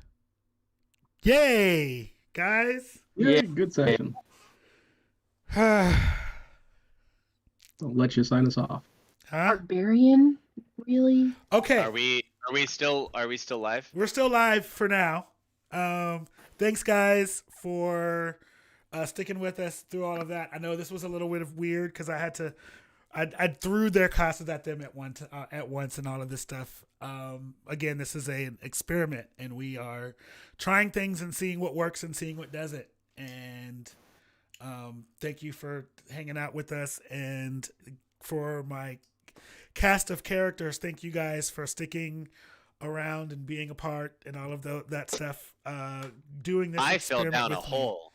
A: yay, guys.
D: Yeah, good session.
A: Huh?
D: I'll let you sign us off.
E: Barbarian? Really?
A: Okay.
F: Are we still live?
A: We're still live for now. Thanks, guys, for sticking with us through all of that. I know this was a little bit of weird because I threw their classes at them at once and all of this stuff. Again, this is an experiment, and we are trying things and seeing what works and seeing what doesn't. And thank you for hanging out with us, and for my cast of characters, thank you guys for sticking around and being a part and all of that stuff. Doing this,
F: I fell down a
A: with me.
F: hole.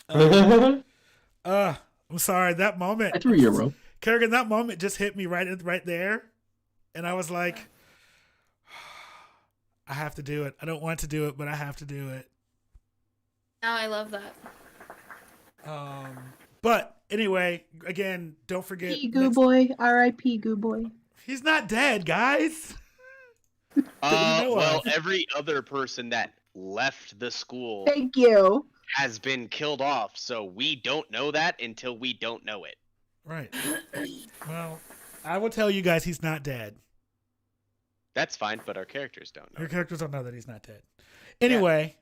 A: I'm sorry. That moment,
D: I threw you a rope.
A: Kerrigan, that moment just hit me right there, and I was like, I have to do it. I don't want to do it, but I have to do it.
C: Oh, I love that.
A: But anyway, again, don't forget.
E: P. Goo Boy. R.I.P. Goo Boy.
A: He's not dead, guys.
F: Well, every other person that left the school
E: Thank you.
F: has been killed off, so we don't know that until we don't know it.
A: Right. Well, I will tell you guys he's not dead.
F: That's fine, but our characters don't know.
A: Your characters don't know that he's not dead. Anyway,